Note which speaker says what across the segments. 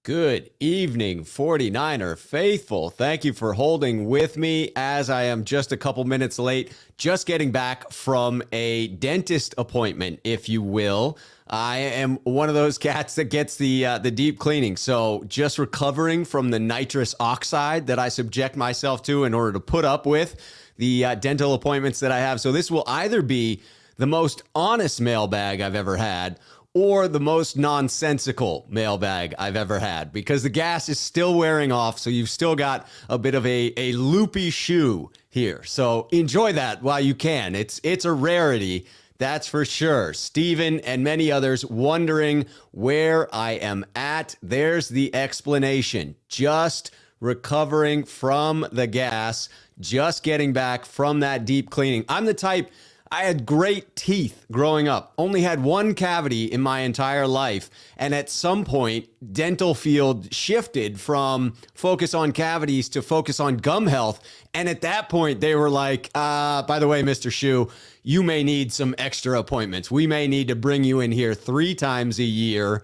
Speaker 1: Good evening, 49er faithful. Thank you for holding with me as I am just a couple minutes late, just getting back from a dentist appointment, if you will. I am one of those cats that gets the deep cleaning. So just recovering from the nitrous oxide that I subject myself to in order to put up with the dental appointments that I have. So this will either be the most honest mailbag I've ever had or the most nonsensical mailbag I've ever had, because the gas is still wearing off, so you've still got a bit of a loopy shoe here. So enjoy that while you can. It's a rarity, that's for sure. Steven and many others wondering where I am at. There's the explanation. Just recovering from the gas, just getting back from that deep cleaning. I'm the type... I had great teeth growing up, only had one cavity in my entire life. And at some point, dental field shifted from focus on cavities to focus on gum health. And at that point, they were like, by the way, Mr. Shoe, you may need some extra appointments. We may need to bring you in here 3 times a year.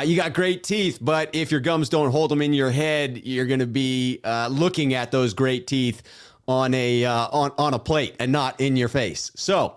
Speaker 1: You got great teeth, but if your gums don't hold them in your head, you're going to be looking at those great teeth on a plate and not in your face. So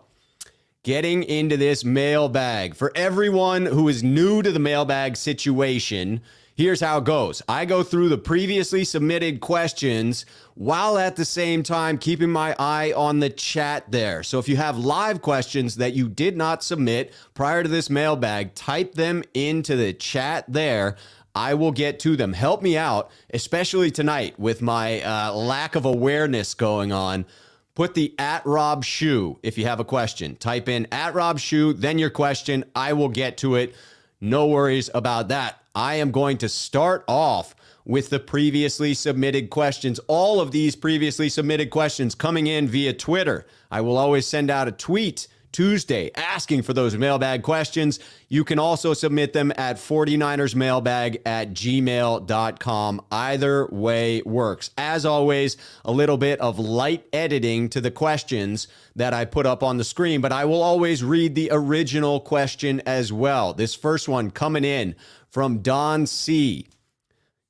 Speaker 1: getting into this mailbag. For everyone who is new to the mailbag situation, here's how it goes. I go through the previously submitted questions while at the same time keeping my eye on the chat there. So if you have live questions that you did not submit prior to this mailbag, type them into the chat there. I will get to them. Help me out, especially tonight with my lack of awareness going on. Put the @RobShoe if you have a question. Type in @RobShoe, then your question. I will get to it. No worries about that. I am going to start off with the previously submitted questions. All of these previously submitted questions coming in via Twitter. I will always send out a tweet Tuesday asking for those mailbag questions. You can also submit them at 49ersmailbag@gmail.com. Either way works. As always, a little bit of light editing to the questions that I put up on the screen, but I will always read the original question as well. This first one coming in from Don C.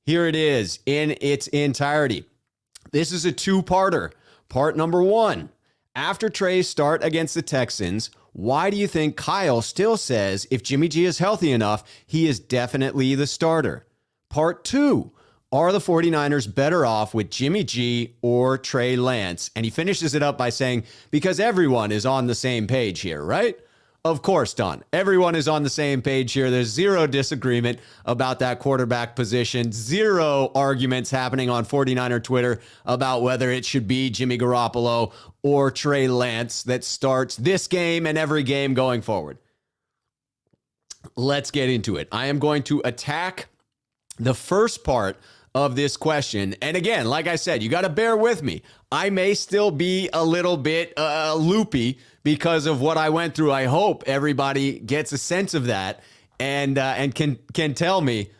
Speaker 1: Here it is in its entirety. This is a 2-parter. Part number 1. After Trey's start against the Texans, why do you think Kyle still says if Jimmy G is healthy enough, he is definitely the starter? Part 2, are the 49ers better off with Jimmy G or Trey Lance? And he finishes it up by saying, because everyone is on the same page here, right? Of course, Don. Everyone is on the same page here. There's zero disagreement about that quarterback position. Zero arguments happening on 49er Twitter about whether it should be Jimmy Garoppolo or Trey Lance that starts this game and every game going forward. Let's get into it. I am going to attack the first part of this question. And again, like I said, you got to bear with me. I may still be a little bit loopy because of what I went through. I hope everybody gets a sense of that and can tell me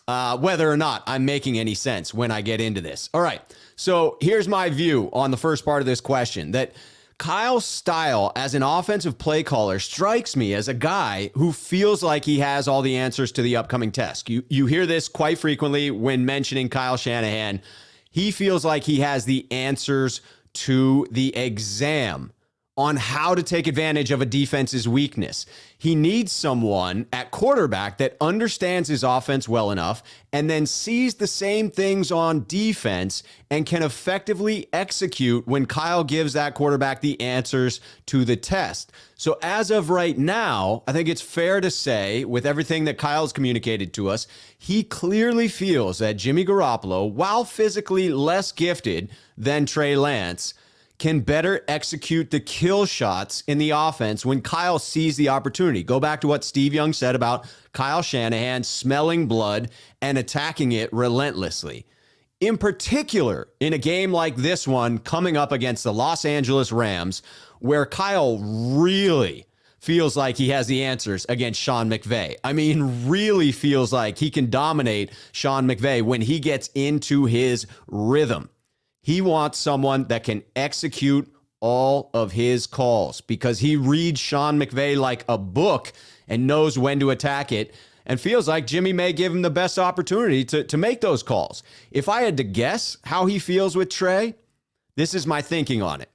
Speaker 1: whether or not I'm making any sense when I get into this. All right. So here's my view on the first part of this question, that Kyle's style as an offensive play caller strikes me as a guy who feels like he has all the answers to the upcoming test. You hear this quite frequently when mentioning Kyle Shanahan. He feels like he has the answers to the exam on how to take advantage of a defense's weakness. He needs someone at quarterback that understands his offense well enough and then sees the same things on defense and can effectively execute when Kyle gives that quarterback the answers to the test. So as of right now, I think it's fair to say, with everything that Kyle's communicated to us, he clearly feels that Jimmy Garoppolo, while physically less gifted than Trey Lance, can better execute the kill shots in the offense when Kyle sees the opportunity. Go back to what Steve Young said about Kyle Shanahan smelling blood and attacking it relentlessly. In particular, in a game like this one coming up against the Los Angeles Rams, where Kyle really feels like he has the answers against Sean McVay. I mean, really feels like he can dominate Sean McVay when he gets into his rhythm. He wants someone that can execute all of his calls because he reads Sean McVay like a book and knows when to attack it. and feels like Jimmy may give him the best opportunity to make those calls. If I had to guess how he feels with Trey, this is my thinking on it.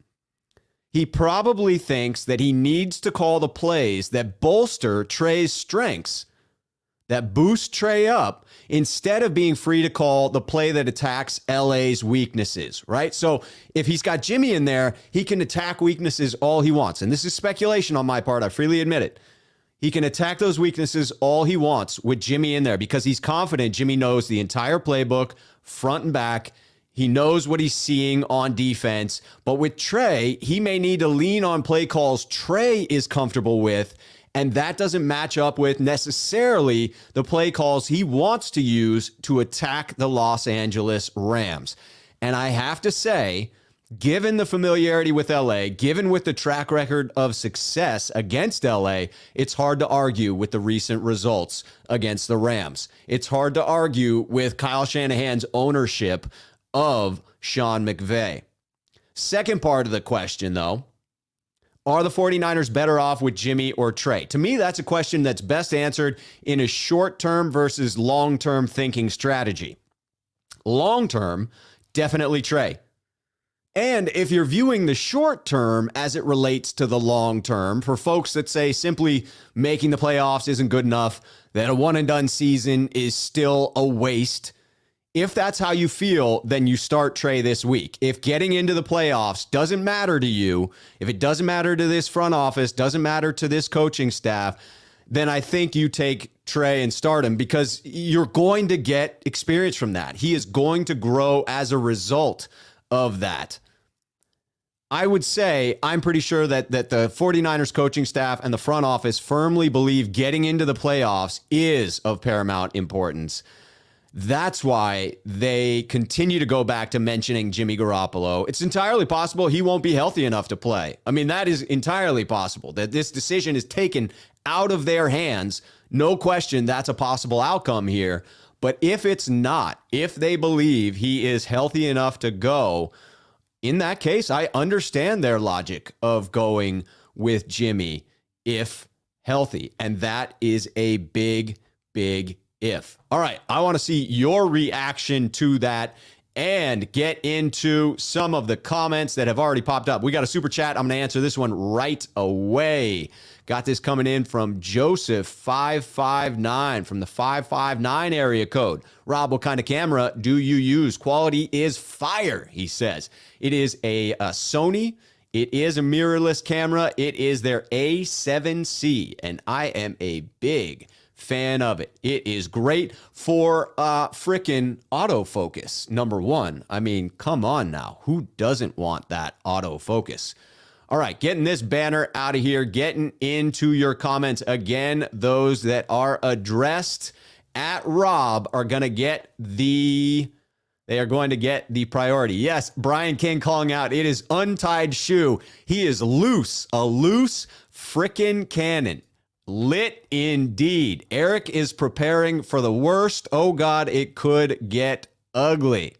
Speaker 1: He probably thinks that he needs to call the plays that bolster Trey's strengths, that boost Trey up, instead of being free to call the play that attacks LA's weaknesses, right? So if he's got Jimmy in there, he can attack weaknesses all he wants. And this is speculation on my part. I freely admit it. He can attack those weaknesses all he wants with Jimmy in there because he's confident Jimmy knows the entire playbook, front and back. He knows what he's seeing on defense. But with Trey, he may need to lean on play calls Trey is comfortable with, and that doesn't match up with necessarily the play calls he wants to use to attack the Los Angeles Rams. And I have to say, given the familiarity with LA, given with the track record of success against LA, it's hard to argue with the recent results against the Rams. It's hard to argue with Kyle Shanahan's ownership of Sean McVay. Second part of the question, though, are the 49ers better off with Jimmy or Trey? To me, that's a question that's best answered in a short-term versus long-term thinking strategy. Long-term, definitely Trey. And if you're viewing the short term as it relates to the long term, for folks that say simply making the playoffs isn't good enough, that a one and done season is still a waste, if that's how you feel, then you start Trey this week. If getting into the playoffs doesn't matter to you, if it doesn't matter to this front office, doesn't matter to this coaching staff, then I think you take Trey and start him because you're going to get experience from that. He is going to grow as a result of that. I would say I'm pretty sure that the 49ers coaching staff and the front office firmly believe getting into the playoffs is of paramount importance. That's why they continue to go back to mentioning Jimmy Garoppolo. It's entirely possible he won't be healthy enough to play. I mean, that is entirely possible, that this decision is taken out of their hands. No question that's a possible outcome here. But if it's not, if they believe he is healthy enough to go, in that case, I understand their logic of going with Jimmy if healthy. And that is a big, big if. All right, I want to see your reaction to that and get into some of the comments that have already popped up. We got a super chat. I'm going to answer this one right away. Got this coming in from Joseph559 from the 559 area code. Rob, what kind of camera do you use? Quality is fire, he says. It is a Sony. It is a mirrorless camera. It is their A7C, and I am a big fan of it. It is great for frickin' autofocus, number one. I mean, come on now. Who doesn't want that autofocus? All right, getting this banner out of here, getting into your comments. Again, those that are addressed at Rob are going to get the priority. Yes, Brian King calling out, it is untied shoe. He is loose, a loose frickin' cannon. Lit indeed. Eric is preparing for the worst. Oh God, it could get ugly.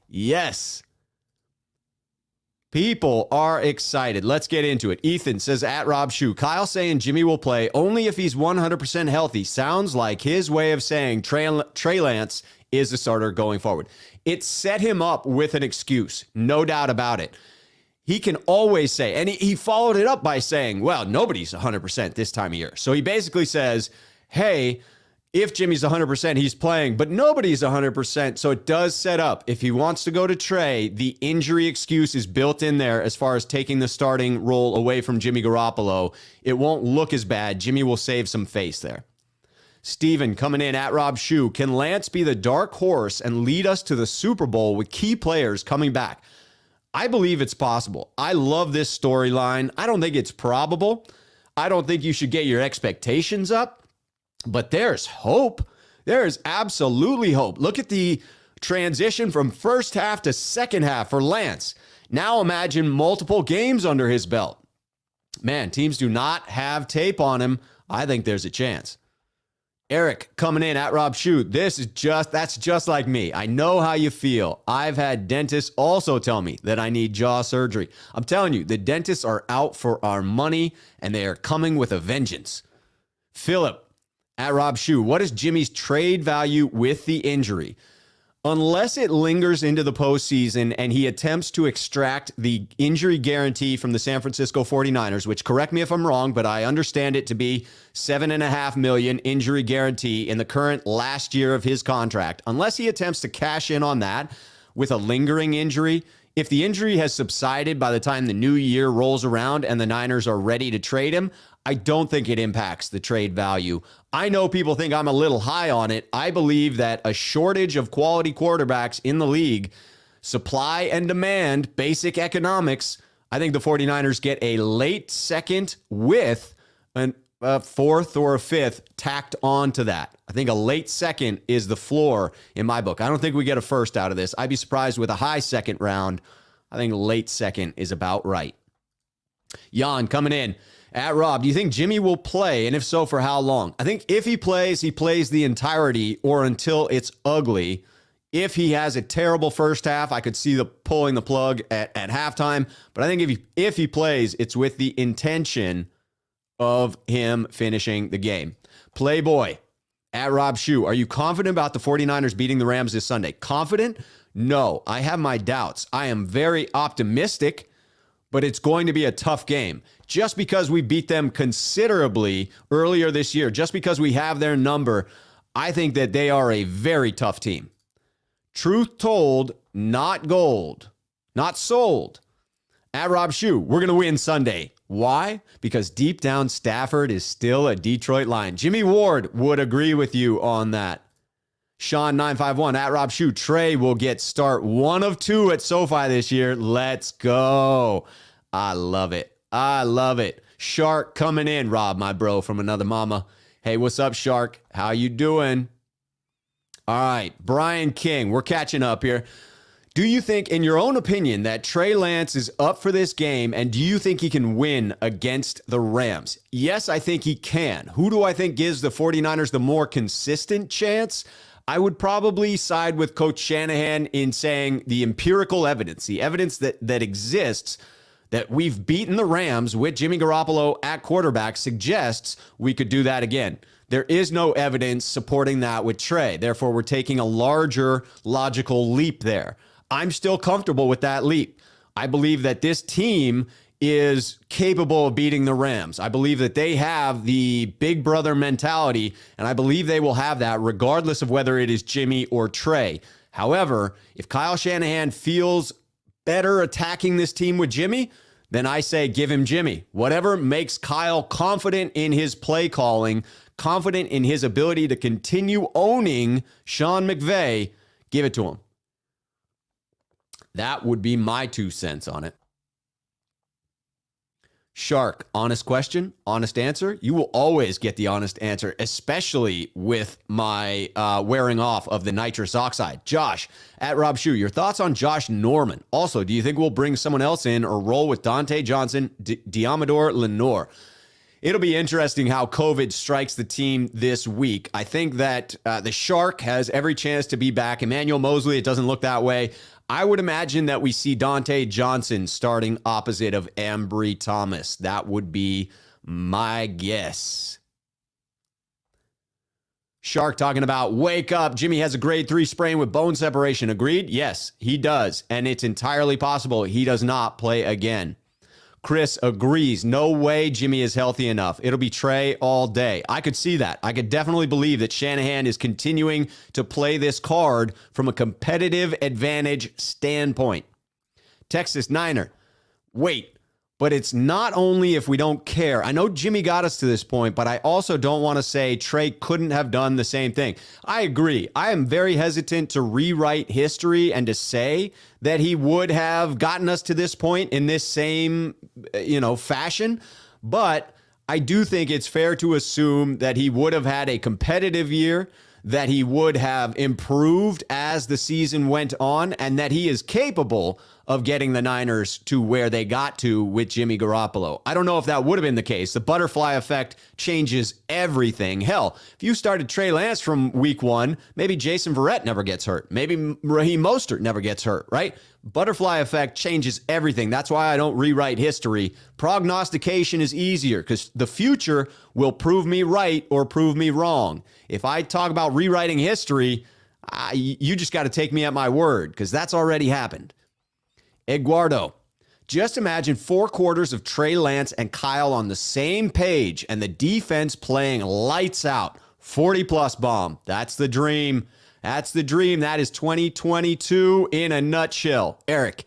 Speaker 1: Yes. People are excited. Let's get into it. Ethan says, at Rob Shoe, Kyle saying Jimmy will play only if he's 100% healthy. Sounds like his way of saying Trey Lance is the starter going forward. It set him up with an excuse. No doubt about it. He can always say, and he followed it up by saying, well, nobody's 100% this time of year. So he basically says, hey, if Jimmy's 100%, he's playing, but nobody's 100%. So it does set up. If he wants to go to Trey, the injury excuse is built in there as far as taking the starting role away from Jimmy Garoppolo. It won't look as bad. Jimmy will save some face there. Steven coming in at Rob Shoe. Can Lance be the dark horse and lead us to the Super Bowl with key players coming back? I believe it's possible. I love this storyline. I don't think it's probable. I don't think you should get your expectations up, but there's hope. There is absolutely hope. Look at the transition from first half to second half for Lance. Now imagine multiple games under his belt. Man, teams do not have tape on him. I think there's a chance. Eric coming in at Rob Shoot. That's just like me. I know how you feel. I've had dentists also tell me that I need jaw surgery. I'm telling you, the dentists are out for our money and they are coming with a vengeance. Philip, At Rob Shue, what is Jimmy's trade value with the injury? Unless it lingers into the postseason and he attempts to extract the injury guarantee from the San Francisco 49ers, which, correct me if I'm wrong, but I understand it to be $7.5 million injury guarantee in the current last year of his contract. Unless he attempts to cash in on that with a lingering injury, if the injury has subsided by the time the new year rolls around and the Niners are ready to trade him, I don't think it impacts the trade value. I know people think I'm a little high on it. I believe that a shortage of quality quarterbacks in the league, supply and demand, basic economics, I think the 49ers get a late second with a fourth or a fifth tacked on to that. I think a late second is the floor in my book. I don't think we get a first out of this. I'd be surprised with a high second round. I think late second is about right. Jan coming in. At Rob, do you think Jimmy will play? And if so, for how long? I think if he plays the entirety or until it's ugly. If he has a terrible first half, I could see the pulling the plug at halftime. But I think if he plays, it's with the intention of him finishing the game. Playboy, at Rob Shue, are you confident about the 49ers beating the Rams this Sunday? Confident? No, I have my doubts. I am very optimistic, but it's going to be a tough game. Just because we beat them considerably earlier this year, just because we have their number, I think that they are a very tough team. Truth told, not gold, not sold. At Rob Shue, we're going to win Sunday. Why? Because deep down, Stafford is still a Detroit Lion. Jimmy Ward would agree with you on that. Sean951, at Rob Shue, Trey will get start 1 of 2 at SoFi this year. Let's go. I love it. I love it. Shark coming in. Rob, my bro from another mama. Hey, what's up, Shark? How you doing? All right, Brian King, we're catching up here. Do you think, in your own opinion, that Trey Lance is up for this game, and do you think he can win against the Rams? Yes, I think he can. Who do I think gives the 49ers the more consistent chance? I would probably side with Coach Shanahan in saying the empirical evidence, the evidence that exists that we've beaten the Rams with Jimmy Garoppolo at quarterback suggests we could do that again. There is no evidence supporting that with Trey. Therefore, we're taking a larger logical leap there. I'm still comfortable with that leap. I believe that this team is capable of beating the Rams. I believe that they have the big brother mentality, and I believe they will have that regardless of whether it is Jimmy or Trey. However, if Kyle Shanahan feels better attacking this team with Jimmy, then I say give him Jimmy. Whatever makes Kyle confident in his play calling, confident in his ability to continue owning Sean McVay, give it to him. That would be my 2 cents on it. Shark, honest question, honest answer. You will always get the honest answer, especially with my wearing off of the nitrous oxide. Josh, at Rob Shue, your thoughts on Josh Norman. Also, do you think we'll bring someone else in or roll with Dante Johnson, Diamador Lenore? It'll be interesting how COVID strikes the team this week. I think that the Shark has every chance to be back. Emmanuel Mosley, it doesn't look that way. I would imagine that we see Dante Johnson starting opposite of Ambry Thomas. That would be my guess. Shark talking about wake up. Jimmy has a grade 3 sprain with bone separation. Agreed? Yes, he does. And it's entirely possible he does not play again. Chris agrees. No way Jimmy is healthy enough. It'll be Trey all day. I could see that. I could definitely believe that Shanahan is continuing to play this card from a competitive advantage standpoint. Texas Niner. Wait, but it's not only if we don't care. I know Jimmy got us to this point, but I also don't want to say Trey couldn't have done the same thing. I agree. I am very hesitant to rewrite history and to say that he would have gotten us to this point in this same, fashion. But I do think it's fair to assume that he would have had a competitive year, that he would have improved as the season went on, and that he is capable of getting the Niners to where they got to with Jimmy Garoppolo. I don't know if that would have been the case. The butterfly effect changes everything. Hell, if you started Trey Lance from week 1, maybe Jason Verrett never gets hurt. Maybe Raheem Mostert never gets hurt, right? Butterfly effect changes everything. That's why I don't rewrite history. Prognostication is easier because the future will prove me right or prove me wrong. If I talk about rewriting history, you just got to take me at my word because that's already happened. Eduardo, just imagine 4 quarters of Trey Lance and Kyle on the same page and the defense playing lights out. 40-plus bomb. That's the dream. That's the dream. That is 2022 in a nutshell. Eric,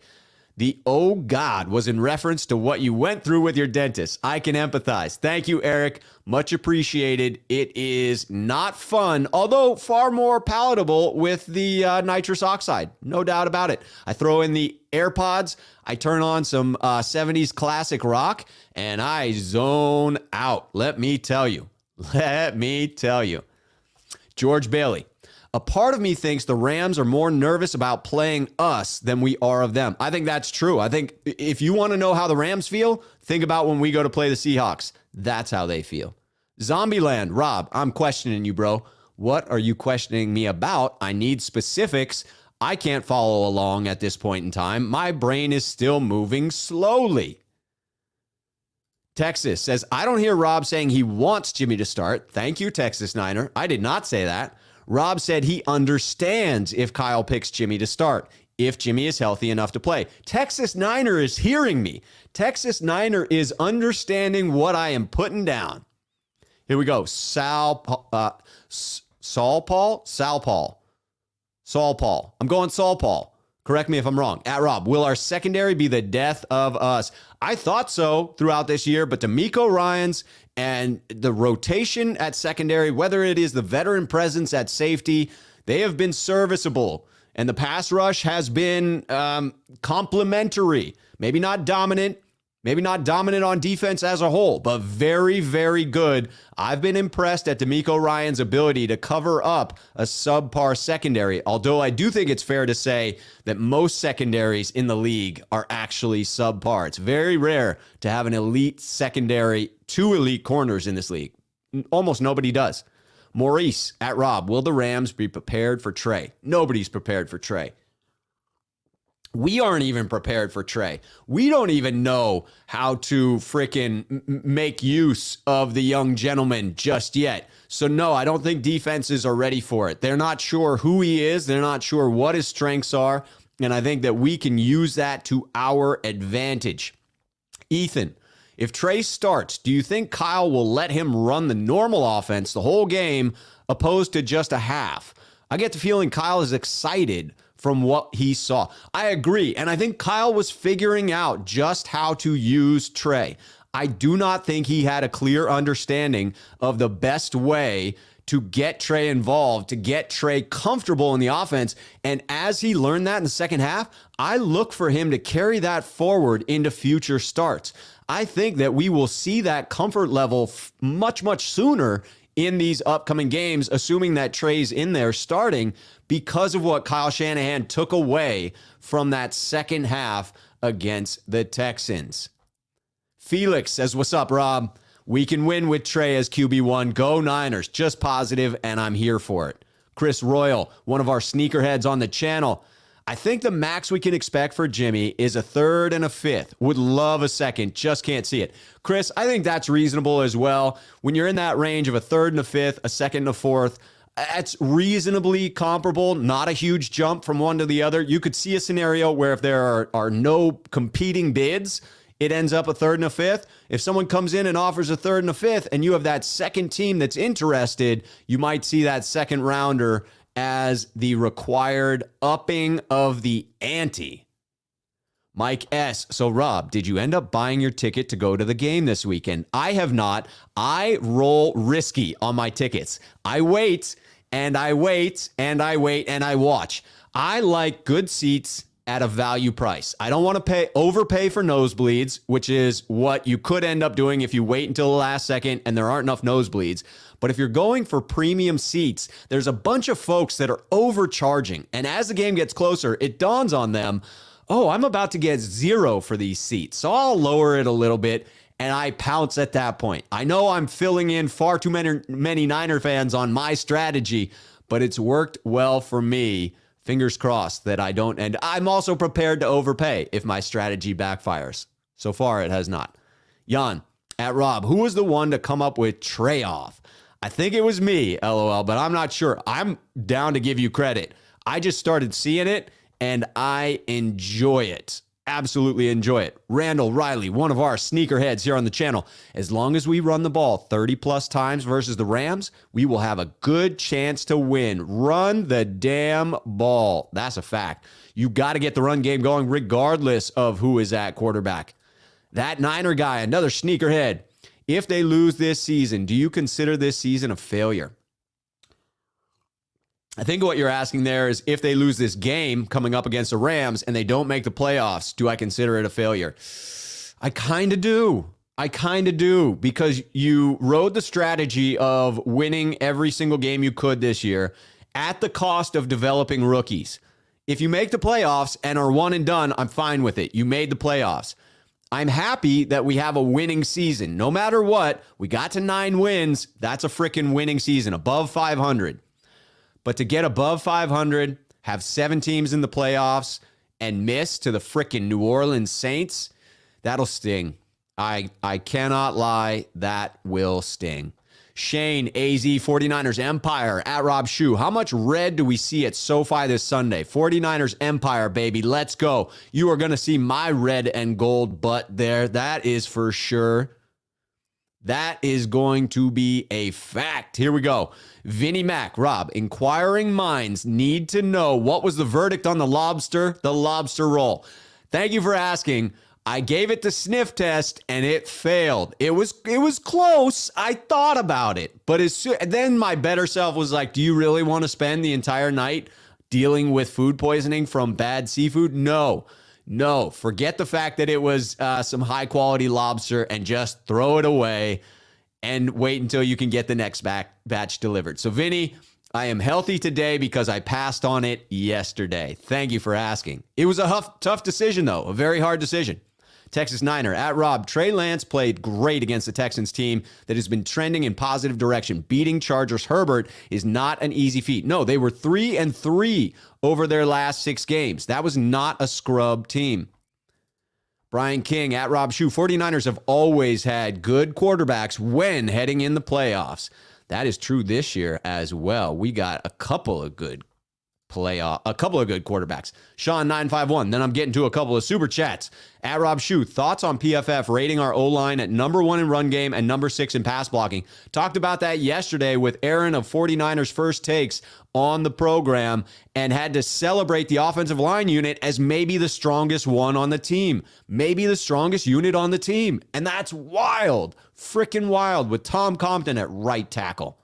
Speaker 1: the "oh God" was in reference to what you went through with your dentist. I can empathize. Thank you, Eric. Much appreciated. It is not fun, although far more palatable with the nitrous oxide. No doubt about it. I throw in the AirPods. I turn on some 70s classic rock, and I zone out. Let me tell you. Let me tell you. George Bailey. A part of me thinks the Rams are more nervous about playing us than we are of them. I think that's true. I think if you want to know how the Rams feel, think about when we go to play the Seahawks. That's how they feel. Zombieland, Rob, I'm questioning you, bro. What are you questioning me about? I need specifics. I can't follow along at this point in time. My brain is still moving slowly. Texas says, I don't hear Rob saying he wants Jimmy to start. Thank you, Texas Niner. I did not say that. Rob said he understands if Kyle picks Jimmy to start, if Jimmy is healthy enough to play. Texas Niner is hearing me. Texas Niner is understanding what I am putting down. Here we go. Saul Paul. I'm going Saul Paul. Correct me if I'm wrong. At Rob, will our secondary be the death of us? I thought so throughout this year, but DeMeco Ryans and the rotation at secondary, whether it is the veteran presence at safety, they have been serviceable. And the pass rush has been complementary. Maybe not dominant. Maybe not dominant on defense as a whole, but very, very good. I've been impressed at DeMeco Ryans' ability to cover up a subpar secondary, although I do think it's fair to say that most secondaries in the league are actually subpar. It's very rare to have an elite secondary, 2 elite corners in this league. Almost nobody does. Maurice at Rob, will the Rams be prepared for Trey? Nobody's prepared for Trey. We aren't even prepared for Trey. We don't even know how to freaking make use of the young gentleman just yet. So no, I don't think defenses are ready for it. They're not sure who he is. They're not sure what his strengths are. And I think that we can use that to our advantage. Ethan, if Trey starts, do you think Kyle will let him run the normal offense the whole game opposed to just a half? I get the feeling Kyle is excited from what he saw. I agree. And I think Kyle was figuring out just how to use Trey. I do not think he had a clear understanding of the best way to get Trey involved, to get Trey comfortable in the offense. And as he learned that in the second half, I look for him to carry that forward into future starts. I think that we will see that comfort level much, much sooner in these upcoming games, assuming that Trey's in there starting, because of what Kyle Shanahan took away from that second half against the Texans. Felix says, what's up, Rob? We can win with Trey as QB1. Go Niners. Just positive, and I'm here for it. Chris Royal, one of our sneakerheads on the channel. I think the max we can expect for Jimmy is a 3rd and a 5th. Would love a 2nd, just can't see it. Chris, I think that's reasonable as well. When you're in that range of a 3rd and a 5th, a 2nd and a 4th, that's reasonably comparable, not a huge jump from one to the other. You could see a scenario where if there are no competing bids, it ends up a 3rd and a 5th. If someone comes in and offers a 3rd and a 5th and you have that second team that's interested, you might see that second rounder as the required upping of the ante. Mike S. So, Rob, did you end up buying your ticket to go to the game this weekend? I have not. I roll risky on my tickets. I wait, and I wait, and I wait, and I watch. I like good seats at a value price. I don't want to overpay for nosebleeds, which is what you could end up doing if you wait until the last second and there aren't enough nosebleeds. But if you're going for premium seats, there's a bunch of folks that are overcharging. And as the game gets closer, it dawns on them, oh, I'm about to get 0 for these seats. So I'll lower it a little bit and I pounce at that point. I know I'm filling in far too many Niner fans on my strategy, but it's worked well for me. Fingers crossed that I don't. And I'm also prepared to overpay if my strategy backfires. So far, it has not. Jan, at Rob, who was the one to come up with Trey off? I think it was me, LOL, but I'm not sure. I'm down to give you credit. I just started seeing it, and I enjoy it. Absolutely enjoy it. Randall Riley, one of our sneakerheads here on the channel. As long as we run the ball 30 plus times versus the Rams, we will have a good chance to win. Run the damn ball. That's a fact. You got to get the run game going regardless of who is at quarterback. That Niner guy, another sneakerhead. If they lose this season, do you consider this season a failure? I think what you're asking there is if they lose this game coming up against the Rams and they don't make the playoffs, do I consider it a failure? I kind of do. Because you rode the strategy of winning every single game you could this year at the cost of developing rookies. If you make the playoffs and are one and done, I'm fine with it. You made the playoffs. I'm happy that we have a winning season. No matter what, we got to 9 wins. That's a freaking winning season, above 500. But to get above 500, have 7 teams in the playoffs, and miss to the freaking New Orleans Saints, that'll sting. I cannot lie, that will sting. Shane, AZ, 49ers Empire, at Rob Shoe. How much red do we see at SoFi this Sunday? 49ers Empire, baby. Let's go. You are going to see my red and gold butt there. That is for sure. That is going to be a fact. Here we go. Vinnie Mac, Rob, inquiring minds need to know what was the verdict on the lobster roll. Thank you for asking. I gave it the sniff test and it failed. It was close. I thought about it, but then my better self was like, do you really want to spend the entire night dealing with food poisoning from bad seafood? No, forget the fact that it was some high quality lobster and just throw it away and wait until you can get the next batch delivered. So Vinny, I am healthy today because I passed on it yesterday. Thank you for asking. It was a tough decision though, a very hard decision. Texas Niner, at Rob, Trey Lance played great against the Texans team that has been trending in positive direction. Beating Chargers Herbert is not an easy feat. No, they were 3-3 over their last 6 games. That was not a scrub team. Brian King, at Rob Shoe, 49ers have always had good quarterbacks when heading in the playoffs. That is true this year as well. We got a couple of good quarterbacks. Sean 951. Then I'm getting to a couple of super chats. At Rob Shoe, thoughts on PFF rating our O-line at number 1 in run game and number 6 in pass blocking. Talked about that yesterday with Aaron of 49ers First Takes on the program and had to celebrate the offensive line unit as maybe the strongest one on the team. Maybe the strongest unit on the team. And that's wild. Freaking wild with Tom Compton at right tackle.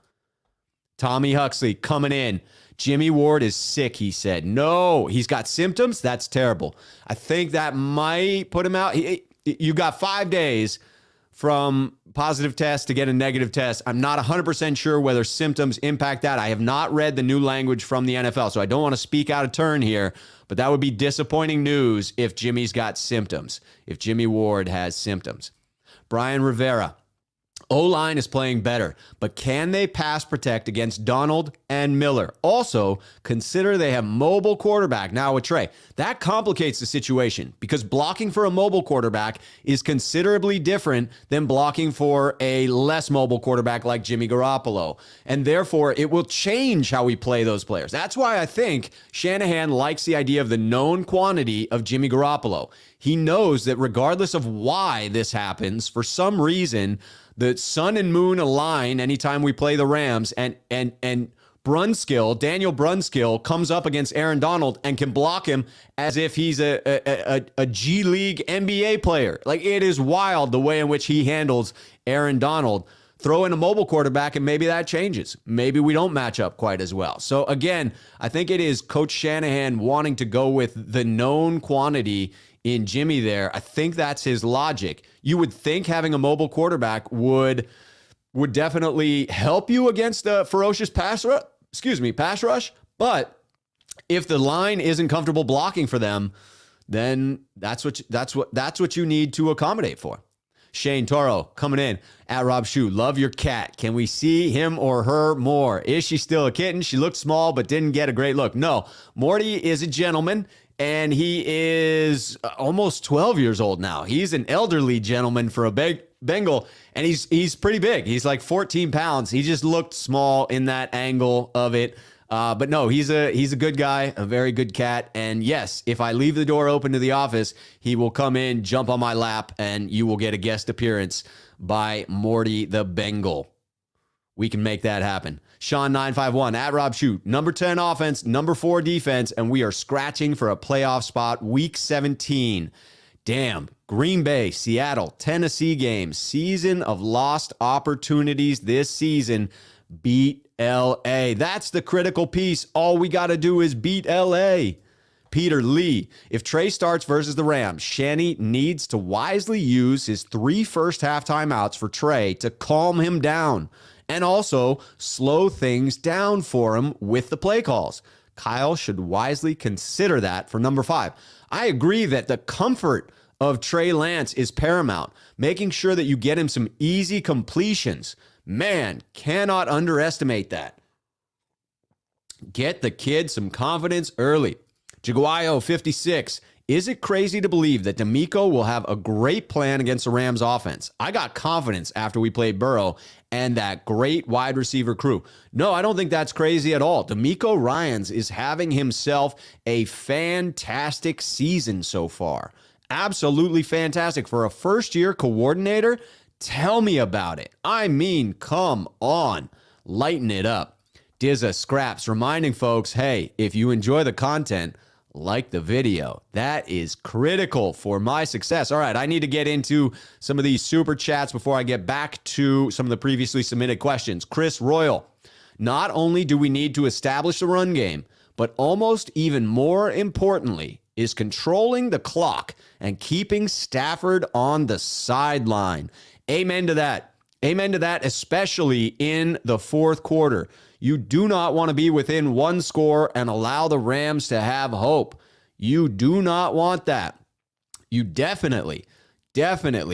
Speaker 1: Tommy Huxley coming in. Jimmy Ward is sick, he said. No, he's got symptoms? That's terrible. I think that might put him out. You got 5 days from positive test to get a negative test. I'm not 100% sure whether symptoms impact that. I have not read the new language from the NFL, so I don't want to speak out of turn here, but that would be disappointing news if Jimmy's got symptoms, if Jimmy Ward has symptoms. Brian Rivera. O-line is playing better, but can they pass protect against Donald and Miller? Also, consider they have mobile quarterback now with Trey. That complicates the situation because blocking for a mobile quarterback is considerably different than blocking for a less mobile quarterback like Jimmy Garoppolo. And therefore, it will change how we play those players. That's why I think Shanahan likes the idea of the known quantity of Jimmy Garoppolo. He knows that regardless of why this happens, for some reason, the sun and moon align anytime we play the Rams, and Brunskill, Daniel Brunskill, comes up against Aaron Donald and can block him as if he's a G League NBA player. Like, it is wild the way in which he handles Aaron Donald. Throw in a mobile quarterback and maybe that changes. Maybe we don't match up quite as well. So again, I think it is Coach Shanahan wanting to go with the known quantity in Jimmy there. I think that's his logic. You would think having a mobile quarterback would definitely help you against a ferocious pass rush. But if the line isn't comfortable blocking for them, then that's what you need to accommodate for. Shane Toro coming in at Rob Shu. Love your cat. Can we see him or her more? Is she still a kitten? She looked small but didn't get a great look. No, Morty is a gentleman, and he is almost 12 years old now. He's an elderly gentleman for a Bengal, and he's pretty big. He's like 14 pounds. He just looked small in that angle of it. But no, he's a good guy, a very good cat. And yes, if I leave the door open to the office, he will come in, jump on my lap, and you will get a guest appearance by Morty the Bengal. We can make that happen. Sean951 at Rob Shoot. Number 10 offense, number 4 defense, and we are scratching for a playoff spot. Week 17. Damn. Green Bay, Seattle, Tennessee games. Season of lost opportunities this season. Beat LA. That's the critical piece. All we got to do is beat LA. Peter Lee. If Trey starts versus the Rams, Shanny needs to wisely use his 3 first-half timeouts for Trey to calm him down and also slow things down for him with the play calls. Kyle should wisely consider that for number 5. I agree that the comfort of Trey Lance is paramount, making sure that you get him some easy completions. Man, cannot underestimate that. Get the kid some confidence early. Jaguayo 56. Is it crazy to believe that D'Amico will have a great plan against the Rams offense? I got confidence after we played Burrow and that great wide receiver crew. No, I don't think that's crazy at all. D'Amico Ryans is having himself a fantastic season so far. Absolutely fantastic. For a first-year coordinator, tell me about it. I mean, come on. Lighten it up. Dizza Scraps reminding folks, hey, if you enjoy the content, like the video. That is critical for my success. All right, I need to get into some of these super chats before I get back to some of the previously submitted questions. Chris Royal. Not only do we need to establish the run game, but almost even more importantly is controlling the clock and keeping Stafford on the sideline. Amen to that. Amen to that, especially in the fourth quarter. You do not want to be within 1 score and allow the Rams to have hope. You do not want that. You definitely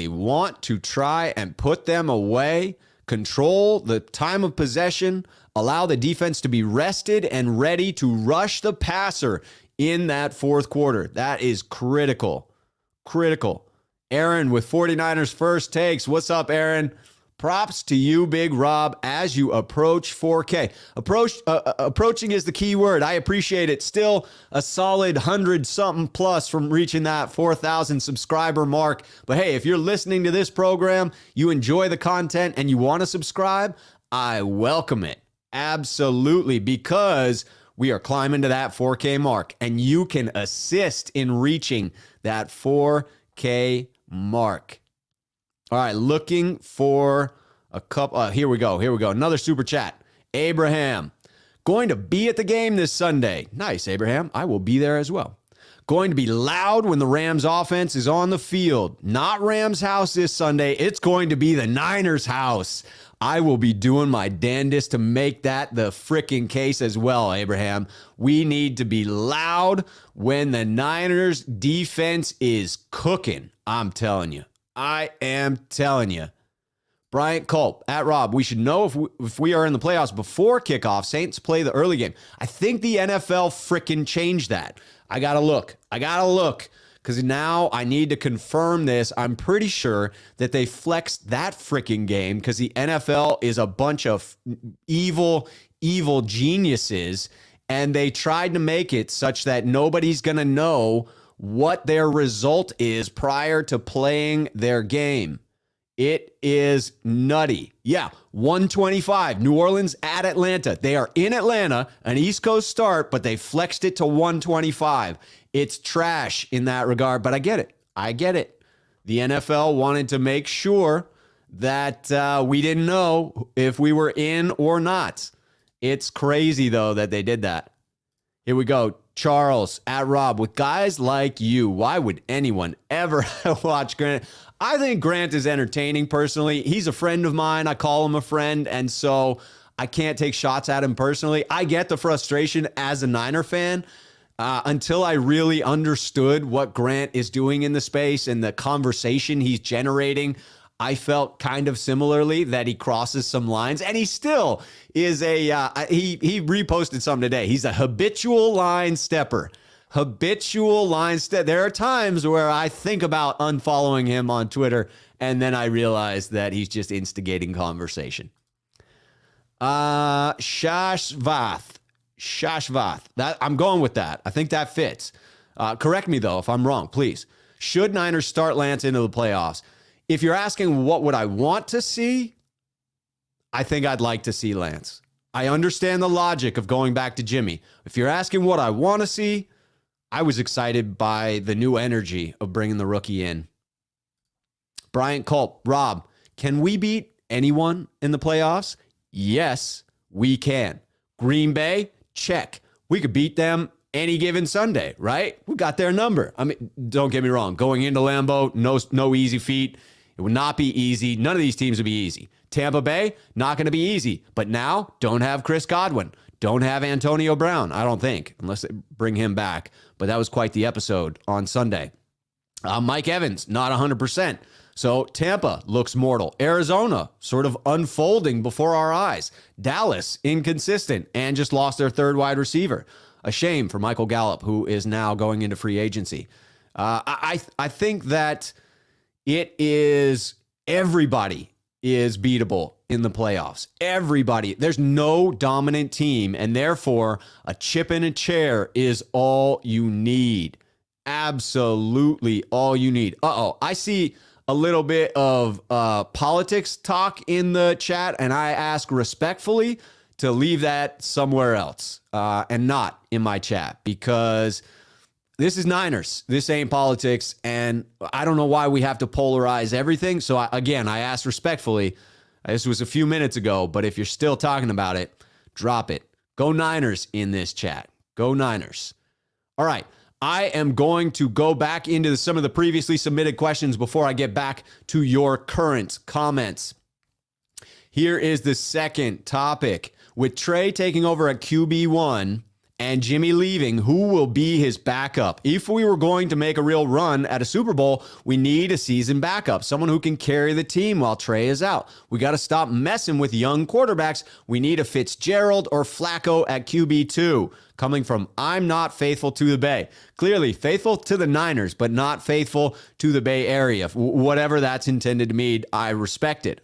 Speaker 1: want to try and put them away, control the time of possession, allow the defense to be rested and ready to rush the passer in that fourth quarter. That is critical. Critical. Aaron with 49ers First Takes. What's up, Aaron? Props to you, Big Rob, as you approach 4K. Approaching is the key word. I appreciate it. Still a solid 100-something plus from reaching that 4,000 subscriber mark. But hey, if you're listening to this program, you enjoy the content, and you want to subscribe, I welcome it. Absolutely, because we are climbing to that 4K mark, and you can assist in reaching that 4K mark. All right, looking for a couple. Here we go. Another super chat. Abraham, going to be at the game this Sunday. Nice, Abraham. I will be there as well. Going to be loud when the Rams offense is on the field. Not Rams house this Sunday. It's going to be the Niners house. I will be doing my damnedest to make that the frickin' case as well, Abraham. We need to be loud when the Niners defense is cooking. I'm telling you. I am telling you. Bryant Culp, at Rob, we should know if we are in the playoffs before kickoff. Saints play the early game. I think the NFL frickin' changed that. I got to look. Because now I need to confirm this. I'm pretty sure that they flexed that frickin' game because the NFL is a bunch of evil geniuses, and they tried to make it such that nobody's going to know what their result is prior to playing their game. It is nutty. Yeah, 125. New Orleans at Atlanta. They are in Atlanta, an East Coast start, but they flexed it to 125. It's trash in that regard, but I get it. The NFL wanted to make sure that we didn't know if we were in or not. It's crazy, though, that they did that. Here we go. Charles, at Rob, with guys like you, why would anyone ever watch Grant? I think Grant is entertaining personally. He's a friend of mine. I call him a friend, and so I can't take shots at him personally. I get the frustration as a Niner fan. until I really understood what Grant is doing in the space and the conversation he's generating. I felt kind of similarly that he crosses some lines, and he still is he reposted something today. He's a habitual line stepper. Habitual line step. There are times where I think about unfollowing him on Twitter, and then I realize that he's just instigating conversation. Shashvath. That I'm going with that. I think that fits. Correct me though if I'm wrong, please. Should Niners start Lance into the playoffs? If you're asking what would I want to see, I think I'd like to see Lance. I understand the logic of going back to Jimmy. If you're asking what I want to see, I was excited by the new energy of bringing the rookie in. Bryant Culp, Rob, can we beat anyone in the playoffs? Yes, we can. Green Bay, check. We could beat them any given Sunday, right? We got their number. I mean, don't get me wrong. Going into Lambeau, no easy feat. It would not be easy. None of these teams would be easy. Tampa Bay, not going to be easy. But now, don't have Chris Godwin. Don't have Antonio Brown, I don't think, unless they bring him back. But that was quite the episode on Sunday. Mike Evans, not 100%. So Tampa looks mortal. Arizona sort of unfolding before our eyes. Dallas, inconsistent and just lost their third wide receiver. A shame for Michael Gallup, who is now going into free agency. I think that it is everybody is beatable in the playoffs. Everybody. There's no dominant team, and therefore a chip in a chair is all you need. Absolutely all you need. I see a little bit of politics talk in the chat, and I ask respectfully to leave that somewhere else and not in my chat, because this is Niners. This ain't politics, and I don't know why we have to polarize everything. So, I ask respectfully. This was a few minutes ago, but if you're still talking about it, drop it. Go Niners in this chat. Go Niners. All right. I am going to go back into some of the previously submitted questions before I get back to your current comments. Here is the second topic. With Trey taking over at QB1 and Jimmy leaving, who will be his backup? If we were going to make a real run at a Super Bowl, we need a seasoned backup, someone who can carry the team while Trey is out. We got to stop messing with young quarterbacks. We need a Fitzgerald or Flacco at QB2. Coming from I'm not faithful to the Bay. Clearly faithful to the Niners, but not faithful to the Bay Area. Whatever that's intended to mean, I respect it.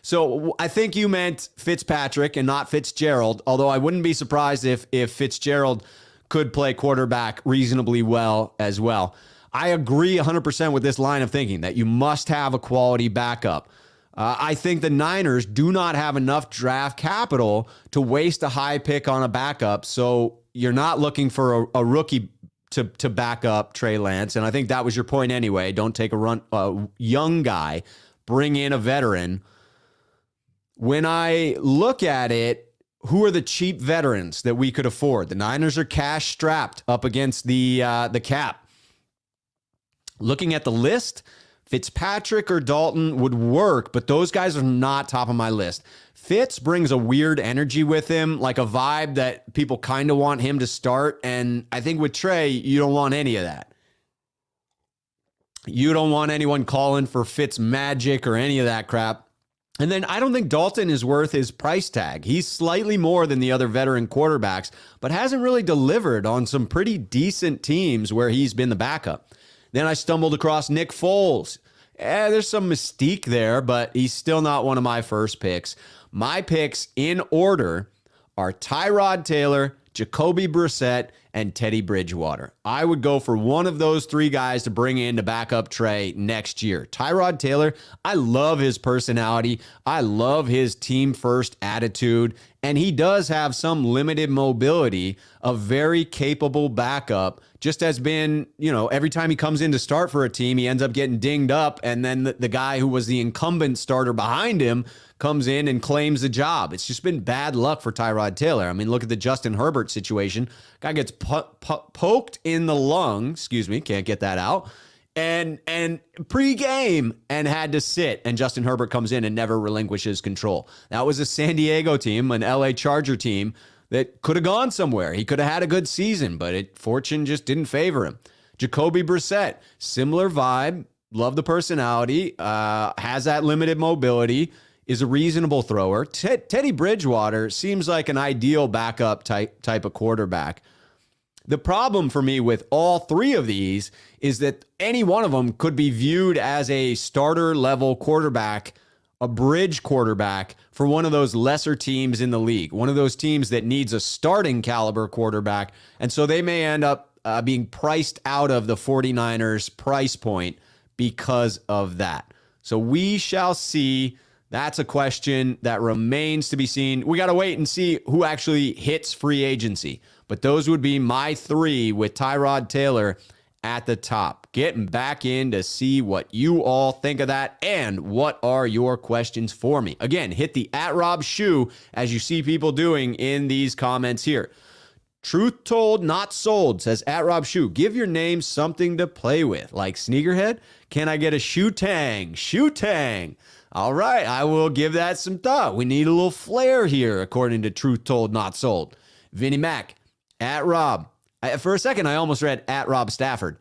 Speaker 1: So I think you meant Fitzpatrick and not Fitzgerald, although I wouldn't be surprised if Fitzgerald could play quarterback reasonably well as well. I agree 100% with this line of thinking that you must have a quality backup. I think the Niners do not have enough draft capital to waste a high pick on a backup, so you're not looking for a rookie to back up Trey Lance, and I think that was your point anyway. Don't take a young guy, bring in a veteran. When I look at it, who are the cheap veterans that we could afford? The Niners are cash strapped up against the cap. Looking at the list, Fitzpatrick or Dalton would work, but those guys are not top of my list. Fitz brings a weird energy with him, like a vibe that people kind of want him to start, and I think with Trey, you don't want any of that. You don't want anyone calling for Fitz magic or any of that crap. And then I don't think Dalton is worth his price tag. He's slightly more than the other veteran quarterbacks, but hasn't really delivered on some pretty decent teams where he's been the backup. Then I stumbled across Nick Foles. There's some mystique there, but he's still not one of my first picks. My picks in order are Tyrod Taylor, Jacoby Brissett, and Teddy Bridgewater. I would go for one of those three guys to bring in to back up Trey next year. Tyrod Taylor, I love his personality. I love his team-first attitude, and he does have some limited mobility. A very capable backup. Just has been, every time he comes in to start for a team, he ends up getting dinged up, and then the guy who was the incumbent starter behind him comes in and claims the job. It's just been bad luck for Tyrod Taylor. I mean, look at the Justin Herbert situation. Guy gets poked in the lung, can't get that out, and pre-game and had to sit, and Justin Herbert comes in and never relinquishes control. That was a San Diego team, an LA Charger team, that could have gone somewhere. He could have had a good season, but fortune just didn't favor him. Jacoby Brissett, similar vibe, love the personality, has that limited mobility, is a reasonable thrower. Teddy Bridgewater seems like an ideal backup type of quarterback. The problem for me with all three of these is that any one of them could be viewed as a starter level quarterback, a bridge quarterback for one of those lesser teams in the league, one of those teams that needs a starting caliber quarterback. And so they may end up being priced out of the 49ers price point because of that. So we shall see. That's a question that remains to be seen. We got to wait and see who actually hits free agency. But those would be my three with Tyrod Taylor at the top. Getting back in to see what you all think of that and what are your questions for me. Again, hit the @RobShoe as you see people doing in these comments here. Truth told, not sold, says @RobShoe. Give your name something to play with. Like Sneakerhead? Can I get a shoe tang? Shoe tang. All right, I will give that some thought. We need a little flair here, according to Truth Told, Not Sold. Vinnie Mac, @Rob. For a second, I almost read @Rob Stafford.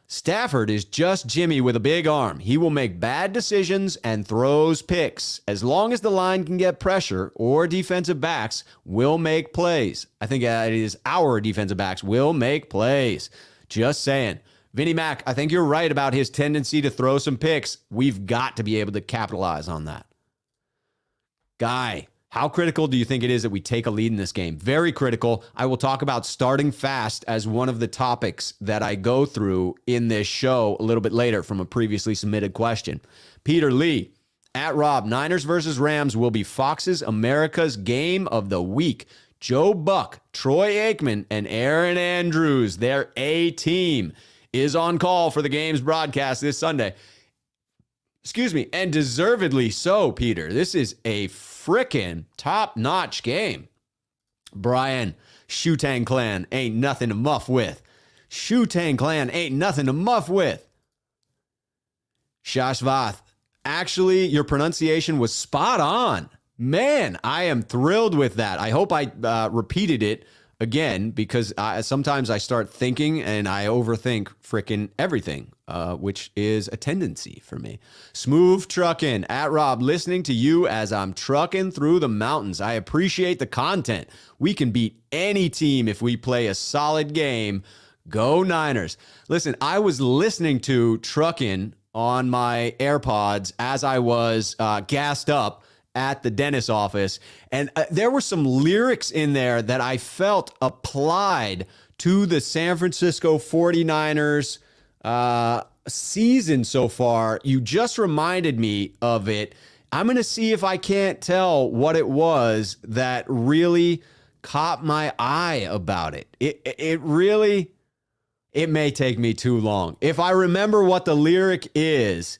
Speaker 1: Stafford is just Jimmy with a big arm. He will make bad decisions and throws picks. As long as the line can get pressure or defensive backs will make plays. I think it is our defensive backs will make plays. Just saying. Vinnie Mac, I think you're right about his tendency to throw some picks. We've got to be able to capitalize on that. Guy, how critical do you think it is that we take a lead in this game? Very critical. I will talk about starting fast as one of the topics that I go through in this show a little bit later from a previously submitted question. Peter Lee, @Rob, Niners versus Rams will be Fox's America's Game of the Week. Joe Buck, Troy Aikman, and Aaron Andrews, their A-team, is on call for the game's broadcast this Sunday. Excuse me, and deservedly so, Peter. This is a frickin' top-notch game. Brian, Shootang Clan ain't nothing to muff with. Shootang Clan ain't nothing to muff with. Shashvath, actually, your pronunciation was spot on. Man, I am thrilled with that. I hope I repeated it again, because sometimes I start thinking and I overthink frickin' everything, which is a tendency for me. Smooth trucking, @Rob, listening to you as I'm trucking through the mountains. I appreciate the content. We can beat any team if we play a solid game. Go Niners. Listen, I was listening to Truckin' on my AirPods as I was gassed up at the dentist's office. And there were some lyrics in there that I felt applied to the San Francisco 49ers season so far. You just reminded me of it. I'm going to see if I can't tell what it was that really caught my eye about it. It may take me too long. If I remember what the lyric is,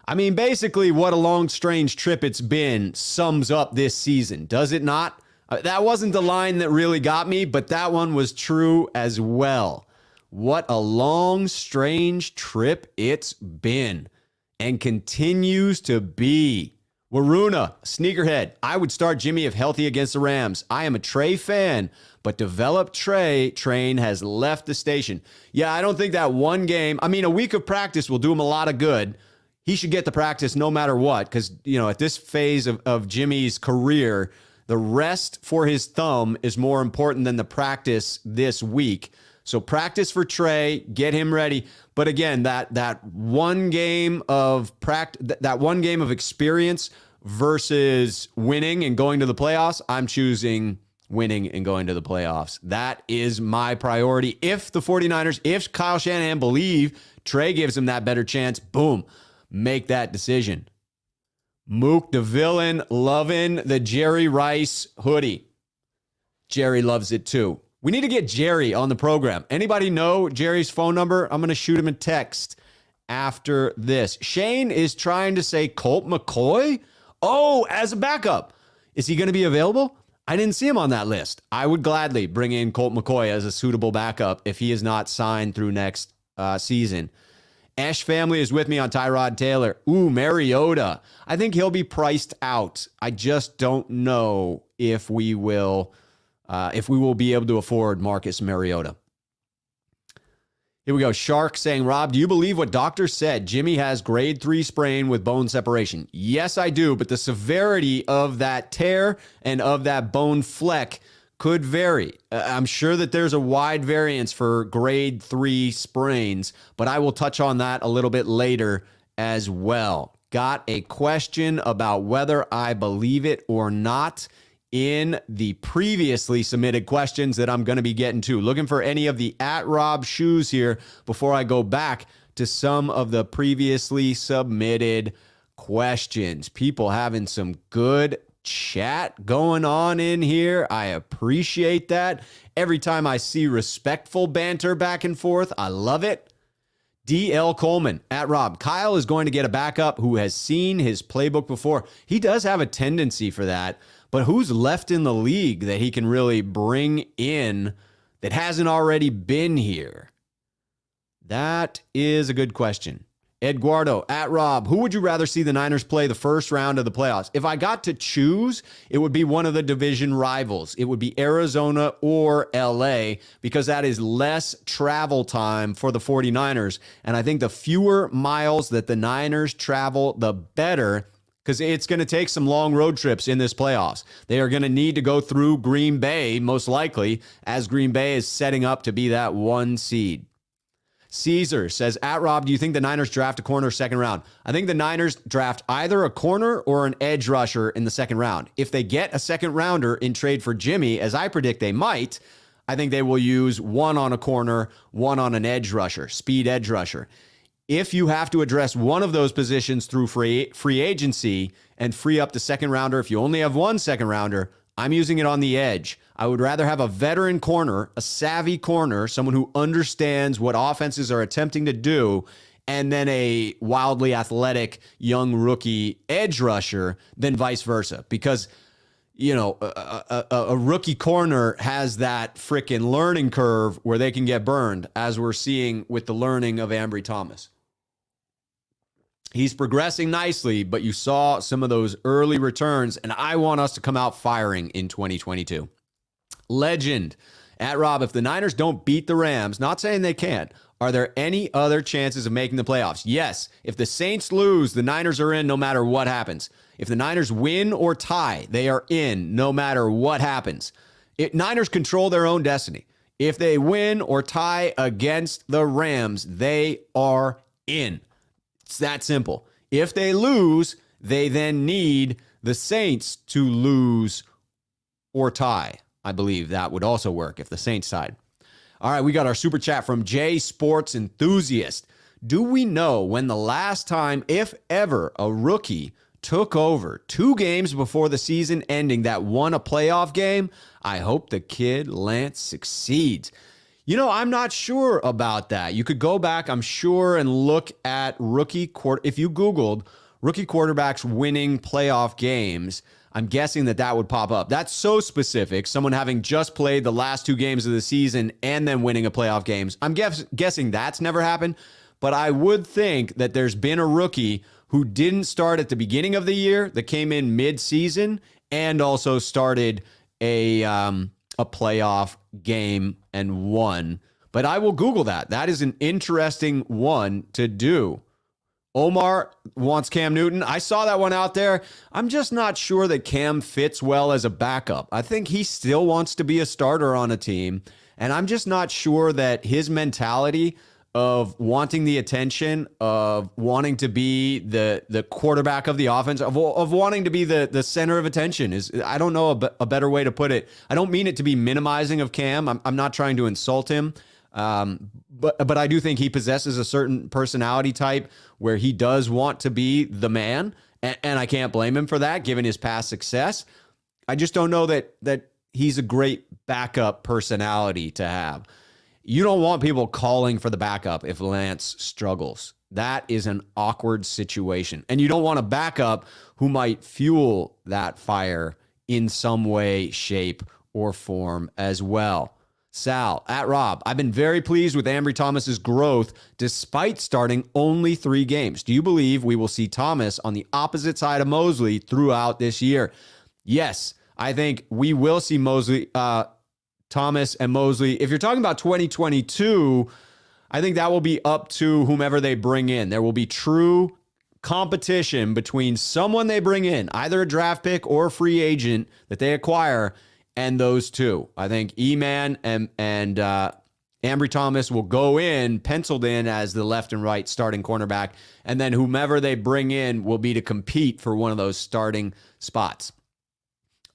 Speaker 1: I mean, basically what a long, strange trip it's been sums up this season, does it not? That wasn't the line that really got me, but that one was true as well. What a long, strange trip it's been and continues to be. Waruna, Sneakerhead, I would start Jimmy if healthy against the Rams. I am a Trey fan, but developed Trey train has left the station. Yeah, I don't think that one game, I mean, a week of practice will do him a lot of good. He should get the practice no matter what, because, you know, at this phase of Jimmy's career, the rest for his thumb is more important than the practice this week. So practice for Trey, get him ready. But again, that one game of that one game of experience versus winning and going to the playoffs, I'm choosing winning and going to the playoffs. That is my priority. If the 49ers, if Kyle Shanahan believe Trey gives him that better chance, boom, make that decision. Mook the villain, loving the Jerry Rice hoodie. Jerry loves it too. We need to get Jerry on the program. Anybody know Jerry's phone number? I'm going to shoot him a text after this. Shane is trying to say Colt McCoy. Oh, as a backup. Is he going to be available? I didn't see him on that list. I would gladly bring in Colt McCoy as a suitable backup if he is not signed through next season. Ash family is with me on Tyrod Taylor. Ooh, Mariota. I think he'll be priced out. I just don't know if we will if we will be able to afford Marcus Mariota. Here we go. Shark saying, Rob, do you believe what doctors said? Jimmy has grade 3 sprain with bone separation. Yes, I do. But the severity of that tear and of that bone fleck could vary. I'm sure that there's a wide variance for grade 3 sprains, but I will touch on that a little bit later as well. Got a question about whether I believe it or not in the previously submitted questions that I'm going to be getting to. Looking for any of the @Rob shoes here before I go back to some of the previously submitted questions. People having some good chat going on in here. I appreciate that. Every time I see respectful banter back and forth, I love it. DL Coleman @Rob. Kyle is going to get a backup who has seen his playbook before. He does have a tendency for that. But who's left in the league that he can really bring in that hasn't already been here? That is a good question. Eduardo @Rob. Who would you rather see the Niners play the first round of the playoffs? If I got to choose, it would be one of the division rivals. It would be Arizona or LA because that is less travel time for the 49ers. And I think the fewer miles that the Niners travel, the better, because it's going to take some long road trips in this playoffs. They are going to need to go through Green Bay, most likely, as Green Bay is setting up to be that 1 seed. Caesar says, @Rob, do you think the Niners draft a corner second round? I think the Niners draft either a corner or an edge rusher in the second round. If they get a second rounder in trade for Jimmy, as I predict they might, I think they will use one on a corner, one on an edge rusher, speed edge rusher. If you have to address one of those positions through free agency and free up the second rounder, if you only have one second rounder, I'm using it on the edge. I would rather have a veteran corner, a savvy corner, someone who understands what offenses are attempting to do, and then a wildly athletic young rookie edge rusher than vice versa. Because, you know, a rookie corner has that freaking learning curve where they can get burned, as we're seeing with the learning of Ambry Thomas. He's progressing nicely, but you saw some of those early returns, and I want us to come out firing in 2022. Legend @Rob, if the Niners don't beat the Rams, not saying they can't, are there any other chances of making the playoffs? Yes. If the Saints lose, the Niners are in no matter what happens. If the Niners win or tie, they are in no matter what happens. Niners control their own destiny. If they win or tie against the Rams, they are in. It's that simple. If they lose, they then need the Saints to lose or tie. I believe that would also work if the Saints tied. All right, we got our super chat from J Sports Enthusiast. Do we know when the last time, if ever, a rookie took over 2 games before the season ending that won a playoff game? I hope the kid Lance succeeds. You know, I'm not sure about that. You could go back, I'm sure, and look at if you Googled rookie quarterbacks winning playoff games, I'm guessing that would pop up. That's so specific. Someone having just played the last 2 games of the season and then winning a playoff games. I'm guessing that's never happened, but I would think that there's been a rookie who didn't start at the beginning of the year, that came in mid-season and also started a playoff game and won. But I will Google that. That is an interesting one to do. Omar wants Cam Newton. I saw that one out there. I'm just not sure that Cam fits well as a backup. I think he still wants to be a starter on a team. And I'm just not sure that his mentality of wanting the attention, of wanting to be the quarterback of the offense, of wanting to be the center of attention is, I don't know a better way to put it. I don't mean it to be minimizing of Cam. I'm not trying to insult him. But I do think he possesses a certain personality type where he does want to be the man. And I can't blame him for that, given his past success. I just don't know that he's a great backup personality to have. You don't want people calling for the backup if Lance struggles. That is an awkward situation. And you don't want a backup who might fuel that fire in some way, shape, or form as well. Sal @Rob, I've been very pleased with Ambry Thomas's growth despite starting only 3 games. Do you believe we will see Thomas on the opposite side of Mosley throughout this year? Yes, I think we will see Mosley Thomas and Mosley. If you're talking about 2022, I think that will be up to whomever they bring in. There will be true competition between someone they bring in, either a draft pick or a free agent that they acquire, and those two. I think E-Man and Ambry Thomas will go in, penciled in as the left and right starting cornerback, and then whomever they bring in will be to compete for one of those starting spots.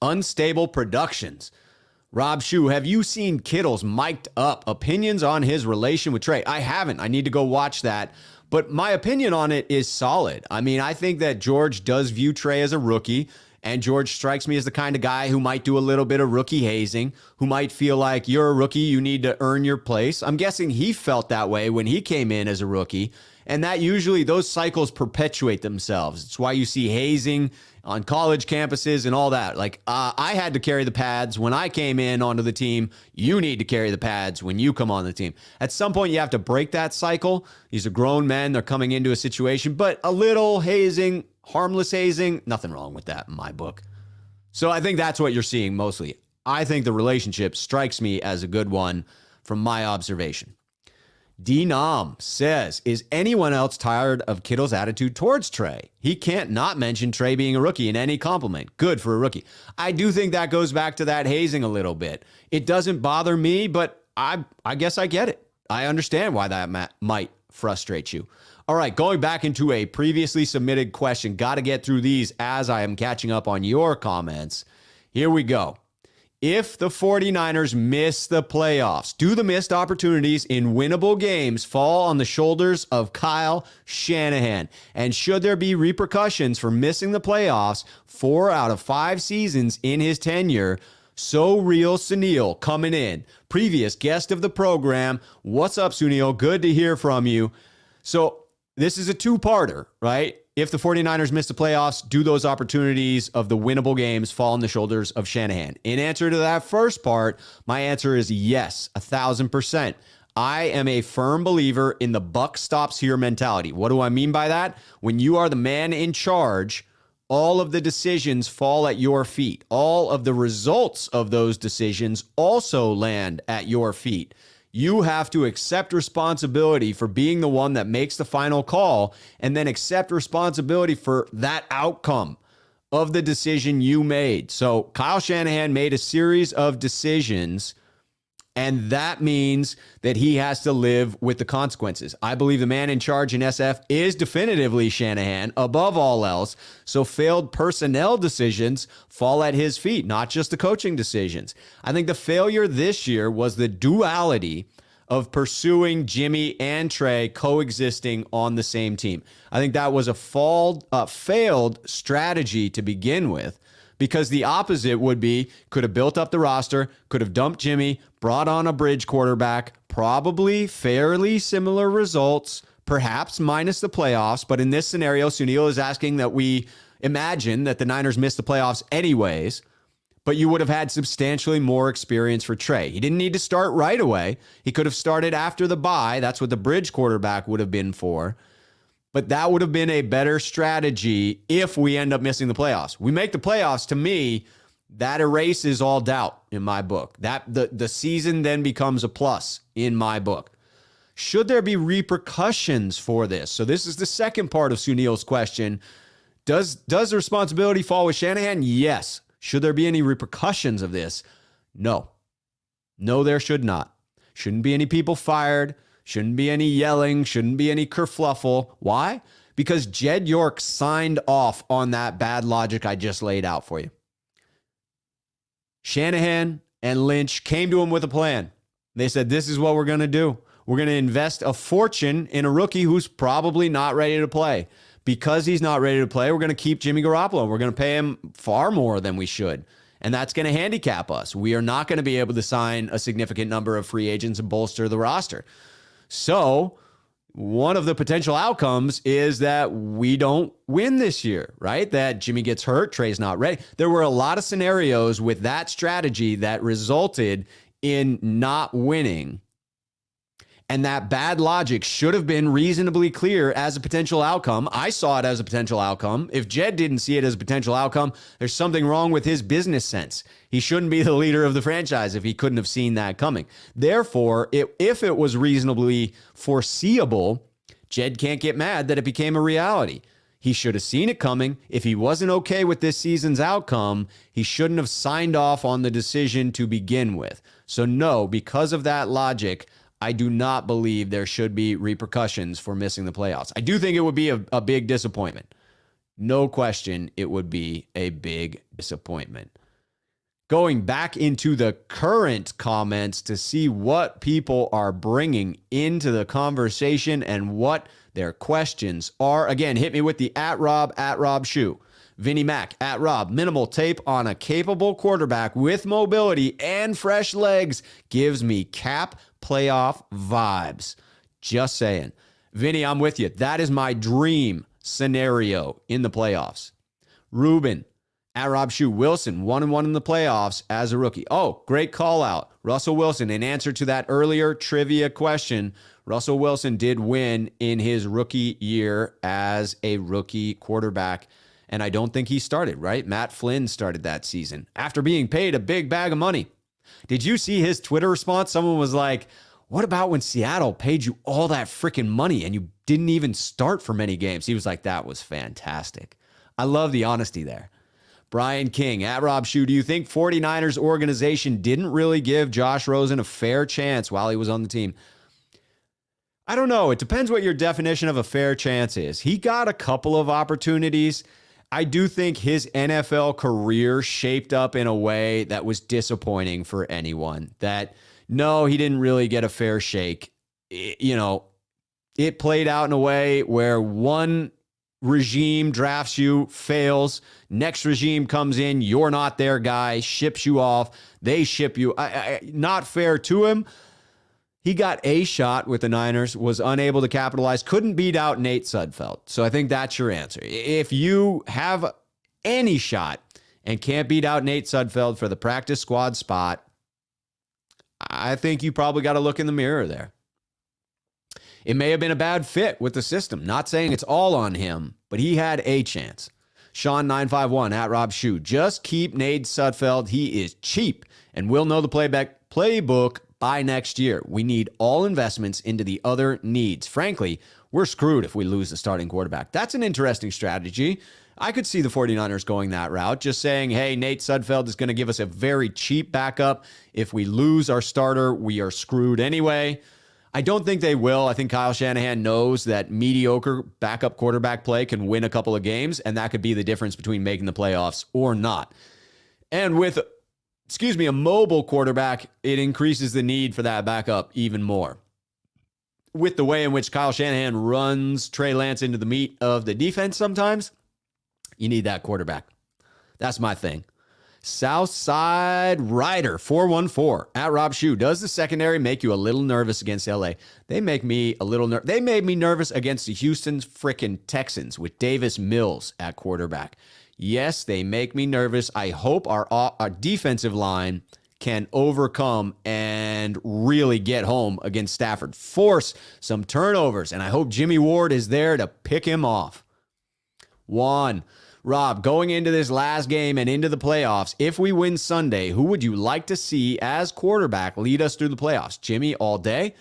Speaker 1: Unstable Productions. Rob Shue, have you seen Kittle's mic'd up opinions on his relation with Trey? I haven't. I need to go watch that. But my opinion on it is solid. I mean, I think that George does view Trey as a rookie, and George strikes me as the kind of guy who might do a little bit of rookie hazing, who might feel like you're a rookie, you need to earn your place. I'm guessing he felt that way when he came in as a rookie, and that usually those cycles perpetuate themselves. It's why you see hazing on college campuses and all that. Like, I had to carry the pads when I came in onto the team. You need to carry the pads when you come on the team. At some point, you have to break that cycle. These are grown men. They're coming into a situation, but a little hazing, harmless hazing, nothing wrong with that in my book. So I think that's what you're seeing mostly. I think the relationship strikes me as a good one from my observation. D-Nom says, is anyone else tired of Kittle's attitude towards Trey? He can't not mention Trey being a rookie in any compliment. Good for a rookie. I do think that goes back to that hazing a little bit. It doesn't bother me, but I guess I get it. I understand why that might frustrate you. All right, going back into a previously submitted question. Got to get through these as I am catching up on your comments. Here we go. If the 49ers miss the playoffs, do the missed opportunities in winnable games fall on the shoulders of Kyle Shanahan? And should there be repercussions for missing the playoffs 4 out of 5 seasons in his tenure? So Real Sunil coming in, previous guest of the program. What's up, Sunil? Good to hear from you. So this is a two-parter, right? If the 49ers miss the playoffs, do those opportunities of the winnable games fall on the shoulders of Shanahan? In answer to that first part, my answer is yes, 1,000%. I am a firm believer in the buck stops here mentality. What do I mean by that? When you are the man in charge, all of the decisions fall at your feet. All of the results of those decisions also land at your feet. You have to accept responsibility for being the one that makes the final call, and then accept responsibility for that outcome of the decision you made. So Kyle Shanahan made a series of decisions, and that means that he has to live with the consequences. I believe the man in charge in SF is definitively Shanahan above all else. So failed personnel decisions fall at his feet, not just the coaching decisions. I think the failure this year was the duality of pursuing Jimmy and Trey coexisting on the same team. I think that was a failed strategy to begin with. Because the opposite would be, could have built up the roster, could have dumped Jimmy, brought on a bridge quarterback, probably fairly similar results, perhaps minus the playoffs. But in this scenario, Sunil is asking that we imagine that the Niners missed the playoffs anyways, but you would have had substantially more experience for Trey. He didn't need to start right away. He could have started after the bye. That's what the bridge quarterback would have been for. But that would have been a better strategy if we end up missing the playoffs. We make the playoffs, to me, that erases all doubt in my book. That the season then becomes a plus in my book. Should there be repercussions for this? So this is the second part of Sunil's question. Does the responsibility fall with Shanahan? Yes. Should there be any repercussions of this? No. No, there should not. Shouldn't be any people fired. Shouldn't be any yelling. Shouldn't be any kerfluffle. Why? Because Jed York signed off on that bad logic I just laid out for you. Shanahan and Lynch came to him with a plan. They said, this is what we're going to do. We're going to invest a fortune in a rookie who's probably not ready to play. Because he's not ready to play, we're going to keep Jimmy Garoppolo. We're going to pay him far more than we should. And that's going to handicap us. We are not going to be able to sign a significant number of free agents and bolster the roster. So one of the potential outcomes is that we don't win this year, right? That Jimmy gets hurt, Trey's not ready. There were a lot of scenarios with that strategy that resulted in not winning. And that bad logic should have been reasonably clear as a potential outcome. I saw it as a potential outcome. If Jed didn't see it as a potential outcome, there's something wrong with his business sense. He shouldn't be the leader of the franchise if he couldn't have seen that coming. Therefore, if it was reasonably foreseeable, Jed can't get mad that it became a reality. He should have seen it coming. If he wasn't okay with this season's outcome, he shouldn't have signed off on the decision to begin with. So no, because of that logic, I do not believe there should be repercussions for missing the playoffs. I do think it would be a big disappointment. No question, it would be a big disappointment. Going back into the current comments to see what people are bringing into the conversation and what their questions are. Again, hit me with the @Rob Shoe. Vinnie Mac, @Rob, minimal tape on a capable quarterback with mobility and fresh legs gives me cap playoff vibes. Just saying. Vinny, I'm with you. That is my dream scenario in the playoffs. Ruben, @Rob Shoe, Wilson, 1-1 in the playoffs as a rookie. Oh, great call out. Russell Wilson, in answer to that earlier trivia question, Russell Wilson did win in his rookie year as a rookie quarterback. And I don't think he started, right? Matt Flynn started that season after being paid a big bag of money. Did you see his Twitter response? Someone was like, what about when Seattle paid you all that freaking money and you didn't even start for many games? He was like, that was fantastic. I love the honesty there. Brian King, @Rob Shoe, do you think 49ers organization didn't really give Josh Rosen a fair chance while he was on the team? I don't know. It depends what your definition of a fair chance is. He got a couple of opportunities. I do think his NFL career shaped up in a way that was disappointing for anyone. That, no, he didn't really get a fair shake. It played out in a way where one regime drafts you, fails. Next regime comes in, you're not their guy, ships you off. They ship you. Not fair to him. He got a shot with the Niners, was unable to capitalize, couldn't beat out Nate Sudfeld. So I think that's your answer. If you have any shot and can't beat out Nate Sudfeld for the practice squad spot, I think you probably got to look in the mirror there. It may have been a bad fit with the system. Not saying it's all on him, but he had a chance. Sean951, @Rob Shoe, just keep Nate Sudfeld. He is cheap and will know the playbook by next year. We need all investments into the other needs. Frankly, we're screwed if we lose the starting quarterback. That's an interesting strategy. I could see the 49ers going that route, just saying, hey, Nate Sudfeld is going to give us a very cheap backup. If we lose our starter, we are screwed anyway. I don't think they will. I think Kyle Shanahan knows that mediocre backup quarterback play can win a couple of games, and that could be the difference between making the playoffs or not. And with a mobile quarterback, it increases the need for that backup even more. With the way in which Kyle Shanahan runs Trey Lance into the meat of the defense sometimes, you need that quarterback. That's my thing. Southside Rider 414, @Rob Shoe, does the secondary make you a little nervous against LA? They make me a little They made me nervous against the Houston frickin' Texans with Davis Mills at quarterback. Yes, they make me nervous. I hope our defensive line can overcome and really get home against Stafford. Force some turnovers, and I hope Jimmy Ward is there to pick him off. Rob, going into this last game and into the playoffs, if we win Sunday, who would you like to see as quarterback lead us through the playoffs? Jimmy all day?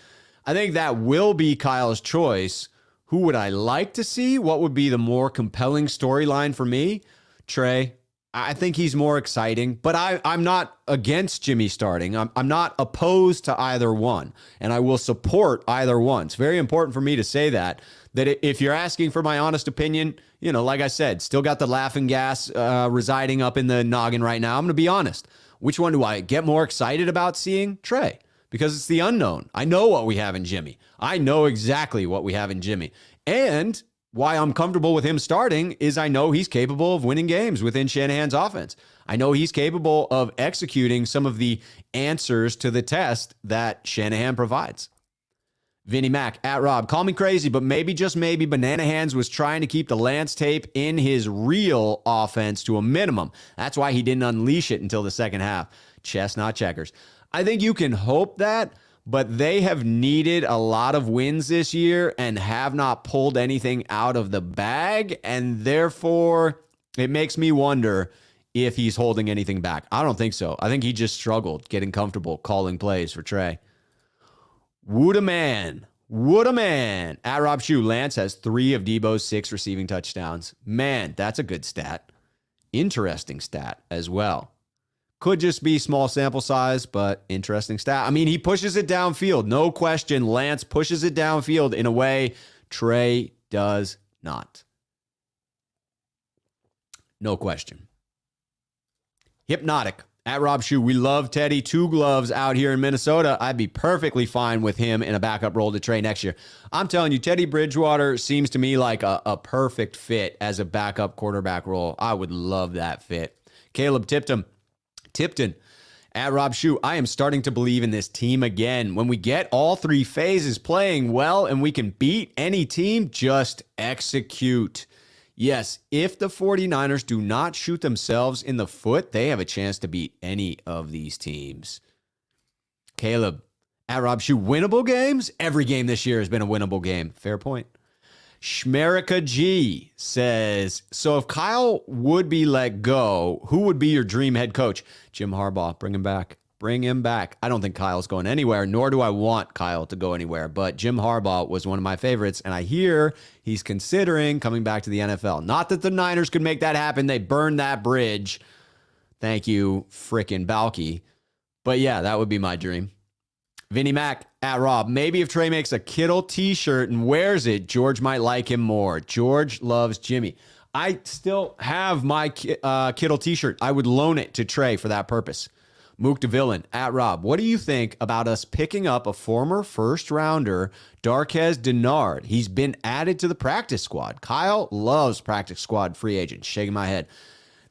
Speaker 1: I think that will be Kyle's choice. Who would I like to see? What would be the more compelling storyline for me? Trey. I think he's more exciting, but I'm not against Jimmy starting. I'm not opposed to either one, and I will support either one. It's very important for me to say that if you're asking for my honest opinion, like I said, still got the laughing gas residing up in the noggin right now. I'm going to be honest. Which one do I get more excited about seeing? Trey, because it's the unknown. I know what we have in Jimmy. I know exactly what we have in Jimmy. And why I'm comfortable with him starting is I know he's capable of winning games within Shanahan's offense. I know he's capable of executing some of the answers to the test that Shanahan provides. Vinnie Mac, @Rob, call me crazy, but maybe, just maybe, Banana Hands was trying to keep the Lance tape in his real offense to a minimum. That's why he didn't unleash it until the second half. Chess, not checkers. I think you can hope that, but they have needed a lot of wins this year and have not pulled anything out of the bag. And therefore, it makes me wonder if he's holding anything back. I don't think so. I think he just struggled getting comfortable calling plays for Trey. Would a man at Rob Shue. Lance has 3 of Debo's 6 receiving touchdowns. Man, that's a good stat. Interesting stat as well. Could just be small sample size, but interesting stat. I mean, he pushes it downfield. No question. Lance pushes it downfield in a way Trey does not. No question. Hypnotic at Rob Shue. We love Teddy. 2 gloves out here in Minnesota. I'd be perfectly fine with him in a backup role to Trey next year. I'm telling you, Teddy Bridgewater seems to me like a perfect fit as a backup quarterback role. I would love that fit. Caleb Tipton at Rob Shue. I am starting to believe in this team again. When we get all 3 phases playing well and we can beat any team, just execute. Yes, if the 49ers do not shoot themselves in the foot, they have a chance to beat any of these teams. Caleb at Rob Shue. Winnable games? Every game this year has been a winnable game. Fair point. Schmerica G says, so if Kyle would be let go, who would be your dream head coach? Jim Harbaugh. Bring him back. Bring him back. I don't think Kyle's going anywhere, nor do I want Kyle to go anywhere. But Jim Harbaugh was one of my favorites, and I hear he's considering coming back to the NFL. Not that the Niners could make that happen. They burned that bridge. Thank you, frickin' Balky. But yeah, that would be my dream. Vinnie Mac at Rob. Maybe if Trey makes a Kittle t-shirt and wears it, George might like him more. George loves Jimmy. I still have my Kittle t-shirt. I would loan it to Trey for that purpose. Mook DeVillain at Rob. What do you think about us picking up a former first rounder, Darquez Denard? He's been added to the practice squad. Kyle loves practice squad free agents. Shaking my head.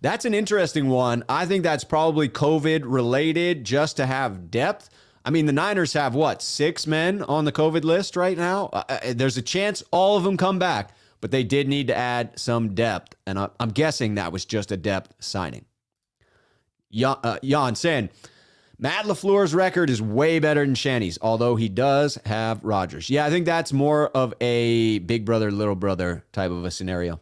Speaker 1: That's an interesting one. I think that's probably COVID related just to have depth. I mean, the Niners have 6 men on the COVID list right now? There's a chance all of them come back, but they did need to add some depth. And I'm guessing that was just a depth signing. Jan saying, Matt LaFleur's record is way better than Shanny's, although he does have Rodgers. Yeah, I think that's more of a big brother, little brother type of a scenario.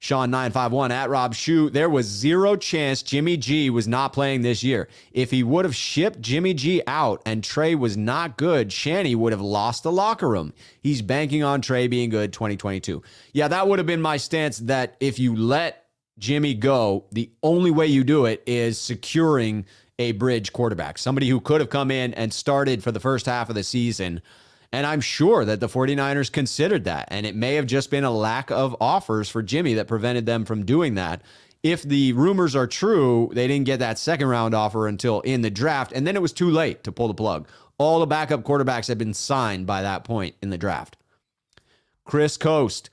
Speaker 1: Sean951 at Rob Shue. There was 0 chance Jimmy G was not playing this year. If he would have shipped Jimmy G out and Trey was not good, Shanny would have lost the locker room. He's banking on Trey being good 2022. Yeah, that would have been my stance, that if you let Jimmy go, the only way you do it is securing a bridge quarterback, somebody who could have come in and started for the first half of the season. And I'm sure that the 49ers considered that, and it may have just been a lack of offers for Jimmy that prevented them from doing that. If the rumors are true, they didn't get that second round offer until in the draft, and then it was too late to pull the plug. All the backup quarterbacks had been signed by that point in the draft. Chris Coast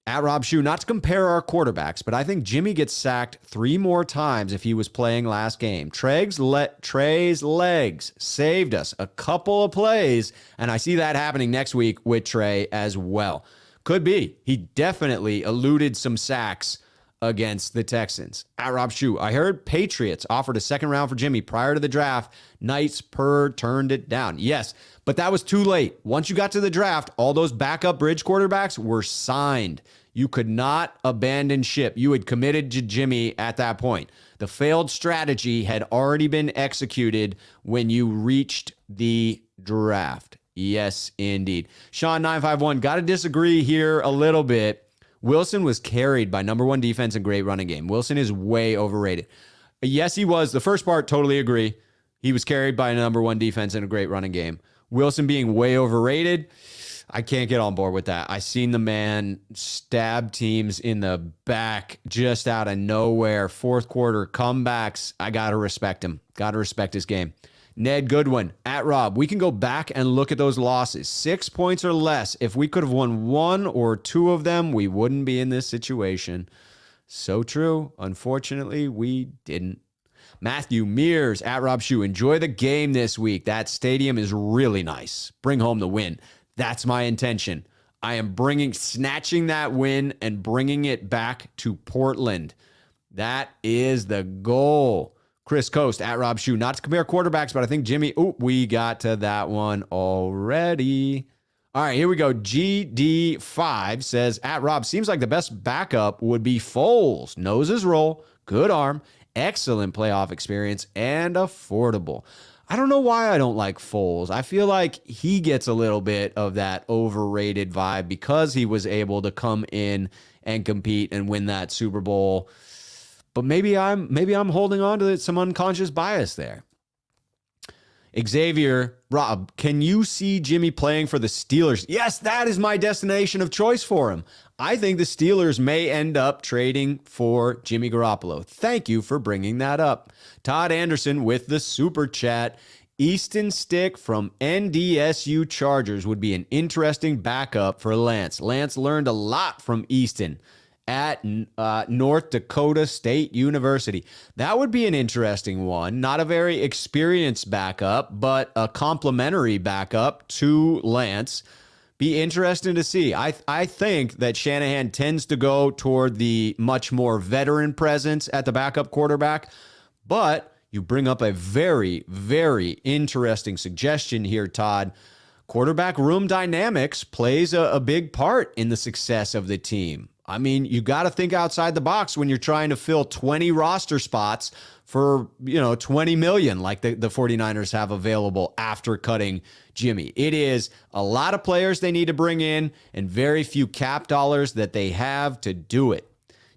Speaker 1: at Rob Shue. Not to compare our quarterbacks, but I think Jimmy gets sacked 3 more times if he was playing last game. Trey's legs saved us a couple of plays, and I see that happening next week with Trey as well. Could be. He definitely eluded some sacks against the Texans. At Rob Shue, I heard Patriots offered a second round for Jimmy prior to the draft. Knights turned it down. Yes, but that was too late. Once you got to the draft, all those backup bridge quarterbacks were signed. You could not abandon ship. You had committed to Jimmy at that point. The failed strategy had already been executed when you reached the draft. Yes, indeed. Sean951, got to disagree here a little bit. Wilson was carried by number 1 defense and great running game. Wilson is way overrated. Yes, he was. The first part, totally agree. He was carried by a number 1 defense and a great running game. Wilson being way overrated, I can't get on board with that. I seen the man stab teams in the back just out of nowhere. Fourth quarter comebacks. I got to respect him. Got to respect his game. Ned Goodwin at Rob. We can go back and look at those losses. 6 points or less. If we could have won 1 or 2 of them, we wouldn't be in this situation. So true. Unfortunately, we didn't. Matthew Mears at Rob Shue. Enjoy the game this week. That stadium is really nice. Bring home the win. That's my intention. I am snatching that win and bringing it back to Portland. That is the goal. Chris Coast at Rob Shue. Not to compare quarterbacks, but I think Jimmy. Oh, we got to that one already. All right, here we go. GD5 says, at Rob, seems like the best backup would be Foles. Knows his role, good arm, excellent playoff experience, and affordable. I don't know why I don't like Foles. I feel like he gets a little bit of that overrated vibe because he was able to come in and compete and win that Super Bowl. But maybe I'm holding on to some unconscious bias there. Xavier, Rob, can you see Jimmy playing for the Steelers? Yes, that is my destination of choice for him. I think the Steelers may end up trading for Jimmy Garoppolo. Thank you for bringing that up. Todd Anderson with the super chat. Easton Stick from NDSU Chargers would be an interesting backup for Lance. Lance learned a lot from Easton at North Dakota State University. That would be an interesting one. Not a very experienced backup, but a complimentary backup to Lance. Be interesting to see. I think that Shanahan tends to go toward the much more veteran presence at the backup quarterback, but you bring up a very, very interesting suggestion here, Todd. Quarterback room dynamics plays a big part in the success of the team. I mean, you got to think outside the box when you're trying to fill 20 roster spots for, $20 million like the 49ers have available after cutting Jimmy. It is a lot of players they need to bring in and very few cap dollars that they have to do it.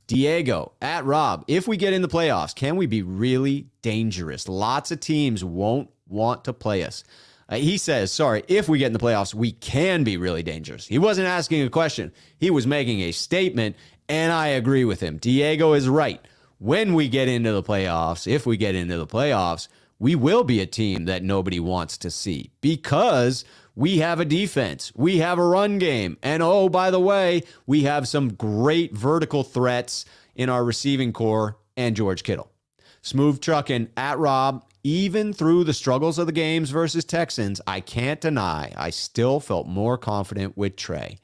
Speaker 1: Diego at Rob, if we get in the playoffs, can we be really dangerous? Lots of teams won't want to play us. He says, if we get in the playoffs, we can be really dangerous. He wasn't asking a question. He was making a statement, and I agree with him. Diego is right. When we get into the playoffs, if we get into the playoffs, we will be a team that nobody wants to see because we have a defense. We have a run game. And oh, by the way, we have some great vertical threats in our receiving core and George Kittle. Smooth trucking at Rob. Even through the struggles of the games versus Texans, I can't deny I still felt more confident with Trey.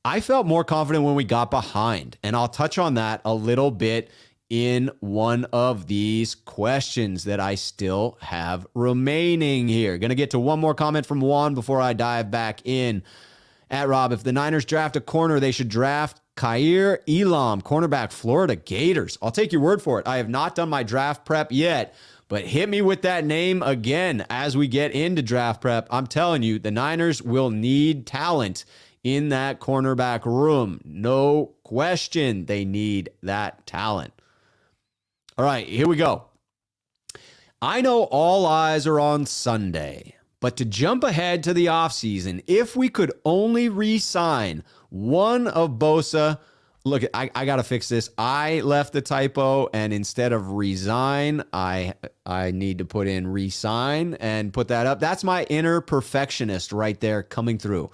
Speaker 1: I felt more confident when we got behind, and I'll touch on that a little bit in one of these questions that I still have remaining here. Going to get to one more comment from Juan before I dive back in. At Rob, if the Niners draft a corner, they should draft Khair Elam, cornerback, Florida Gators. I'll take your word for it. I have not done my draft prep yet, but hit me with that name again as we get into draft prep. I'm telling you, the Niners will need talent in that cornerback room. No question they need that talent. All right, here we go. I know all eyes are on Sunday, but to jump ahead to the offseason, if we could only re-sign one of Bosa. Look, I got to fix this. I left the typo, and instead of resign, I need to put in resign and put that up. That's my inner perfectionist right there coming through.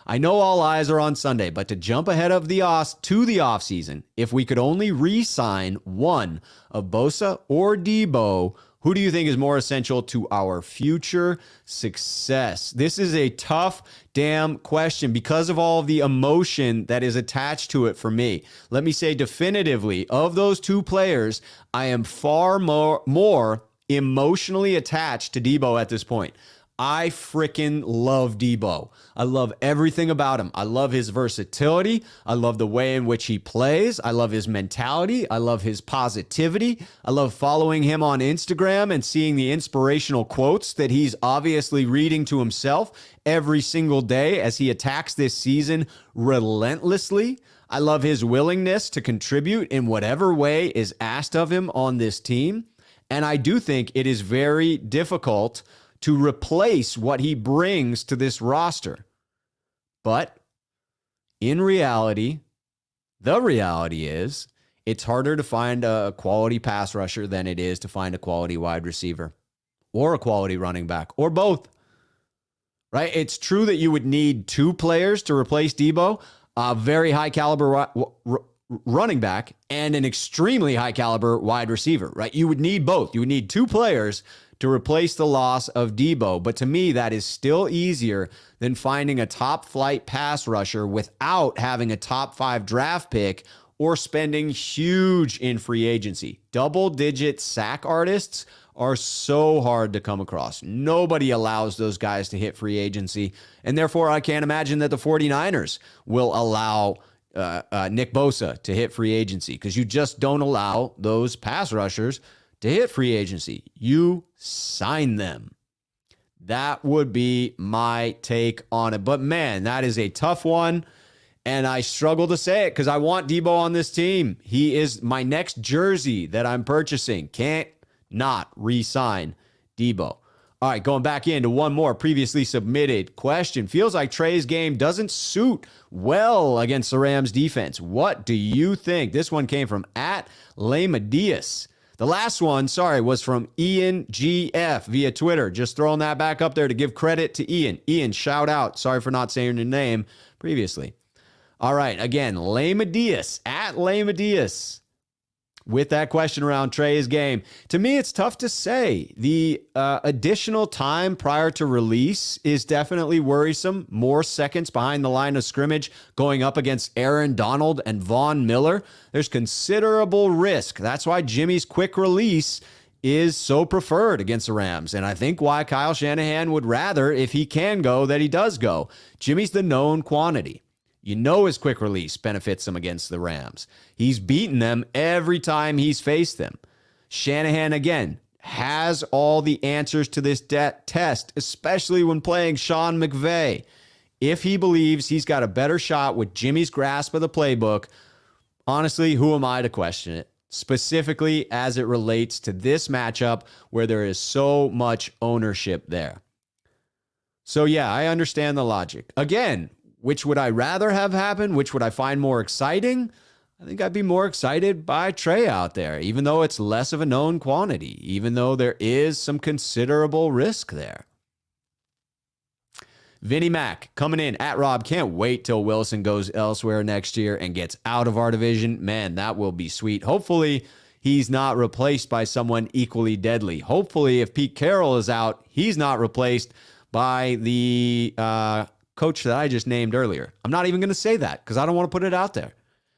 Speaker 1: I know all eyes are on Sunday, but to jump ahead of the offseason, if we could only re-sign one of Bosa or Debo, who do you think is more essential to our future success? This is a tough damn question because of all of the emotion that is attached to it for me. Let me say definitively, of those two players, I am far more emotionally attached to Debo at this point. I freaking love Debo. I love everything about him. I love his versatility. I love the way in which he plays. I love his mentality. I love his positivity. I love following him on Instagram and seeing the inspirational quotes that he's obviously reading to himself every single day as he attacks this season relentlessly. I love his willingness to contribute in whatever way is asked of him on this team. And I do think it is very difficult to replace what he brings to this roster. But in reality, the reality is it's harder to find a quality pass rusher than it is to find a quality wide receiver or a quality running back or both. Right? It's true that you would need two players to replace Debo, a very high caliber running back and an extremely high caliber wide receiver, right? You would need both. You would need two players to replace the loss of Debo. But to me, that is still easier than finding a top flight pass rusher without having a top 5 draft pick or spending huge in free agency. Double-digit sack artists are so hard to come across. Nobody allows those guys to hit free agency, and therefore I can't imagine that the 49ers will allow Nick Bosa to hit free agency, because you just don't allow those pass rushers to hit free agency. You sign them. That would be my take on it. But man, that is a tough one. And I struggle to say it because I want Debo on this team. He is my next jersey that I'm purchasing. Can't not re-sign Debo. All right, going back into one more previously submitted question. Feels like Trey's game doesn't suit well against the Rams defense. What do you think? This one came from @Lamadius. The last one, was from Ian GF via Twitter. Just throwing that back up there to give credit to Ian. Ian, shout out. Sorry for not saying your name previously. All right, again, Lamadius, @Lamadius, with that question around Trey's game. To me, it's tough to say. The additional time prior to release is definitely worrisome. More seconds behind the line of scrimmage going up against Aaron Donald and Von Miller. There's considerable risk. That's why Jimmy's quick release is so preferred against the Rams. And I think why Kyle Shanahan would rather, if he can go, that he does go. Jimmy's the known quantity. You know his quick release benefits him against the Rams. He's beaten them every time he's faced them. Shanahan, again, has all the answers to this test, especially when playing Sean McVay. If he believes he's got a better shot with Jimmy's grasp of the playbook, honestly, who am I to question it? Specifically as it relates to this matchup where there is so much ownership there. So yeah, I understand the logic. Again, which would I rather have happen? Which would I find more exciting? I think I'd be more excited by Trey out there, even though it's less of a known quantity, even though there is some considerable risk there. Vinnie Mac coming in @Rob. Can't wait till Wilson goes elsewhere next year and gets out of our division. Man, that will be sweet. Hopefully he's not replaced by someone equally deadly. Hopefully if Pete Carroll is out, he's not replaced by the coach that I just named earlier. I'm not even going to say that because I don't want to put it out there.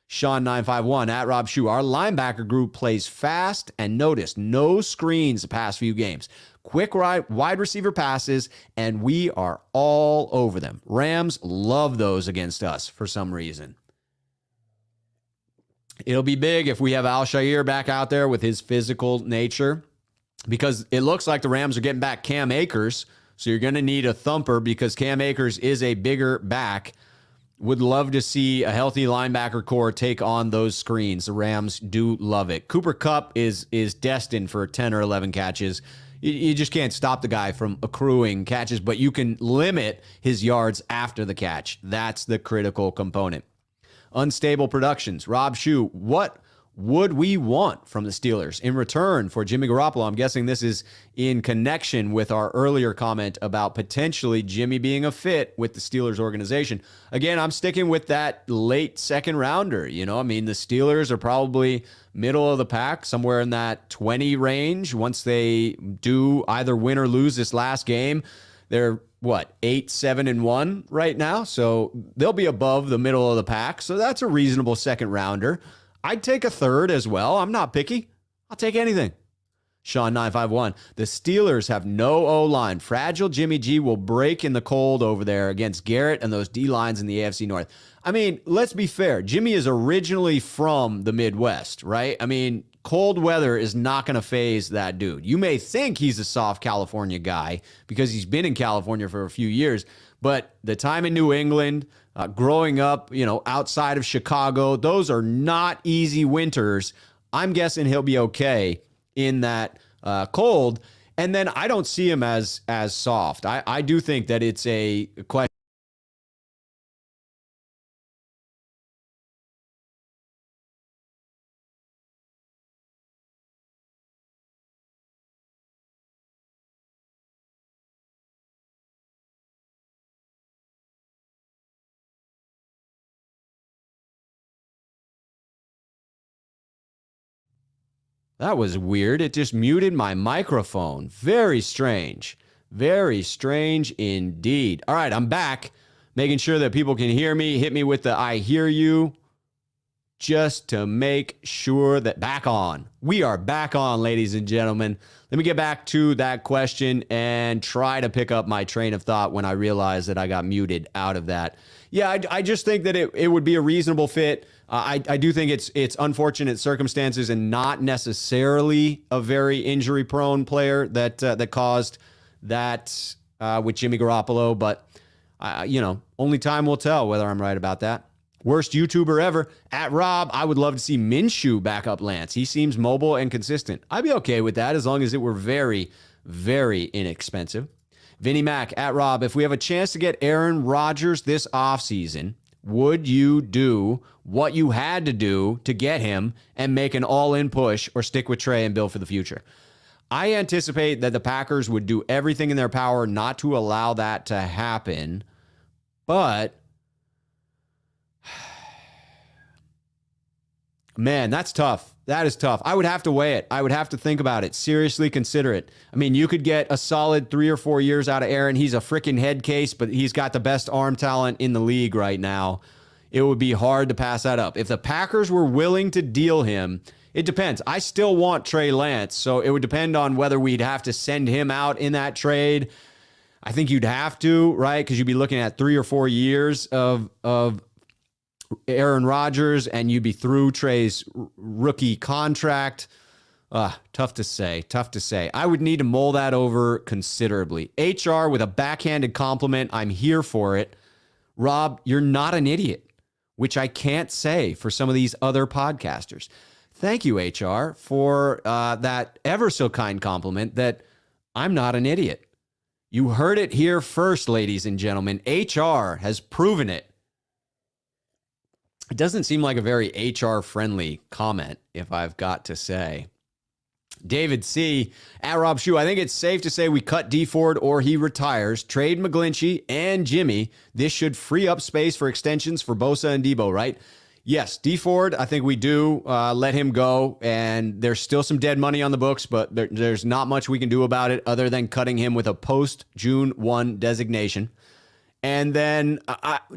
Speaker 1: Sean951 @Rob Shue. Our linebacker group plays fast, and notice no screens the past few games. Quick wide receiver passes, and we are all over them. Rams love those against us for some reason. It'll be big if we have Al-Shaair back out there with his physical nature, because it looks like the Rams are getting back Cam Akers. So you're going to need a thumper because Cam Akers is a bigger back. Would love to see a healthy linebacker core take on those screens. The Rams do love it. Cooper Kupp is destined for 10 or 11 catches. You just can't stop the guy from accruing catches, but you can limit his yards after the catch. That's the critical component. Unstable Productions. Rob Shue, what would we want from the Steelers in return for Jimmy Garoppolo? I'm guessing this is in connection with our earlier comment about potentially Jimmy being a fit with the Steelers organization. Again, I'm sticking with that late second rounder. The Steelers are probably middle of the pack, somewhere in that 20 range. Once they do either win or lose this last game, they're 8-7-1 right now. So they'll be above the middle of the pack. So that's a reasonable second rounder. I'd take a third as well. I'm not picky. I'll take anything. Sean951. The Steelers have no O-line. Fragile Jimmy G will break in the cold over there against Garrett and those D-lines in the AFC North. Let's be fair. Jimmy is originally from the Midwest, right? Cold weather is not going to faze that dude. You may think he's a soft California guy because he's been in California for a few years, but the time in New England, growing up, outside of Chicago, those are not easy winters. I'm guessing he'll be okay in that cold. And then I don't see him as soft. I do think that it's a question. That was weird. It just muted my microphone. Very strange. Very strange indeed. All right, I'm back. Making sure that people can hear me. Hit me with the I hear you. just to make sure that we are back on, ladies and gentlemen. Let me get back to that question and try to pick up my train of thought when I realized that I got muted out of that. Yeah, I just think that it would be a reasonable fit. I do think it's unfortunate circumstances and not necessarily a very injury-prone player that caused that with Jimmy Garoppolo. But, only time will tell whether I'm right about that. Worst YouTuber ever, at Rob, I would love to see Minshew back up Lance. He seems mobile and consistent. I'd be okay with that as long as it were very, very inexpensive. Vinnie Mac, at Rob, if we have a chance to get Aaron Rodgers this offseason, would you do what you had to do to get him and make an all-in push or stick with Trey and build for the future? I anticipate that the Packers would do everything in their power not to allow that to happen, but man, that's tough. That is tough. I would have to weigh it. I would have to think about it. Seriously consider it. I mean, you could get a solid 3 or 4 years out of Aaron. He's a freaking head case, but he's got the best arm talent in the league right now. It would be hard to pass that up. If the Packers were willing to deal him, it depends. I still want Trey Lance, so it would depend on whether we'd have to send him out in that trade. I think you'd have to, right? Because you'd be looking at 3 or 4 years of Aaron Rodgers, and you'd be through Trey's rookie contract. Tough to say. I would need to mull that over considerably. HR with a backhanded compliment. I'm here for it. Rob, you're not an idiot, which I can't say for some of these other podcasters. Thank you, HR, for that ever so kind compliment that I'm not an idiot. You heard it here first, ladies and gentlemen. HR has proven it. It doesn't seem like a very HR-friendly comment, if I've got to say. David C. at Rob Shue, I think it's safe to say we cut D Ford or he retires, trade McGlinchey and Jimmy. This should free up space for extensions for Bosa and Debo, right? Yes, D Ford, I think we do let him go, and there's still some dead money on the books, but there's not much we can do about it other than cutting him with a post-June 1 designation. And then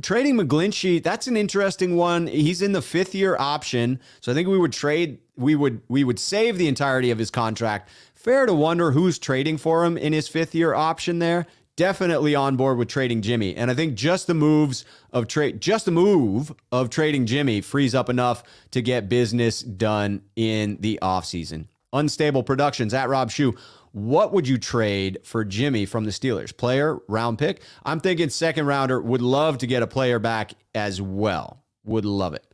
Speaker 1: trading McGlinchey, that's an interesting one. He's in the 5th-year option, so I think we would save the entirety of his contract. Fair to wonder who's trading for him in his 5th-year option there. Definitely on board with trading Jimmy. And I think just the move of trading Jimmy frees up enough to get business done in the offseason. Unstable Productions at Rob Shue. What would you trade for Jimmy from the Steelers? Player, round pick? I'm thinking 2nd rounder. Would love to get a player back as well. Would love it.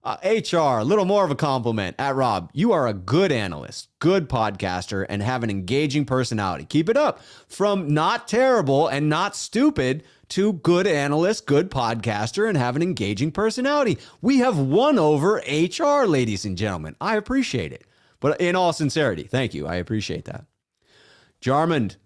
Speaker 1: HR, a little more of a compliment. At Rob, you are a good analyst, good podcaster, and have an engaging personality. Keep it up. From not terrible and not stupid to good analyst, good podcaster, and have an engaging personality. We have won over HR, ladies and gentlemen. I appreciate it. But in all sincerity, thank you. I appreciate that. Jarmond,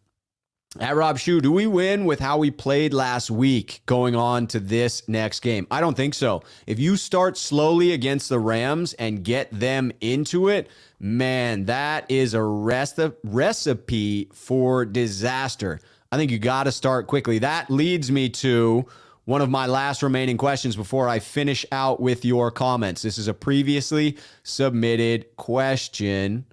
Speaker 1: at Rob Shue, do we win with how we played last week going on to this next game? I don't think so. If you start slowly against the Rams and get them into it, man, that is a recipe for disaster. I think you got to start quickly. That leads me to one of my last remaining questions before I finish out with your comments. This is a previously submitted question.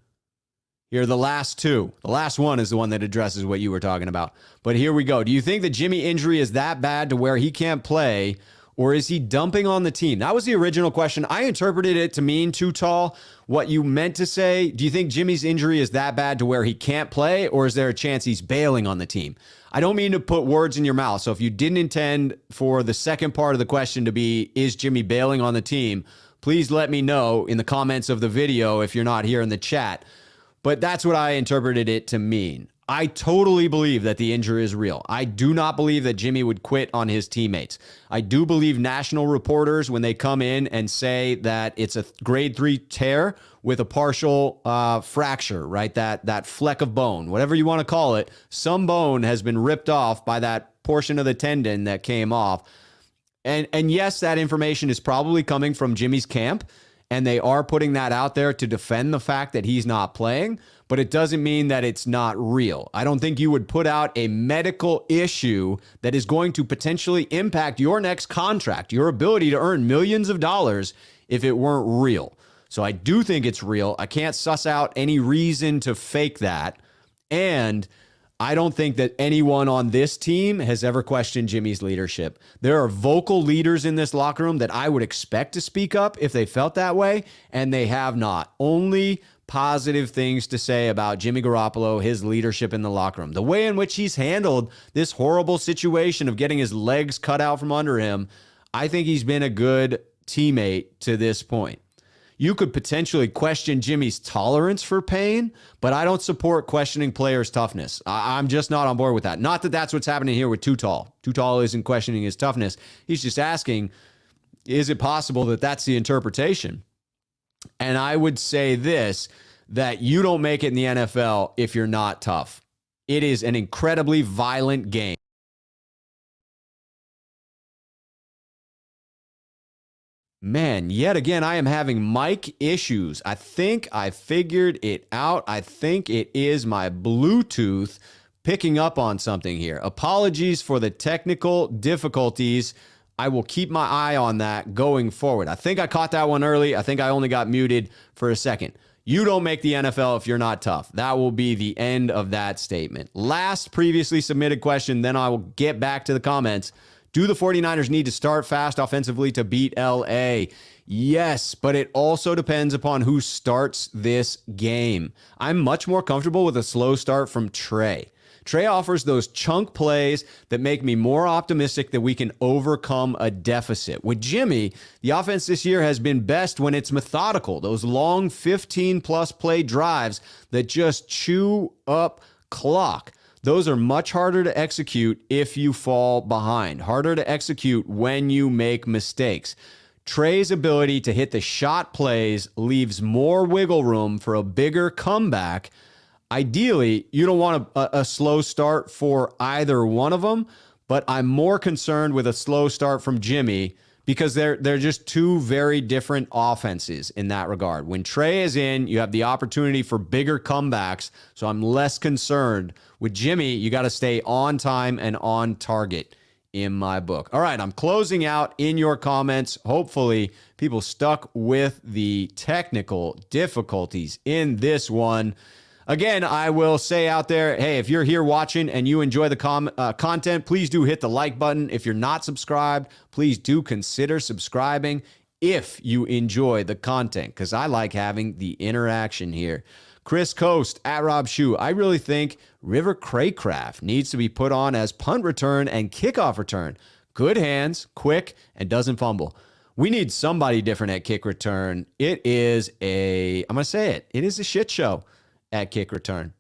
Speaker 1: Here, the last two. The last one is the one that addresses what you were talking about. But here we go. Do you think the Jimmy injury is that bad to where he can't play, or is he dumping on the team? That was the original question. I interpreted it to mean too tall. What you meant to say, do you think Jimmy's injury is that bad to where he can't play, or is there a chance he's bailing on the team? I don't mean to put words in your mouth. So if you didn't intend for the second part of the question to be, is Jimmy bailing on the team, please let me know in the comments of the video if you're not here in the chat. But that's what I interpreted it to mean. I totally believe that the injury is real. I do not believe that Jimmy would quit on his teammates. I do believe national reporters, when they come in and say that it's a grade 3 tear with a partial fracture, right? That fleck of bone, whatever you want to call it, some bone has been ripped off by that portion of the tendon that came off. And yes, that information is probably coming from Jimmy's camp, and they are putting that out there to defend the fact that he's not playing, but it doesn't mean that it's not real. I don't think you would put out a medical issue that is going to potentially impact your next contract, your ability to earn millions of dollars if it weren't real. So I do think it's real. I can't suss out any reason to fake that. And I don't think that anyone on this team has ever questioned Jimmy's leadership. There are vocal leaders in this locker room that I would expect to speak up if they felt that way, and they have not. Only positive things to say about Jimmy Garoppolo, his leadership in the locker room. The way in which he's handled this horrible situation of getting his legs cut out from under him, I think he's been a good teammate to this point. You could potentially question Jimmy's tolerance for pain, but I don't support questioning players' toughness. I'm just not on board with that. Not that that's what's happening here with Too Tall. Too Tall isn't questioning his toughness. He's just asking, is it possible that that's the interpretation? And I would say this, that you don't make it in the NFL if you're not tough. It is an incredibly violent game. Man, yet again, I am having mic issues. I think I figured it out. I think it is my Bluetooth picking up on something here. Apologies for the technical difficulties. I will keep my eye on that going forward. I think I caught that one early. I think I only got muted for a second. You don't make the NFL if you're not tough. That will be the end of that statement. Last previously submitted question, then I will get back to the comments. Do the 49ers need to start fast offensively to beat LA? Yes, but it also depends upon who starts this game. I'm much more comfortable with a slow start from Trey. Trey offers those chunk plays that make me more optimistic that we can overcome a deficit. With Jimmy, the offense this year has been best when it's methodical. Those long 15-plus play drives that just chew up clock. Those are much harder to execute if you fall behind, harder to execute when you make mistakes. Trey's ability to hit the shot plays leaves more wiggle room for a bigger comeback. Ideally, you don't want a slow start for either one of them, but I'm more concerned with a slow start from Jimmy because they're just two very different offenses in that regard. When Trey is in, you have the opportunity for bigger comebacks, so I'm less concerned. With Jimmy, you got to stay on time and on target in my book. All right, I'm closing out in your comments. Hopefully, people stuck with the technical difficulties in this one. Again, I will say out there, hey, if you're here watching and you enjoy the content, please do hit the like button. If you're not subscribed, please do consider subscribing if you enjoy the content, because I like having the interaction here. Chris Coast, at Rob Shue, I really think River Craycraft needs to be put on as punt return and kickoff return. Good hands, quick, and doesn't fumble. We need somebody different at kick return. It is I'm going to say it, it is a shit show at kick return.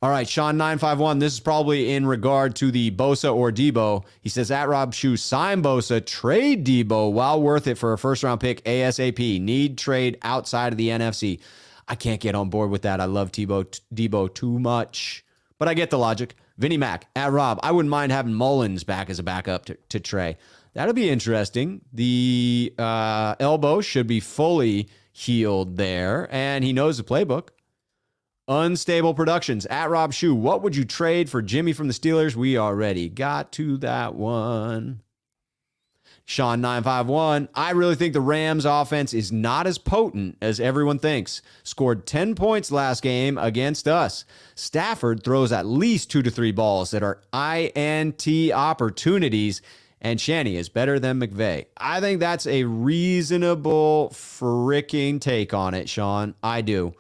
Speaker 1: All right, Sean951, this is probably in regard to the Bosa or Debo. He says, at Rob Shue, sign Bosa, trade Debo while worth it for a first-round pick ASAP. Need trade outside of the NFC. I can't get on board with that. I love Debo too much, but I get the logic. Vinny Mac, at Rob, I wouldn't mind having Mullins back as a backup to Trey. That'll be interesting. The elbow should be fully healed there, and he knows the playbook. Unstable Productions, at Rob Shue, what would you trade for Jimmy from the Steelers? We already got to that one. Sean951, I really think the Rams offense is not as potent as everyone thinks. Scored 10 points last game against us. Stafford throws at least 2 to 3 balls that are INT opportunities, and Shanny is better than McVay. I think that's a reasonable freaking take on it, Sean. I do.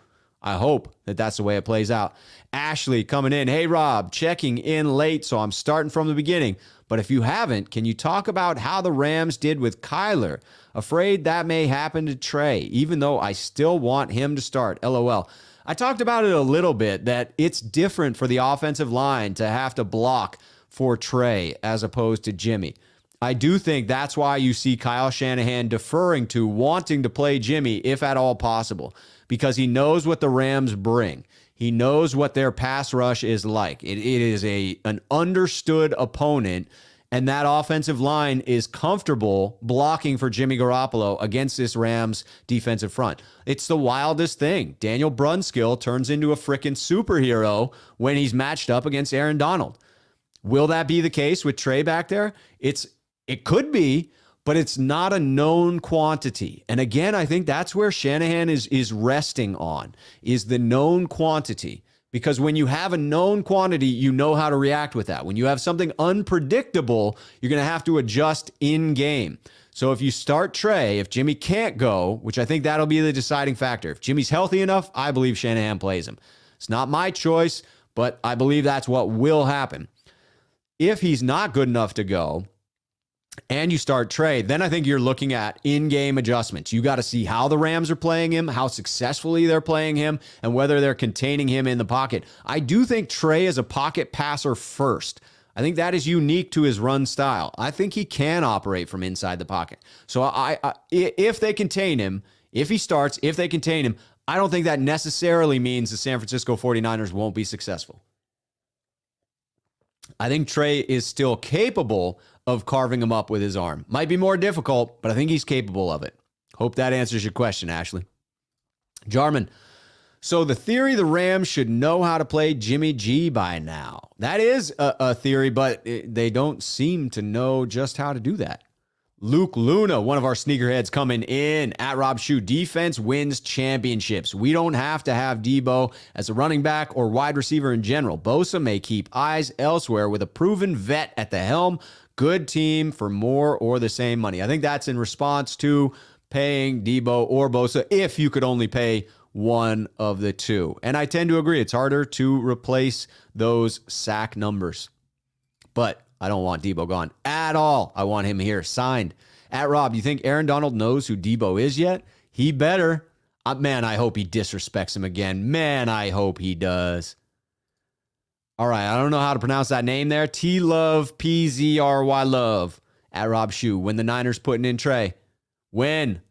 Speaker 1: I hope that that's the way it plays out. Ashley coming in. Hey, Rob, checking in late, so I'm starting from the beginning. But if you haven't, can you talk about how the Rams did with Kyler? Afraid that may happen to Trey, even though I still want him to start. LOL. I talked about it a little bit, that it's different for the offensive line to have to block for Trey as opposed to Jimmy. I do think that's why you see Kyle Shanahan deferring to wanting to play Jimmy if at all possible, because he knows what the Rams bring. He knows what their pass rush is like. It is an understood opponent, and that offensive line is comfortable blocking for Jimmy Garoppolo against this Rams defensive front. It's the wildest thing. Daniel Brunskill turns into a freaking superhero when he's matched up against Aaron Donald. Will that be the case with Trey back there? It could be, but it's not a known quantity. And again, I think that's where Shanahan is resting on, is the known quantity. Because when you have a known quantity, you know how to react with that. When you have something unpredictable, you're going to have to adjust in game. So if you start Trey, if Jimmy can't go, which I think that'll be the deciding factor. If Jimmy's healthy enough, I believe Shanahan plays him. It's not my choice, but I believe that's what will happen. If he's not good enough to go, and you start Trey, then I think you're looking at in-game adjustments. You got to see how the Rams are playing him, how successfully they're playing him, and whether they're containing him in the pocket. I do think Trey is a pocket passer first. I think that is unique to his run style. I think he can operate from inside the pocket. So if they contain him, if he starts, if they contain him, I don't think that necessarily means the San Francisco 49ers won't be successful. I think Trey is still capable of carving him up with his arm. Might be more difficult, but I think he's capable of it. Hope that answers your question, Ashley. Jarman, so the theory the Rams should know how to play Jimmy G by now. That is a theory, but they don't seem to know just how to do that. Luke Luna, one of our sneakerheads coming in at Rob Shoe. Defense wins championships. We don't have to have Debo as a running back or wide receiver in general. Bosa may keep eyes elsewhere with a proven vet at the helm. Good team for more or the same money. I think that's in response to paying Debo or Bosa if you could only pay one of the two. And I tend to agree. It's harder to replace those sack numbers. But I don't want Debo gone at all. I want him here, signed. At Rob, you think Aaron Donald knows who Debo is yet? He better. Man, I hope he disrespects him again. Man, I hope he does. All right, I don't know how to pronounce that name there. T-Love, P-Z-R-Y Love. At Rob Shoe, when the Niners putting in Trey? When?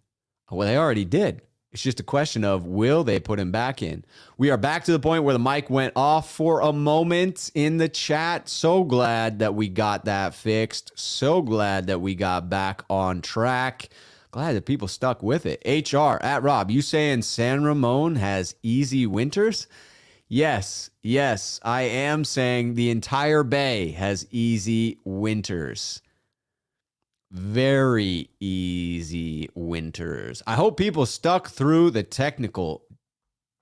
Speaker 1: Well, they already did. It's just a question of, will they put him back in? We are back to the point where the mic went off for a moment in the chat. So glad that we got that fixed. So glad that we got back on track. Glad that people stuck with it. HR, at Rob, you saying San Ramon has easy winters? Yes, I am saying the entire Bay has easy winters. Very easy winters. I hope people stuck through the technical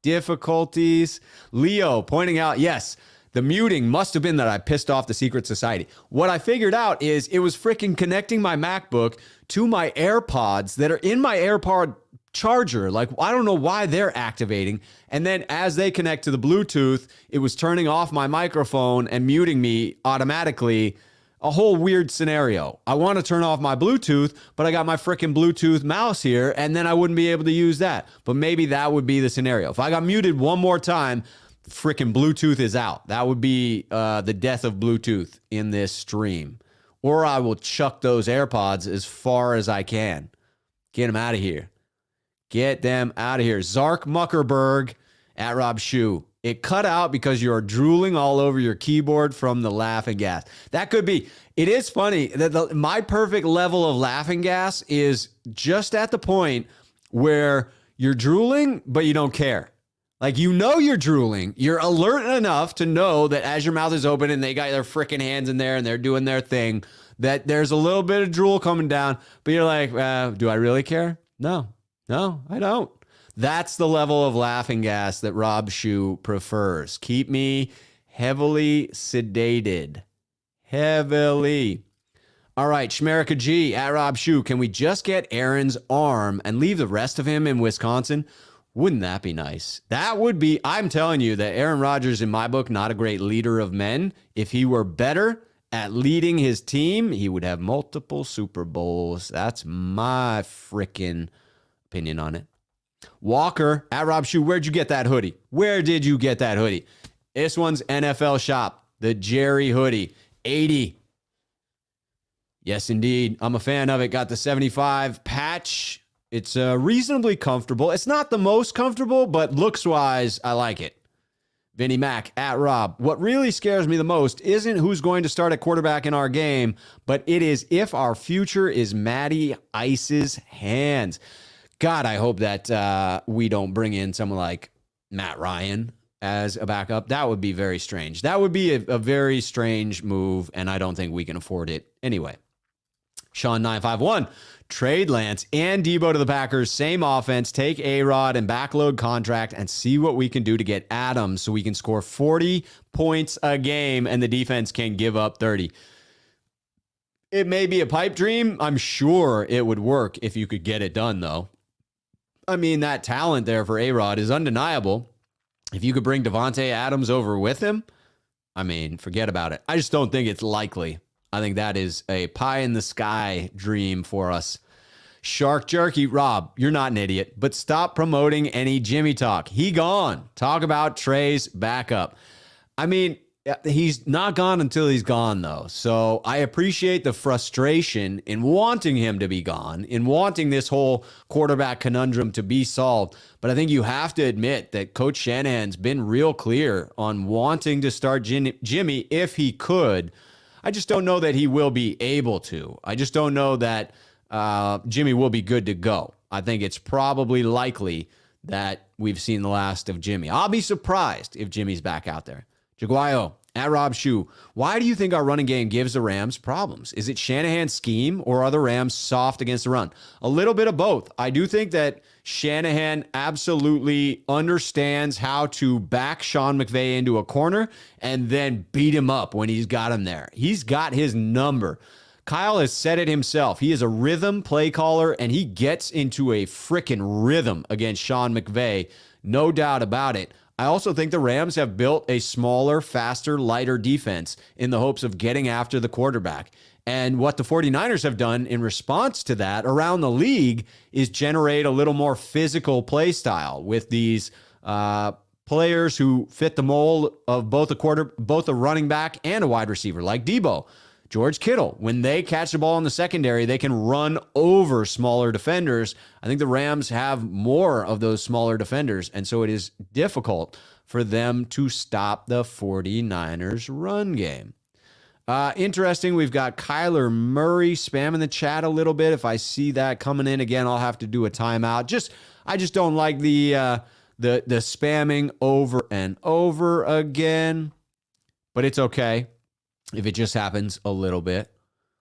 Speaker 1: difficulties. Leo pointing out, yes, the muting must have been that I pissed off the secret society. What I figured out is it was freaking connecting my MacBook to my AirPods that are in my AirPod charger. Like, I don't know why they're activating. And then as they connect to the Bluetooth, it was turning off my microphone and muting me automatically. A whole weird scenario. I want to turn off my Bluetooth, but I got my freaking Bluetooth mouse here, and then I wouldn't be able to use that. But maybe that would be the scenario. If I got muted one more time, freaking Bluetooth is out. That would be the death of Bluetooth in this stream. Or I will chuck those AirPods as far as I can. Get them out of here. Get them out of here. Zark Muckerberg at Rob Shoe. It cut out because you're drooling all over your keyboard from the laughing gas. That could be. It is funny that my perfect level of laughing gas is just at the point where you're drooling, but you don't care. Like, you know you're drooling. You're alert enough to know that as your mouth is open and they got their freaking hands in there and they're doing their thing, that there's a little bit of drool coming down. But you're like, do I really care? No, I don't. That's the level of laughing gas that Rob Shoe prefers. Keep me heavily sedated. Heavily. All right, Schmerica G at Rob Shoe. Can we just get Aaron's arm and leave the rest of him in Wisconsin? Wouldn't that be nice? That would be, I'm telling you that Aaron Rodgers, in my book, not a great leader of men. If he were better at leading his team, he would have multiple Super Bowls. That's my freaking opinion on it. Walker at Rob Shoe, where'd you get that hoodie? Where did you get that hoodie? This one's NFL Shop, the Jerry hoodie, 80. Yes, indeed. I'm a fan of it. Got the 75 patch. It's reasonably comfortable. It's not the most comfortable, but looks-wise, I like it. Vinny Mac at Rob. What really scares me the most isn't who's going to start at quarterback in our game, but it is if our future is Matty Ice's hands. God, I hope that we don't bring in someone like Matt Ryan as a backup. That would be very strange. That would be a very strange move, and I don't think we can afford it anyway. Sean951, trade Lance and Debo to the Packers. Same offense. Take A-Rod and backload contract and see what we can do to get Adams so we can score 40 points a game and the defense can give up 30. It may be a pipe dream. I'm sure it would work if you could get it done, though. I mean, that talent there for A-Rod is undeniable. If you could bring Devontae Adams over with him, I mean, forget about it. I just don't think it's likely. I think that is a pie-in-the-sky dream for us. Shark Jerky, Rob, you're not an idiot, but stop promoting any Jimmy talk. He gone. Talk about Trey's backup. I mean, he's not gone until he's gone, though. So I appreciate the frustration in wanting him to be gone, in wanting this whole quarterback conundrum to be solved. But I think you have to admit that Coach Shanahan's been real clear on wanting to start Jimmy if he could. I just don't know that he will be able to. I just don't know that Jimmy will be good to go. I think it's probably likely that we've seen the last of Jimmy. I'll be surprised if Jimmy's back out there. Jaguayo, at Rob Shue, why do you think our running game gives the Rams problems? Is it Shanahan's scheme or are the Rams soft against the run? A little bit of both. I do think that Shanahan absolutely understands how to back Sean McVay into a corner and then beat him up when he's got him there. He's got his number. Kyle has said it himself. He is a rhythm play caller, and he gets into a frickin' rhythm against Sean McVay. No doubt about it. I also think the Rams have built a smaller, faster, lighter defense in the hopes of getting after the quarterback. And what the 49ers have done in response to that around the league is generate a little more physical play style with these players who fit the mold of both a running back and a wide receiver, like Debo. George Kittle, when they catch the ball in the secondary, they can run over smaller defenders. I think the Rams have more of those smaller defenders, and so it is difficult for them to stop the 49ers run game. Interesting, we've got Kyler Murray spamming the chat a little bit. If I see that coming in again, I'll have to do a timeout. I just don't like the spamming over and over again, but it's okay if it just happens a little bit.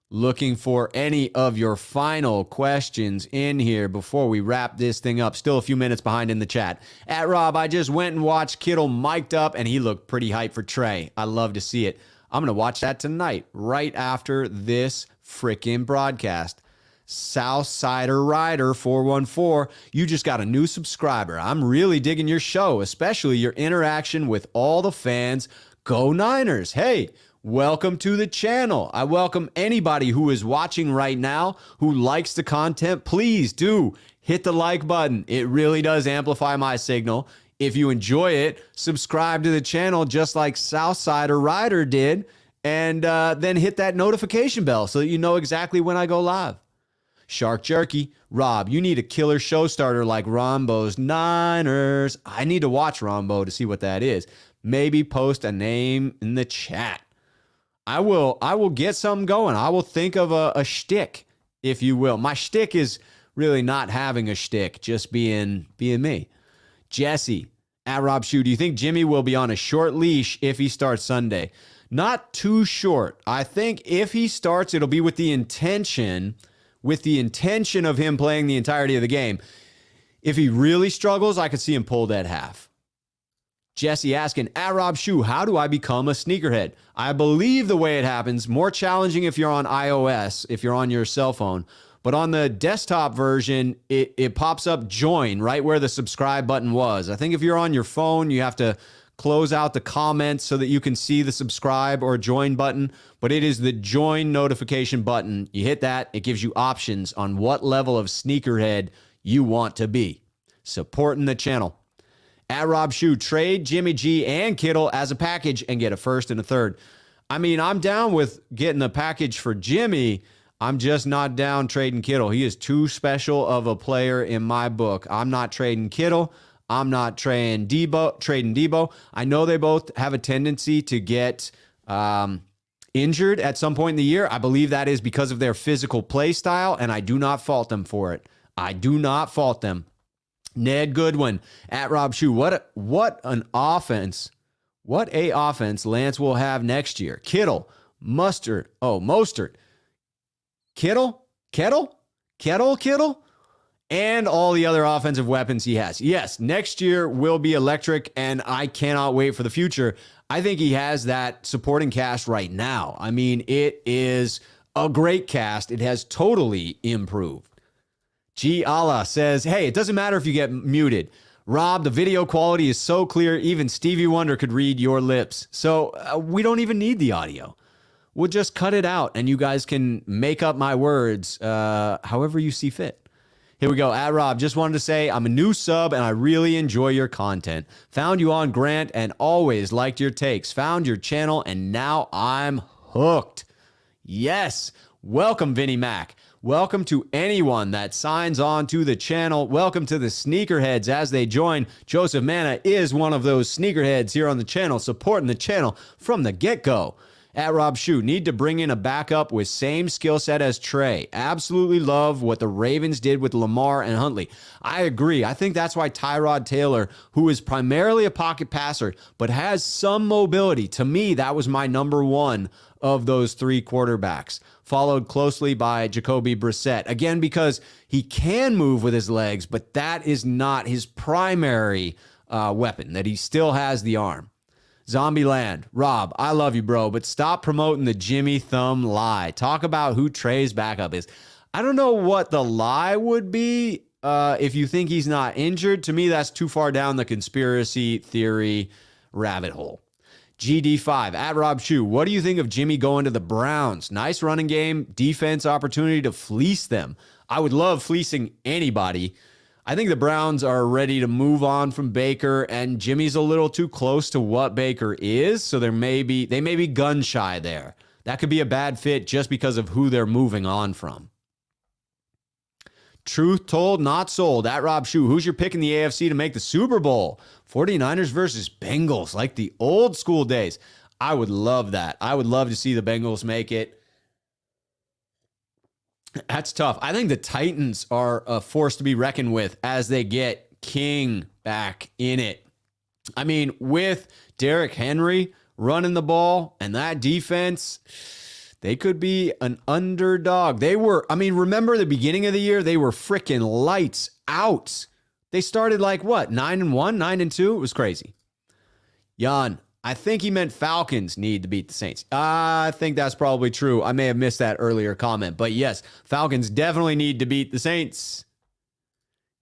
Speaker 1: Looking for any of your final questions in here before we wrap this thing up. Still a few minutes behind in the chat. At Rob, I just went and watched Kittle mic'd up, and he looked pretty hyped for Trey. I love to see it. I'm going to watch that tonight, right after this freaking broadcast. Southsider Rider 414, you just got a new subscriber. I'm really digging your show, especially your interaction with all the fans. Go Niners. Hey, welcome to the channel. I welcome anybody who is watching right now who likes the content. Please do hit the like button. It really does amplify my signal. If you enjoy it, subscribe to the channel just like Southsider Rider did, and then hit that notification bell so that you know exactly when I go live. Shark Jerky, Rob, you need a killer show starter like Rombo's Niners. I need to watch Rombo to see what that is. Maybe post a name in the chat. I will get something going. I will think of a shtick, if you will. My shtick is really not having a shtick, just being me. Jesse, at Rob Shue, do you think Jimmy will be on a short leash if he starts Sunday? Not too short. I think if he starts, it'll be with the intention of him playing the entirety of the game. If he really struggles, I could see him pulled at half. Jesse asking, at Rob Shue, how do I become a sneakerhead? I believe the way it happens, more challenging if you're on iOS, if you're on your cell phone. But on the desktop version, it pops up join right where the subscribe button was. I think if you're on your phone, you have to close out the comments so that you can see the subscribe or join button. But it is the join notification button. You hit that, it gives you options on what level of sneakerhead you want to be. Supporting the channel. At Rob Shue, trade Jimmy G and Kittle as a package and get a first and a third. I mean, I'm down with getting a package for Jimmy. I'm just not down trading Kittle. He is too special of a player in my book. I'm not trading Kittle. I'm not trading Debo. I know they both have a tendency to get injured at some point in the year. I believe that is because of their physical play style, and I do not fault them for it. I do not fault them. Ned Goodwin, at Rob Shue, what an offense. What a offense Lance will have next year. Kittle, Mostert. Kittle, Kittle, and all the other offensive weapons he has. Yes, next year will be electric, and I cannot wait for the future. I think he has that supporting cast right now. I mean, it is a great cast. It has totally improved. G. Allah says, hey, it doesn't matter if you get muted. Rob, the video quality is so clear, even Stevie Wonder could read your lips. So we don't even need the audio. We'll just cut it out, and you guys can make up my words however you see fit. Here we go. At Rob, just wanted to say I'm a new sub and I really enjoy your content. Found you on Grant and always liked your takes. Found your channel and now I'm hooked. Yes. Welcome, Vinnie Mac. Welcome to anyone that signs on to the channel. Welcome to the sneakerheads as they join. Joseph Manna is one of those sneakerheads here on the channel, supporting the channel from the get-go. At Rob Shue, need to bring in a backup with same skill set as Trey. Absolutely love what the Ravens did with Lamar and Huntley. I agree. I think that's why Tyrod Taylor, who is primarily a pocket passer, but has some mobility, to me, that was my number one of those three quarterbacks. Followed closely by Jacoby Brissett. Again, because he can move with his legs, but that is not his primary weapon, that he still has the arm. Zombieland, Rob, I love you, bro, but stop promoting the Jimmy Thumb lie. Talk about who Trey's backup is. I don't know what the lie would be if you think he's not injured. To me, that's too far down the conspiracy theory rabbit hole. GD5, at Rob Shue, what do you think of Jimmy going to the Browns? Nice running game, defense opportunity to fleece them. I would love fleecing anybody. I think the Browns are ready to move on from Baker, and Jimmy's a little too close to what Baker is, so they may be gun shy there. That could be a bad fit just because of who they're moving on from. Truth told, not sold. At Rob Shue, who's your pick in the AFC to make the Super Bowl? 49ers versus Bengals, like the old school days. I would love that. I would love to see the Bengals make it. That's tough. I think the Titans are a force to be reckoned with as they get King back in it. I mean, with Derrick Henry running the ball and that defense, they could be an underdog. Remember the beginning of the year? They were freaking lights out. They started like what? 9-1, 9-2? It was crazy. Jan, I think he meant Falcons need to beat the Saints. I think that's probably true. I may have missed that earlier comment. But yes, Falcons definitely need to beat the Saints.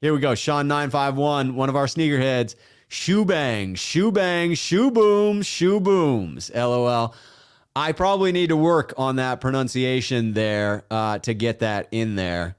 Speaker 1: Here we go. Sean951, one of our sneakerheads. Shoe bang, shoe bang, shoe boom, shoe booms. LOL. I probably need to work on that pronunciation there to get that in there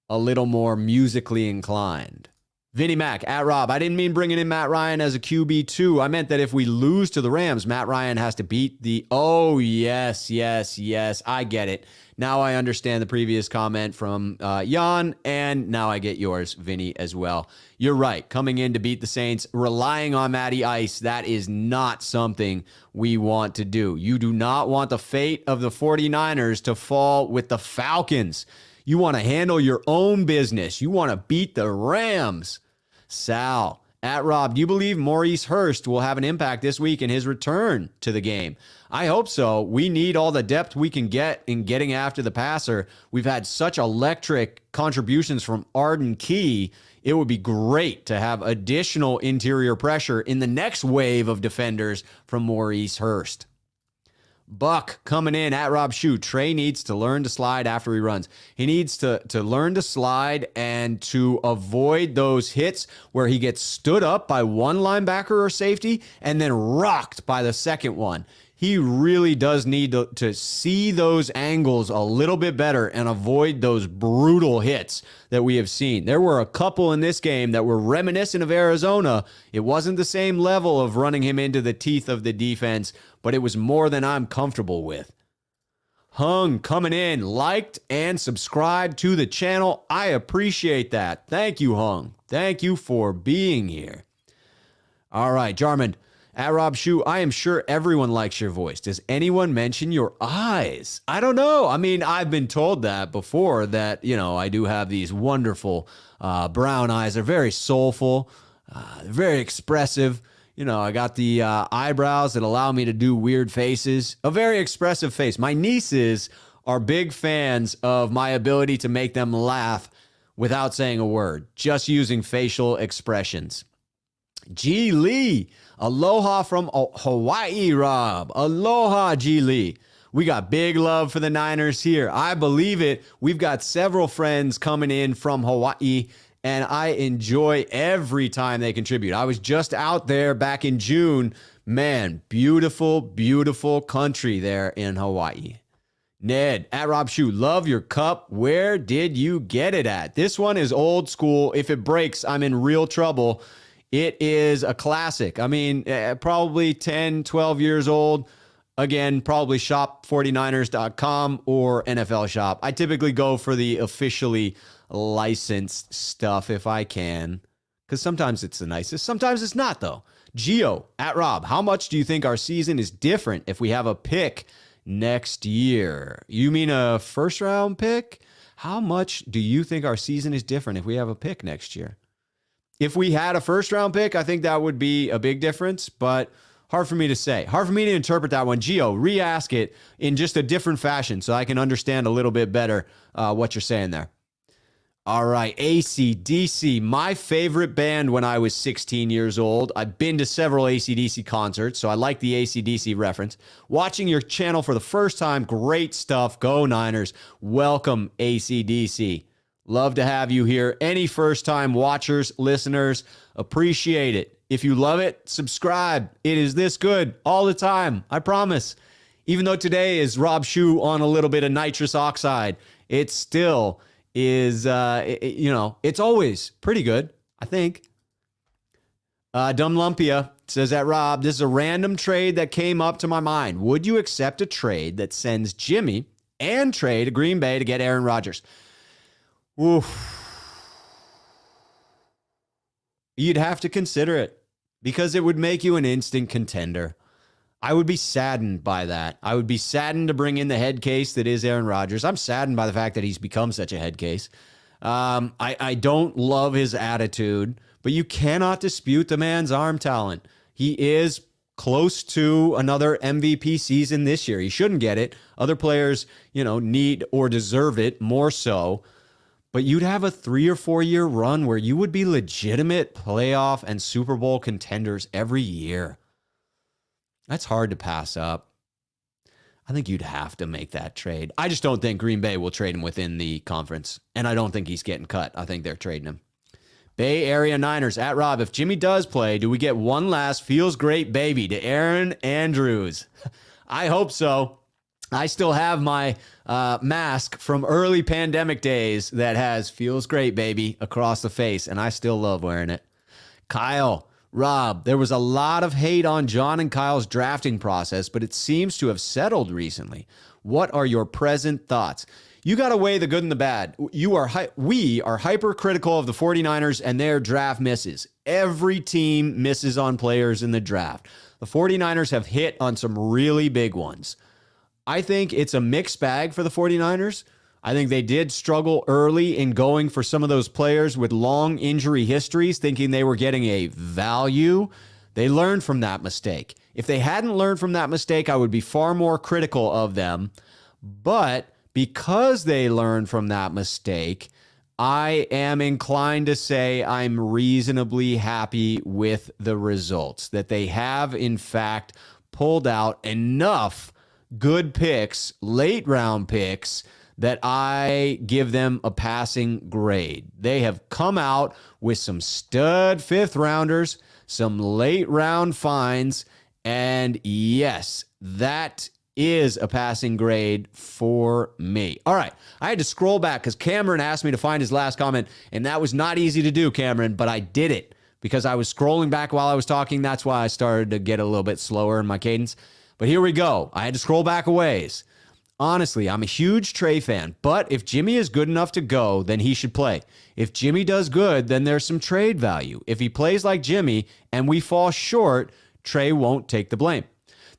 Speaker 1: a little more musically inclined. Vinnie Mac, at Rob, I didn't mean bringing in Matt Ryan as a QB2. I meant that if we lose to the Rams, Matt Ryan has to beat the... Oh, yes. I get it. Now I understand the previous comment from Jan, and now I get yours, Vinny, as well. You're right. Coming in to beat the Saints, relying on Matty Ice, that is not something we want to do. You do not want the fate of the 49ers to fall with the Falcons. You want to handle your own business. You want to beat the Rams. Sal, at Rob, do you believe Maurice Hurst will have an impact this week in his return to the game? I hope so. We need all the depth we can get in getting after the passer. We've had such electric contributions from Arden Key. It would be great to have additional interior pressure in the next wave of defenders from Maurice Hurst. Buck coming in at Rob Shue. Trey needs to learn to slide after he runs. He needs to learn to slide and to avoid those hits where he gets stood up by one linebacker or safety and then rocked by the second one. He really does need to see those angles a little bit better and avoid those brutal hits that we have seen. There were a couple in this game that were reminiscent of Arizona. It wasn't the same level of running him into the teeth of the defense, but it was more than I'm comfortable with. Hung coming in, liked and subscribed to the channel. I appreciate that. Thank you, Hung. Thank you for being here. All right, Jarman. At Rob Shue, I am sure everyone likes your voice. Does anyone mention your eyes? I don't know. I mean, I've been told that before that, I do have these wonderful brown eyes. They're very soulful, very expressive. I got the eyebrows that allow me to do weird faces. A very expressive face. My nieces are big fans of my ability to make them laugh without saying a word, just using facial expressions. G. Lee, aloha from Hawaii, Rob. Aloha, G. Lee. We got big love for the Niners here. I believe it. We've got several friends coming in from Hawaii, and I enjoy every time they contribute. I was just out there back in June. Man, beautiful, beautiful country there in Hawaii. Ned, at Rob Shoe, love your cup. Where did you get it at? This one is old school. If it breaks, I'm in real trouble. It is a classic. I mean, probably 10, 12 years old. Again, probably shop49ers.com or NFL Shop. I typically go for the officially licensed stuff if I can, because sometimes it's the nicest. Sometimes it's not, though. Geo, at Rob, how much do you think our season is different if we have a pick next year? You mean a first-round pick? How much do you think our season is different if we have a pick next year? If we had a first-round pick, I think that would be a big difference, but hard for me to say. Hard for me to interpret that one. Gio, re-ask it in just a different fashion so I can understand a little bit better what you're saying there. All right, AC/DC, my favorite band when I was 16 years old. I've been to several AC/DC concerts, so I like the AC/DC reference. Watching your channel for the first time, great stuff. Go Niners. Welcome, AC/DC. Love to have you here. Any first-time watchers, listeners, appreciate it. If you love it, subscribe. It is this good all the time, I promise. Even though today is Rob Shoe on a little bit of nitrous oxide, it still is, it's always pretty good, I think. Dumb Lumpia says that, Rob, this is a random trade that came up to my mind. Would you accept a trade that sends Jimmy and Trey to Green Bay to get Aaron Rodgers? Oof. You'd have to consider it because it would make you an instant contender. I would be saddened by that. I would be saddened to bring in the head case that is Aaron Rodgers. I'm saddened by the fact that he's become such a head case. I don't love his attitude, but you cannot dispute the man's arm talent. He is close to another MVP season this year. He shouldn't get it. Other players, need or deserve it more so. But you'd have a 3 or 4 year run where you would be legitimate playoff and Super Bowl contenders every year. That's hard to pass up. I think you'd have to make that trade. I just don't think Green Bay will trade him within the conference. And I don't think he's getting cut. I think they're trading him. Bay Area Niners, at Rob, if Jimmy does play, do we get one last feels great baby to Aaron Andrews? I hope so. I still have my mask from early pandemic days that has feels great baby across the face, and I still love wearing it. Kyle, Rob, there was a lot of hate on John and Kyle's drafting process, but it seems to have settled recently. What are your present thoughts? You got to weigh the good and the bad. We are hypercritical of the 49ers and their draft misses. Every team misses on players in the draft. The 49ers have hit on some really big ones. I think it's a mixed bag for the 49ers. I think they did struggle early in going for some of those players with long injury histories, thinking they were getting a value. They learned from that mistake. If they hadn't learned from that mistake, I would be far more critical of them. But because they learned from that mistake, I am inclined to say I'm reasonably happy with the results, that they have, in fact, pulled out enough good picks, late round picks, that I give them a passing grade. They have come out with some stud fifth rounders, some late round finds, and yes, that is a passing grade for me. All right, I had to scroll back because Cameron asked me to find his last comment, and that was not easy to do, Cameron, but I did it because I was scrolling back while I was talking. That's why I started to get a little bit slower in my cadence. But here we go. I had to scroll back a ways. Honestly, I'm a huge Trey fan, but if Jimmy is good enough to go, then he should play. If Jimmy does good, then there's some trade value. If he plays like Jimmy and we fall short, Trey won't take the blame.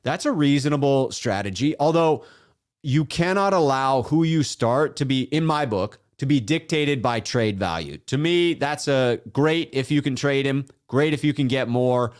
Speaker 1: That's a reasonable strategy, although you cannot allow who you start to be, in my book, to be dictated by trade value. To me, that's a great if you can trade him, great if you can get more.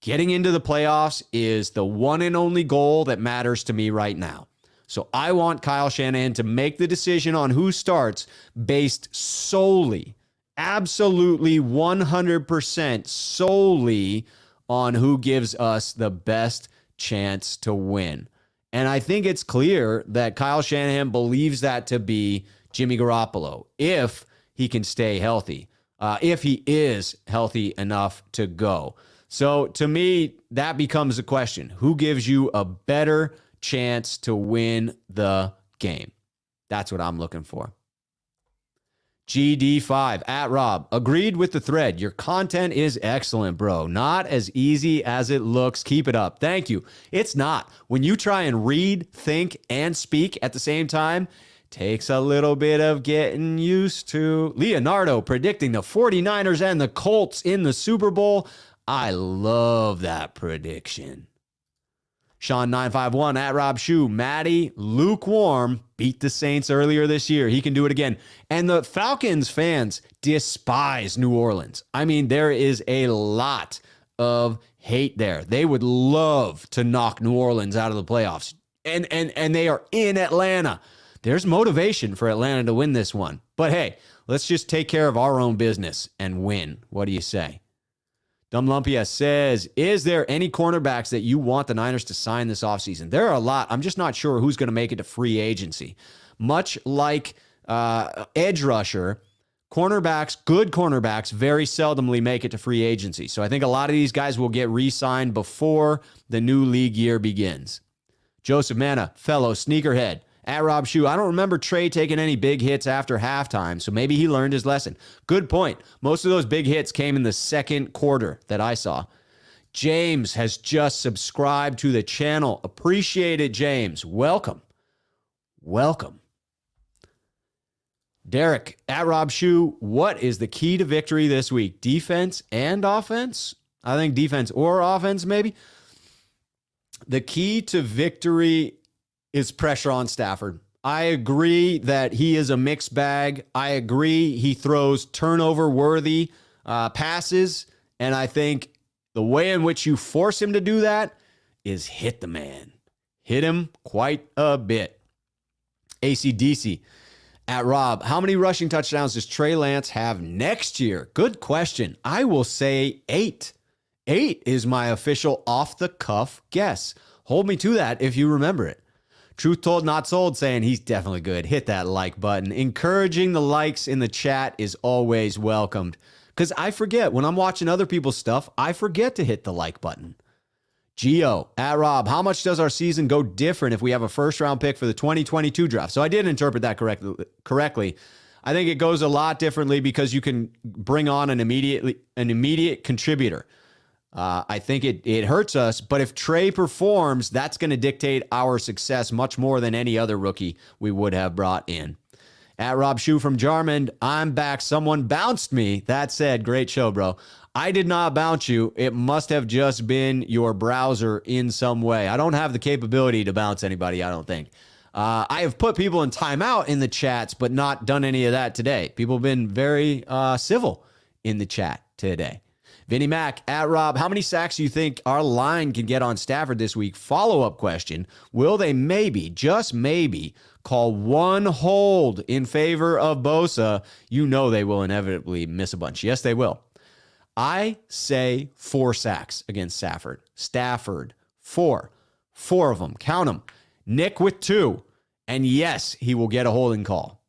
Speaker 1: Getting into the playoffs is the one and only goal that matters to me right now. So I want Kyle Shanahan to make the decision on who starts based solely, absolutely 100% solely on who gives us the best chance to win. And I think it's clear that Kyle Shanahan believes that to be Jimmy Garoppolo, if he can stay healthy, if he is healthy enough to go. So to me, that becomes a question. Who gives you a better chance to win the game? That's what I'm looking for. GD5 at Rob, agreed with the thread. Your content is excellent, bro. Not as easy as it looks. Keep it up. Thank you. It's not. When you try and read, think, and speak at the same time, takes a little bit of getting used to. Leonardo predicting the 49ers and the Colts in the Super Bowl. I love that prediction. Sean951 at Rob Shue. Matty, lukewarm, beat the Saints earlier this year. He can do it again. And the Falcons fans despise New Orleans. I mean, there is a lot of hate there. They would love to knock New Orleans out of the playoffs. And they are in Atlanta. There's motivation for Atlanta to win this one. But hey, let's just take care of our own business and win. What do you say? Dumb Lumpia says, is there any cornerbacks that you want the Niners to sign this offseason? There are a lot. I'm just not sure who's going to make it to free agency. Much like edge rusher, cornerbacks, good cornerbacks, very seldomly make it to free agency. So I think a lot of these guys will get re-signed before the new league year begins. Joseph Manna, fellow sneakerhead. At Rob Shue, I don't remember Trey taking any big hits after halftime, so maybe he learned his lesson. Good point. Most of those big hits came in the second quarter that I saw. James has just subscribed to the channel. Appreciate it, James. Welcome. Welcome. Derek, at Rob Shue, what is the key to victory this week? Defense and offense? I think defense or offense, maybe. The key to victory is pressure on Stafford. I agree that he is a mixed bag. I agree he throws turnover-worthy passes, and I think the way in which you force him to do that is hit the man. Hit him quite a bit. ACDC at Rob, how many rushing touchdowns does Trey Lance have next year? Good question. I will say 8. 8 is my official off-the-cuff guess. Hold me to that if you remember it. Truth told, not sold, saying he's definitely good. Hit that like button. Encouraging the likes in the chat is always welcomed. Because I forget, when I'm watching other people's stuff, I forget to hit the like button. Geo, at Rob, how much does our season go different if we have a first-round pick for the 2022 draft? So I did interpret that correctly. I think it goes a lot differently because you can bring on an immediate contributor. I think it hurts us, but if Trey performs, that's going to dictate our success much more than any other rookie we would have brought in. At Rob Shue from Jarmond, I'm back. Someone bounced me. That said, great show, bro. I did not bounce you. It must have just been your browser in some way. I don't have the capability to bounce anybody, I don't think. I have put people in timeout in the chats, but not done any of that today. People have been very civil in the chat today. Vinny Mac, at Rob, how many sacks do you think our line can get on Stafford this week? Follow-up question, will they maybe, just maybe, call one hold in favor of Bosa? You know they will inevitably miss a bunch. Yes, they will. I say 4 sacks against Stafford. Stafford, 4. 4 of them. Count them. Nick with 2. And yes, he will get a holding call.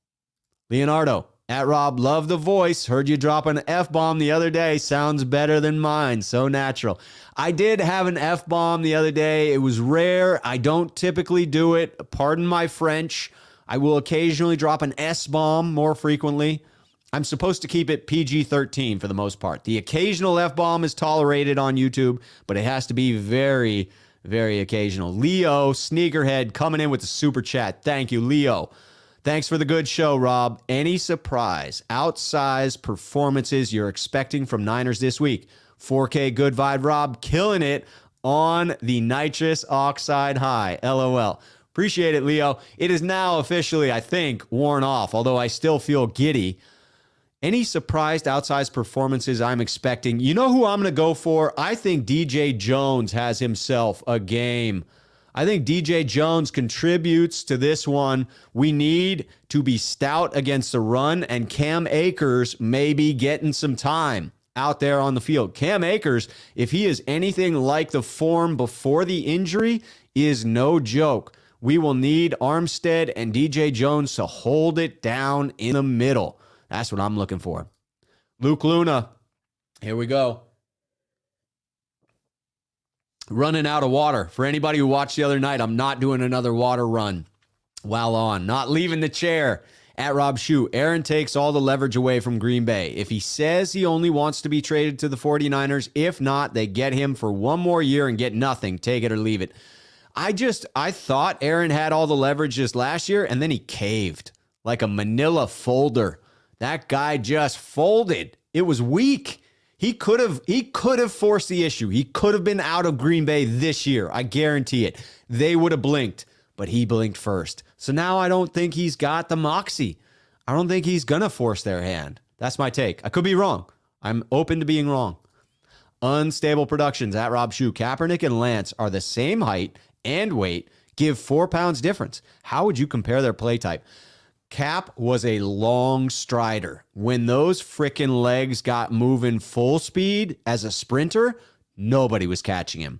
Speaker 1: Leonardo, at Rob, love the voice. Heard you drop an F-bomb the other day. Sounds better than mine. So natural. I did have an F-bomb the other day. It was rare. I don't typically do it. Pardon my French. I will occasionally drop an S-bomb more frequently. I'm supposed to keep it PG-13 for the most part. The occasional F-bomb is tolerated on YouTube, but it has to be very, very occasional. Leo, sneakerhead, coming in with the super chat. Thank you, Leo. Thanks for the good show, Rob. Any surprise, outsized performances you're expecting from Niners this week? 4K good vibe, Rob. Killing it on the nitrous oxide high. LOL. Appreciate it, Leo. It is now officially, I think, worn off, although I still feel giddy. Any surprised outsized performances I'm expecting? You know who I'm going to go for? I think DJ Jones has himself a game. I think DJ Jones contributes to this one. We need to be stout against the run, and Cam Akers may be getting some time out there on the field. Cam Akers, if he is anything like the form before the injury, is no joke. We will need Armstead and DJ Jones to hold it down in the middle. That's what I'm looking for. Luke Luna, here we go. Running out of water. For anybody who watched the other night, I'm not doing another water run while on. Not leaving the chair. At Rob Shue, Aaron takes all the leverage away from Green Bay. If he says he only wants to be traded to the 49ers, if not, they get him for one more year and get nothing. Take it or leave it. I thought Aaron had all the leverage just last year, and then he caved like a manila folder. That guy just folded. It was weak. He could have forced the issue. He could have been out of Green Bay this year. I guarantee it. They would have blinked, but he blinked first. So now I don't think he's got the moxie. I don't think he's going to force their hand. That's my take. I could be wrong. I'm open to being wrong. Unstable Productions at Rob Shue. Kaepernick and Lance are the same height and weight, give 4 pounds difference. How would you compare their play type? Cap was a long strider. When those frickin' legs got moving full speed as a sprinter, nobody was catching him.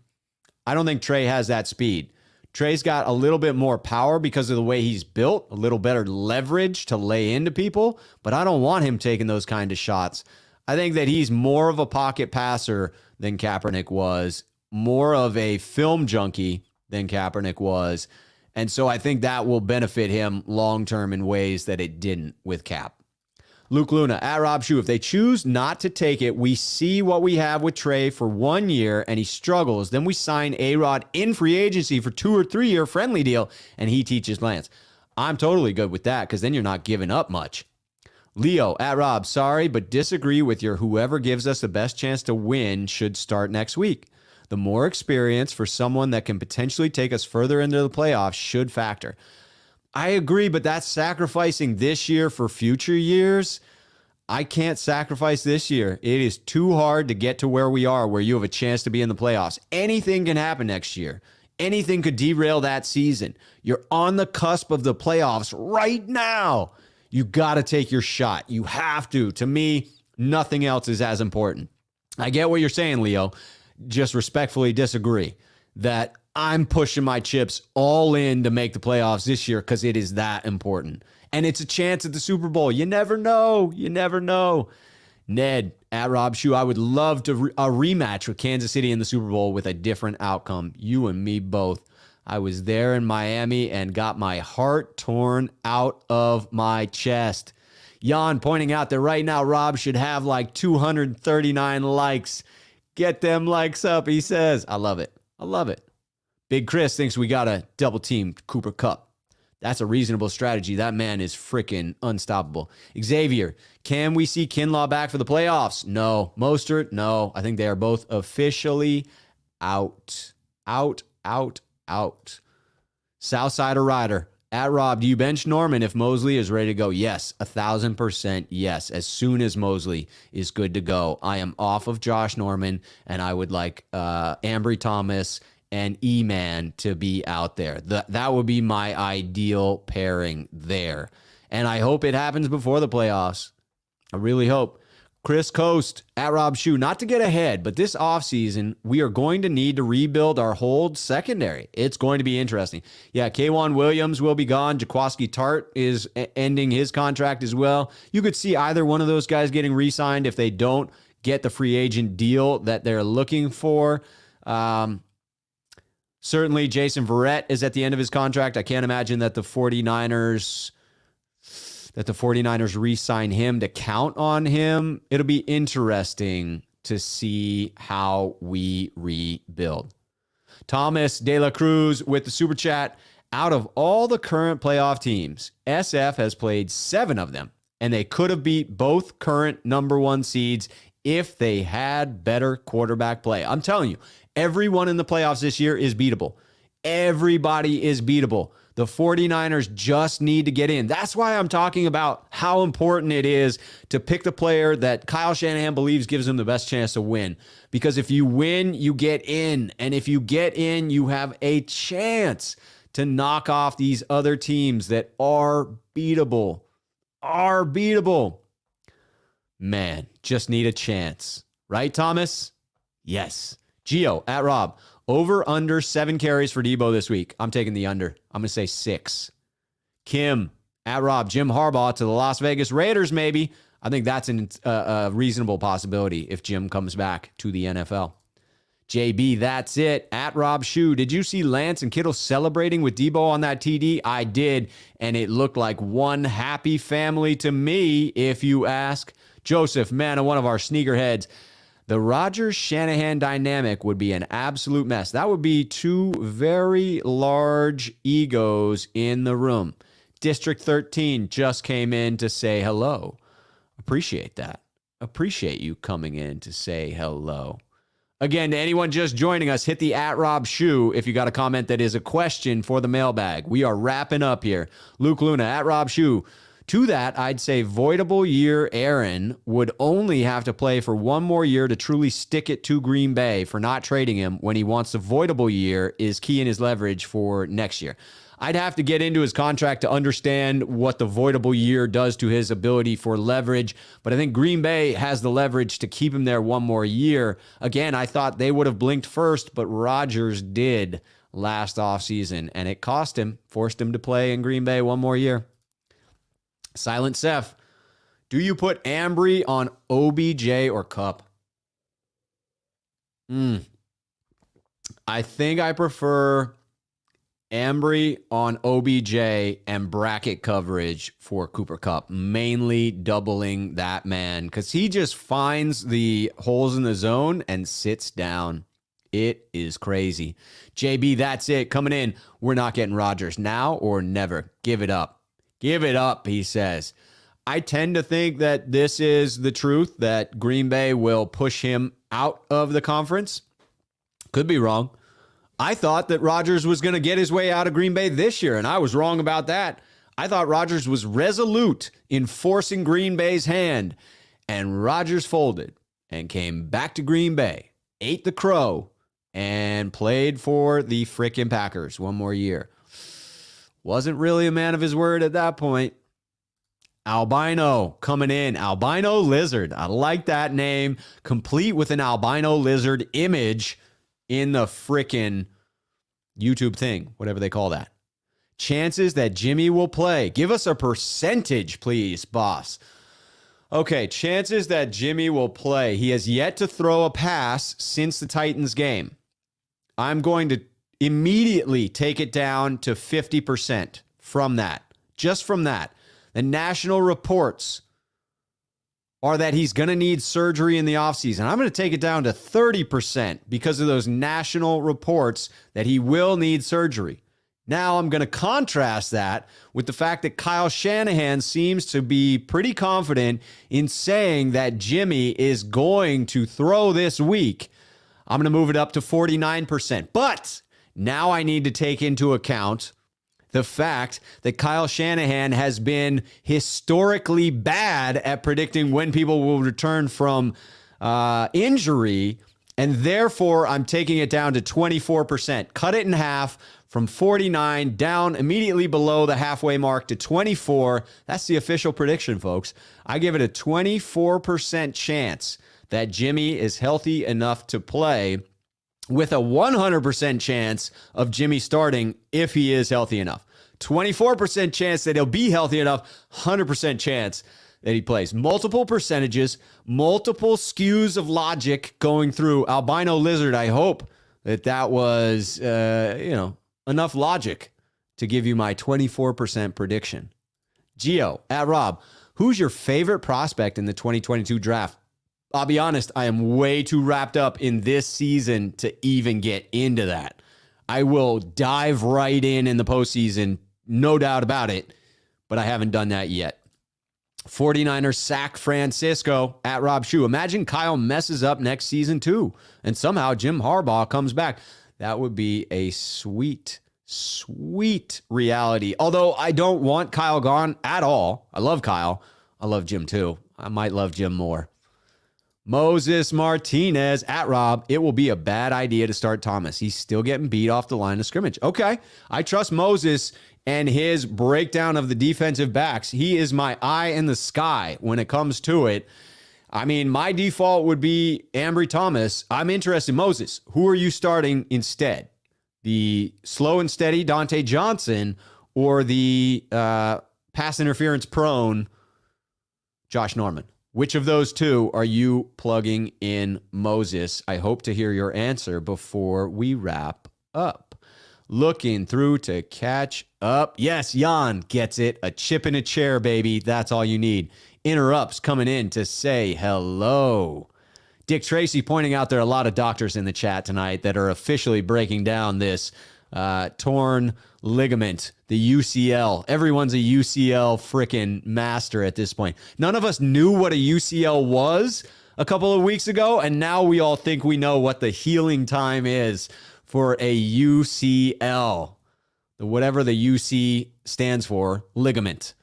Speaker 1: I don't think Trey has that speed. Trey's got a little bit more power because of the way he's built, a little better leverage to lay into people, but I don't want him taking those kind of shots. I think that he's more of a pocket passer than Kaepernick was, more of a film junkie than Kaepernick was. And so I think that will benefit him long-term in ways that it didn't with Cap. Luke Luna, at Rob Shue, if they choose not to take it, we see what we have with Trey for 1 year and he struggles. Then we sign A-Rod in free agency for 2 or 3 year friendly deal and he teaches Lance. I'm totally good with that because then you're not giving up much. Leo, at Rob, sorry, but disagree with your whoever gives us the best chance to win should start next week. The more experience for someone that can potentially take us further into the playoffs should factor. I agree, but that's sacrificing this year for future years. I can't sacrifice this year. It is too hard to get to where we are, where you have a chance to be in the playoffs. Anything can happen next year. Anything could derail that season. You're on the cusp of the playoffs right now. You got to take your shot. You have to. To me, nothing else is as important. I get what you're saying, Leo. Just respectfully disagree that I'm pushing my chips all in to make the playoffs this year because it is that important. And it's a chance at the Super Bowl. You never know. You never know. Ned, at Rob Shue, I would love to a rematch with Kansas City in the Super Bowl with a different outcome. You and me both. I was there in Miami and got my heart torn out of my chest. Jan pointing out that right now Rob should have like 239 likes. Get them likes up, he says. I love it. I love it. Big Chris thinks we got to double team Cooper Kupp. That's a reasonable strategy. That man is freaking unstoppable. Xavier, can we see Kinlaw back for the playoffs? No. Mostert? No. I think they are both officially out. Out. Southsider Rider, at Rob, do you bench Norman if Mosley is ready to go? Yes, 1,000% yes. As soon as Mosley is good to go. I am off of Josh Norman, and I would like Ambry Thomas and E-Man to be out there. That would be my ideal pairing there. And I hope it happens before the playoffs. I really hope. Chris Coast, at Rob Shue, not to get ahead, but this offseason, we are going to need to rebuild our hold secondary. It's going to be interesting. Yeah, K'Wan Williams will be gone. Jaquaski Tart is ending his contract as well. You could see either one of those guys getting re-signed if they don't get the free agent deal that they're looking for. Certainly, Jason Verrett is at the end of his contract. I can't imagine that the 49ers re-sign him to count on him. It'll be interesting to see how we rebuild. Thomas De La Cruz with the super chat. Out of all the current playoff teams, SF has played 7 of them, and they could have beat both current number 1 seeds if they had better quarterback play. I'm telling you, everyone in the playoffs this year is beatable. Everybody is beatable. The 49ers just need to get in. That's why I'm talking about how important it is to pick the player that Kyle Shanahan believes gives him the best chance to win. Because if you win, you get in. And if you get in, you have a chance to knock off these other teams that are beatable. Man, just need a chance. Right, Thomas? Yes. Gio, at Rob. Over, under 7 carries for Debo this week. I'm taking the under. I'm going to say 6. Kim, at Rob. Jim Harbaugh to the Las Vegas Raiders, maybe. I think that's a reasonable possibility if Jim comes back to the NFL. JB, that's it. At Rob Shue, did you see Lance and Kittle celebrating with Debo on that TD? I did, and it looked like one happy family to me, if you ask. Joseph, man, one of our sneakerheads. The Rodgers-Shanahan dynamic would be an absolute mess. That would be 2 very large egos in the room. District 13 just came in to say hello. Appreciate that. Appreciate you coming in to say hello. Again, to anyone just joining us, hit the at Rob Shue if you got a comment that is a question for the mailbag. We are wrapping up here. Luke Luna, at Rob Shue. To that, I'd say voidable year Aaron would only have to play for one more year to truly stick it to Green Bay for not trading him when he wants the voidable year is key in his leverage for next year. I'd have to get into his contract to understand what the voidable year does to his ability for leverage, but I think Green Bay has the leverage to keep him there one more year. Again, I thought they would have blinked first, but Rodgers did last offseason, and it cost him, forced him to play in Green Bay one more year. Silent Seth, do you put Ambry on OBJ or Cup? I think I prefer Ambry on OBJ and bracket coverage for Cooper Kupp, mainly doubling that man because he just finds the holes in the zone and sits down. It is crazy. JB, that's it. Coming in, we're not getting Rodgers now or never. Give it up. Give it up, he says. I tend to think that this is the truth, that Green Bay will push him out of the conference. Could be wrong. I thought that Rodgers was going to get his way out of Green Bay this year, and I was wrong about that. I thought Rodgers was resolute in forcing Green Bay's hand, and Rodgers folded and came back to Green Bay, ate the crow, and played for the frickin' Packers one more year. Wasn't really a man of his word at that point. Albino coming in. Albino lizard. I like that name. Complete with an albino lizard image in the frickin' YouTube thing, whatever they call that. Chances that Jimmy will play. Give us a percentage, please, boss. Okay, chances that Jimmy will play. He has yet to throw a pass since the Titans game. I'm going to immediately take it down to 50% from that. Just from that. The national reports are that he's going to need surgery in the offseason. I'm going to take it down to 30% because of those national reports that he will need surgery. Now I'm going to contrast that with the fact that Kyle Shanahan seems to be pretty confident in saying that Jimmy is going to throw this week. I'm going to move it up to 49%. But now I need to take into account the fact that Kyle Shanahan has been historically bad at predicting when people will return from injury, and therefore I'm taking it down to 24%. Cut it in half from 49 down immediately below the halfway mark to 24. That's the official prediction, folks. I give it a 24% chance that Jimmy is healthy enough to play, with a 100% chance of Jimmy starting if he is healthy enough. 24% chance that he'll be healthy enough, 100% chance that he plays. Multiple percentages, multiple skews of logic going through. Albino Lizard, I hope that was, enough logic to give you my 24% prediction. Gio, at Rob, who's your favorite prospect in the 2022 draft? I'll be honest, I am way too wrapped up in this season to even get into that. I will dive right in the postseason, no doubt about it, but I haven't done that yet. 49ers sack Francisco, at Rob Shue. Imagine Kyle messes up next season too, and somehow Jim Harbaugh comes back. That would be a sweet, sweet reality. Although I don't want Kyle gone at all. I love Kyle. I love Jim too. I might love Jim more. Moses Martinez at Rob. It will be a bad idea to start Thomas. He's still getting beat off the line of scrimmage. Okay. I trust Moses and his breakdown of the defensive backs. He is my eye in the sky when it comes to it. I mean, my default would be Ambry Thomas. I'm interested in Moses. Who are you starting instead? The slow and steady Dante Johnson or the pass interference prone Josh Norman? Which of those two are you plugging in Moses? I hope to hear your answer before we wrap up. Looking through to catch up. Yes, Jan gets it. A chip in a chair, baby. That's all you need. Interrupts coming in to say hello. Dick Tracy pointing out there are a lot of doctors in the chat tonight that are officially breaking down this torn ligament, the UCL. Everyone's a UCL freaking master at this point. None of us knew what a UCL was a couple of weeks ago, and now we all think we know what the healing time is for a UCL. Whatever the UC stands for, ligament.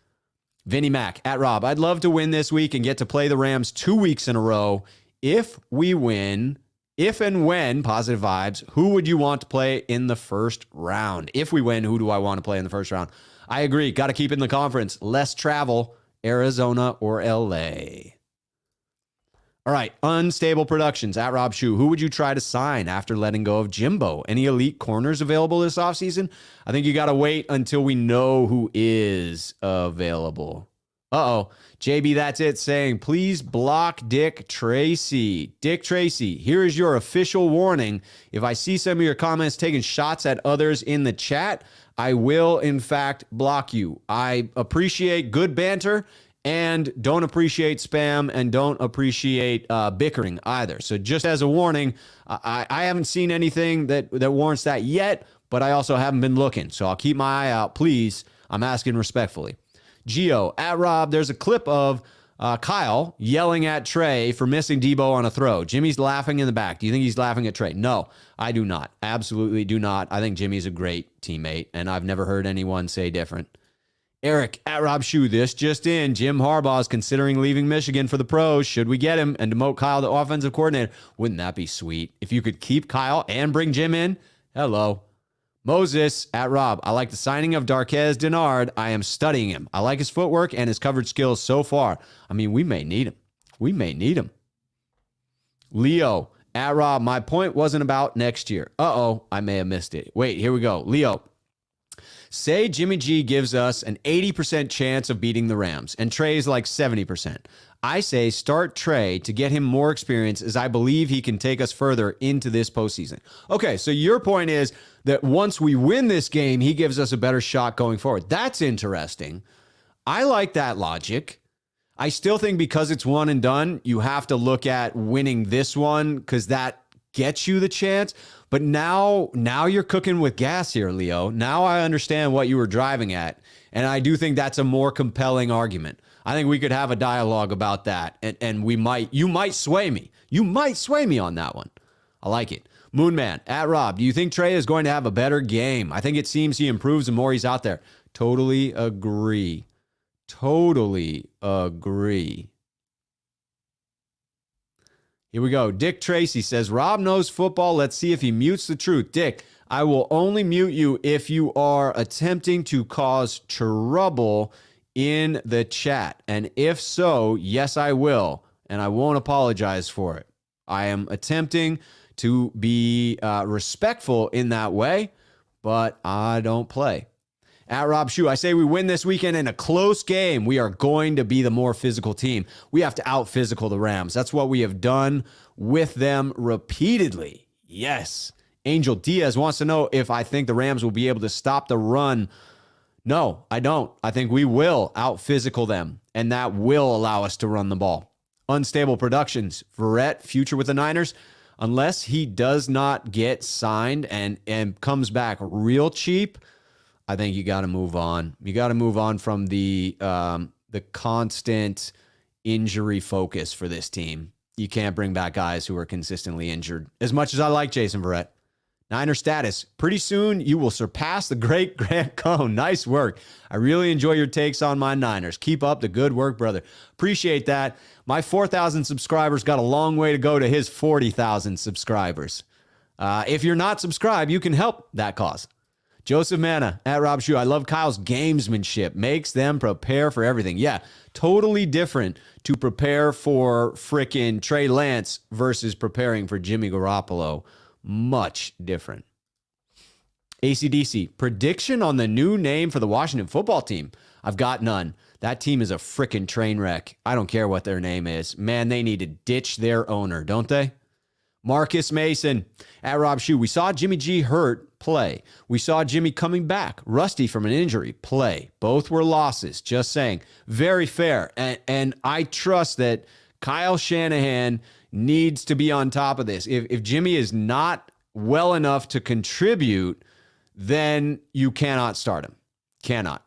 Speaker 1: Vinnie Mac at Rob. I'd love to win this week and get to play the Rams 2 weeks in a row. If we win, if and when, positive vibes, who would you want to play in the first round? If we win, who do I want to play in the first round? I agree. Got to keep it in the conference. Less travel, Arizona or LA. All right. Unstable Productions at Rob Shue. Who would you try to sign after letting go of Jimbo? Any elite corners available this offseason? I think you got to wait until we know who is available. Uh-oh. JB, that's it, saying, please block Dick Tracy. Dick Tracy, here is your official warning. If I see some of your comments taking shots at others in the chat, I will, in fact, block you. I appreciate good banter and don't appreciate spam and don't appreciate bickering either. So just as a warning, I haven't seen anything that warrants that yet, but I also haven't been looking. So I'll keep my eye out, please. I'm asking respectfully. Gio, at Rob, there's a clip of Kyle yelling at Trey for missing Debo on a throw. Jimmy's laughing in the back. Do you think he's laughing at Trey? No, I do not. Absolutely do not. I think Jimmy's a great teammate, and I've never heard anyone say different. Eric, at Rob Shue, this just in. Jim Harbaugh is considering leaving Michigan for the pros. Should we get him and demote Kyle to offensive coordinator? Wouldn't that be sweet? If you could keep Kyle and bring Jim in, hello. Moses, at Rob, I like the signing of Darquez Denard. I am studying him. I like his footwork and his coverage skills so far. I mean, we may need him. We may need him. Leo, at Rob, my point wasn't about next year. Uh-oh, I may have missed it. Wait, here we go. Leo, say Jimmy G gives us an 80% chance of beating the Rams, and Trey's like 70%. I say start Trey to get him more experience, as I believe he can take us further into this postseason. Okay, so your point is that once we win this game, he gives us a better shot going forward. That's interesting. I like that logic. I still think because it's one and done, you have to look at winning this one because that gets you the chance. But now you're cooking with gas here, Leo. Now I understand what you were driving at. And I do think that's a more compelling argument. I think we could have a dialogue about that. And you might sway me. You might sway me on that one. I like it. Moonman, at Rob, do you think Trey is going to have a better game? I think it seems he improves the more he's out there. Totally agree. Totally agree. Here we go. Dick Tracy says, Rob knows football. Let's see if he mutes the truth. Dick, I will only mute you if you are attempting to cause trouble in the chat. And if so, yes, I will. And I won't apologize for it. I am attempting to be respectful in that way, but I don't play. At Rob Shue, I say we win this weekend in a close game. We are going to be the more physical team. We have to out-physical the Rams. That's what we have done with them repeatedly. Yes. Angel Diaz wants to know if I think the Rams will be able to stop the run. No, I don't. I think we will out-physical them, and that will allow us to run the ball. Unstable Productions, Verrett, future with the Niners. Unless he does not get signed and comes back real cheap, I think you got to move on. You got to move on from the constant injury focus for this team. You can't bring back guys who are consistently injured. As much as I like Jason Verrett, Niner status. Pretty soon, you will surpass the great Grant Cohn. Nice work. I really enjoy your takes on my Niners. Keep up the good work, brother. Appreciate that. My 4,000 subscribers got a long way to go to his 40,000 subscribers. If you're not subscribed, you can help that cause. Joseph Manna at Rob Shue. I love Kyle's gamesmanship. Makes them prepare for everything. Yeah, totally different to prepare for frickin' Trey Lance versus preparing for Jimmy Garoppolo. Much different. ACDC, prediction on the new name for the Washington football team. I've got none. That team is a frickin' train wreck. I don't care what their name is. Man, they need to ditch their owner, don't they? Marcus Mason at Rob Shue. We saw Jimmy G hurt, play. We saw Jimmy coming back, rusty from an injury, play. Both were losses, just saying. Very fair. And I trust that Kyle Shanahan needs to be on top of this. If Jimmy is not well enough to contribute, then you cannot start him. Cannot.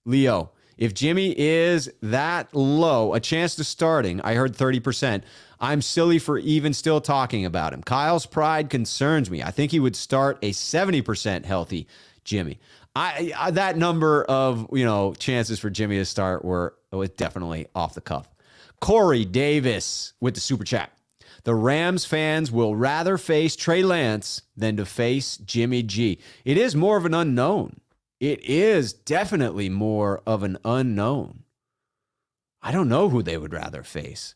Speaker 1: Leo, if Jimmy is that low, a chance to starting, I heard 30%, I'm silly for even still talking about him. Kyle's pride concerns me. I think he would start a 70% healthy Jimmy. I that number of, chances for Jimmy to start was definitely off the cuff. Corey Davis with the super chat. The Rams fans will rather face Trey Lance than to face Jimmy G. It is more of an unknown. It is definitely more of an unknown. I don't know who they would rather face.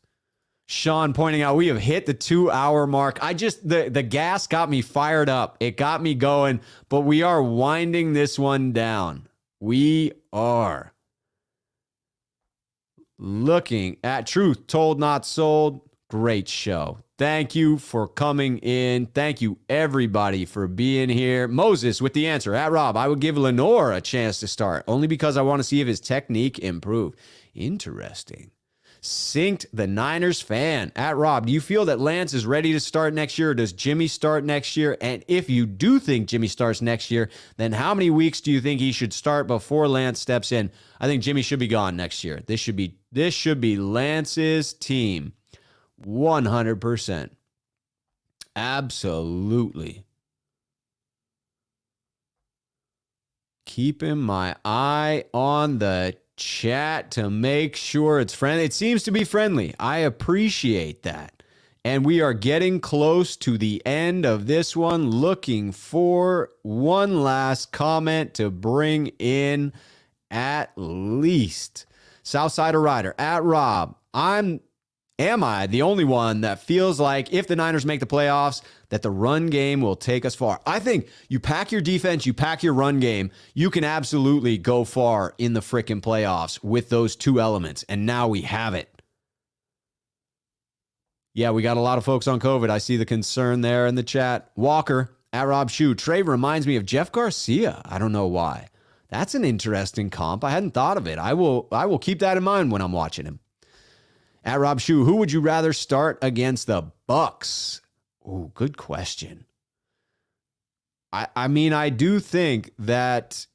Speaker 1: Sean pointing out we have hit the 2-hour mark. The gas got me fired up. It got me going, but we are winding this one down. We are. Looking at Truth Told Not Sold. Great show. Thank you for coming in. Thank you, everybody, for being here. Moses with the answer. At Rob, I would give Lenore a chance to start, only because I want to see if his technique improved. Interesting. Synced the Niners fan. At Rob, do you feel that Lance is ready to start next year, or does Jimmy start next year? And if you do think Jimmy starts next year, then how many weeks do you think he should start before Lance steps in? I think Jimmy should be gone next year. This should be Lance's team. 100%. Absolutely. Keeping my eye on the chat to make sure it's friendly. It seems to be friendly. I appreciate that. And we are getting close to the end of this one. Looking for one last comment to bring in at least. Southsider Rider at Rob. Am I the only one that feels like if the Niners make the playoffs, that the run game will take us far? I think you pack your defense, you pack your run game, you can absolutely go far in the frickin' playoffs with those two elements. And now we have it. Yeah, we got a lot of folks on COVID. I see the concern there in the chat. Walker at Rob Shue. Trey reminds me of Jeff Garcia. I don't know why. That's an interesting comp. I hadn't thought of it. I will keep that in mind when I'm watching him. At Rob Shue, who would you rather start against the Bucks? Ooh, good question. I mean, I do think that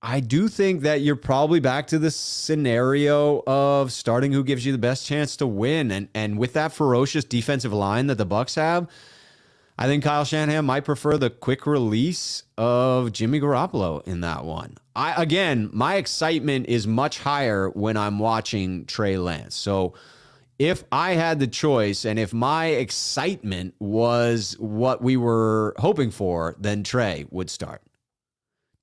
Speaker 1: you're probably back to the scenario of starting who gives you the best chance to win. And with that ferocious defensive line that the Bucks have, I think Kyle Shanahan might prefer the quick release of Jimmy Garoppolo in that one. Again, my excitement is much higher when I'm watching Trey Lance. So if I had the choice and if my excitement was what we were hoping for, then Trey would start.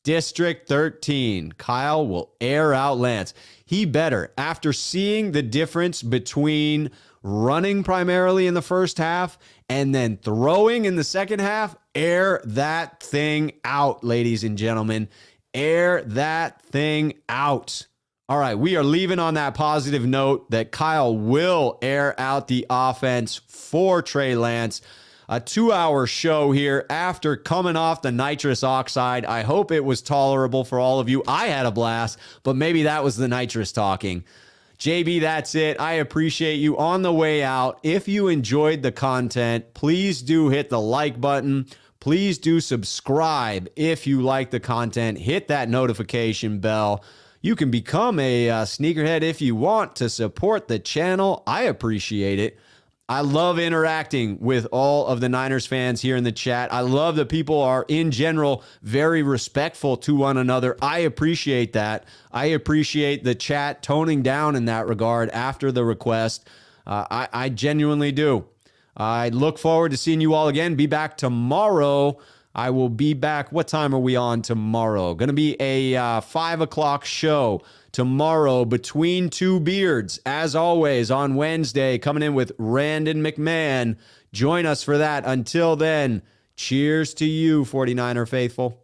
Speaker 1: District 13, Kyle will air out Lance. He better, after seeing the difference between running primarily in the first half and then throwing in the second half, air that thing out, ladies and gentlemen. Air that thing out. All right, we are leaving on that positive note that Kyle will air out the offense for Trey Lance. A 2-hour show here after coming off the nitrous oxide. I hope it was tolerable for all of you. I had a blast, but maybe that was the nitrous talking. JB, that's it. I appreciate you on the way out. If you enjoyed the content, please do hit the like button. Please do subscribe if you like the content. Hit that notification bell. You can become a sneakerhead if you want to support the channel. I appreciate it. I love interacting with all of the Niners fans here in the chat. I love that people are, in general, very respectful to one another. I appreciate that. I appreciate the chat toning down in that regard after the request. I genuinely do. I look forward to seeing you all again. Be back tomorrow. I will be back. What time are we on tomorrow? Going to be a 5 o'clock show tomorrow between two beards. As always, on Wednesday, coming in with Randon McMahon. Join us for that. Until then, cheers to you, 49er faithful.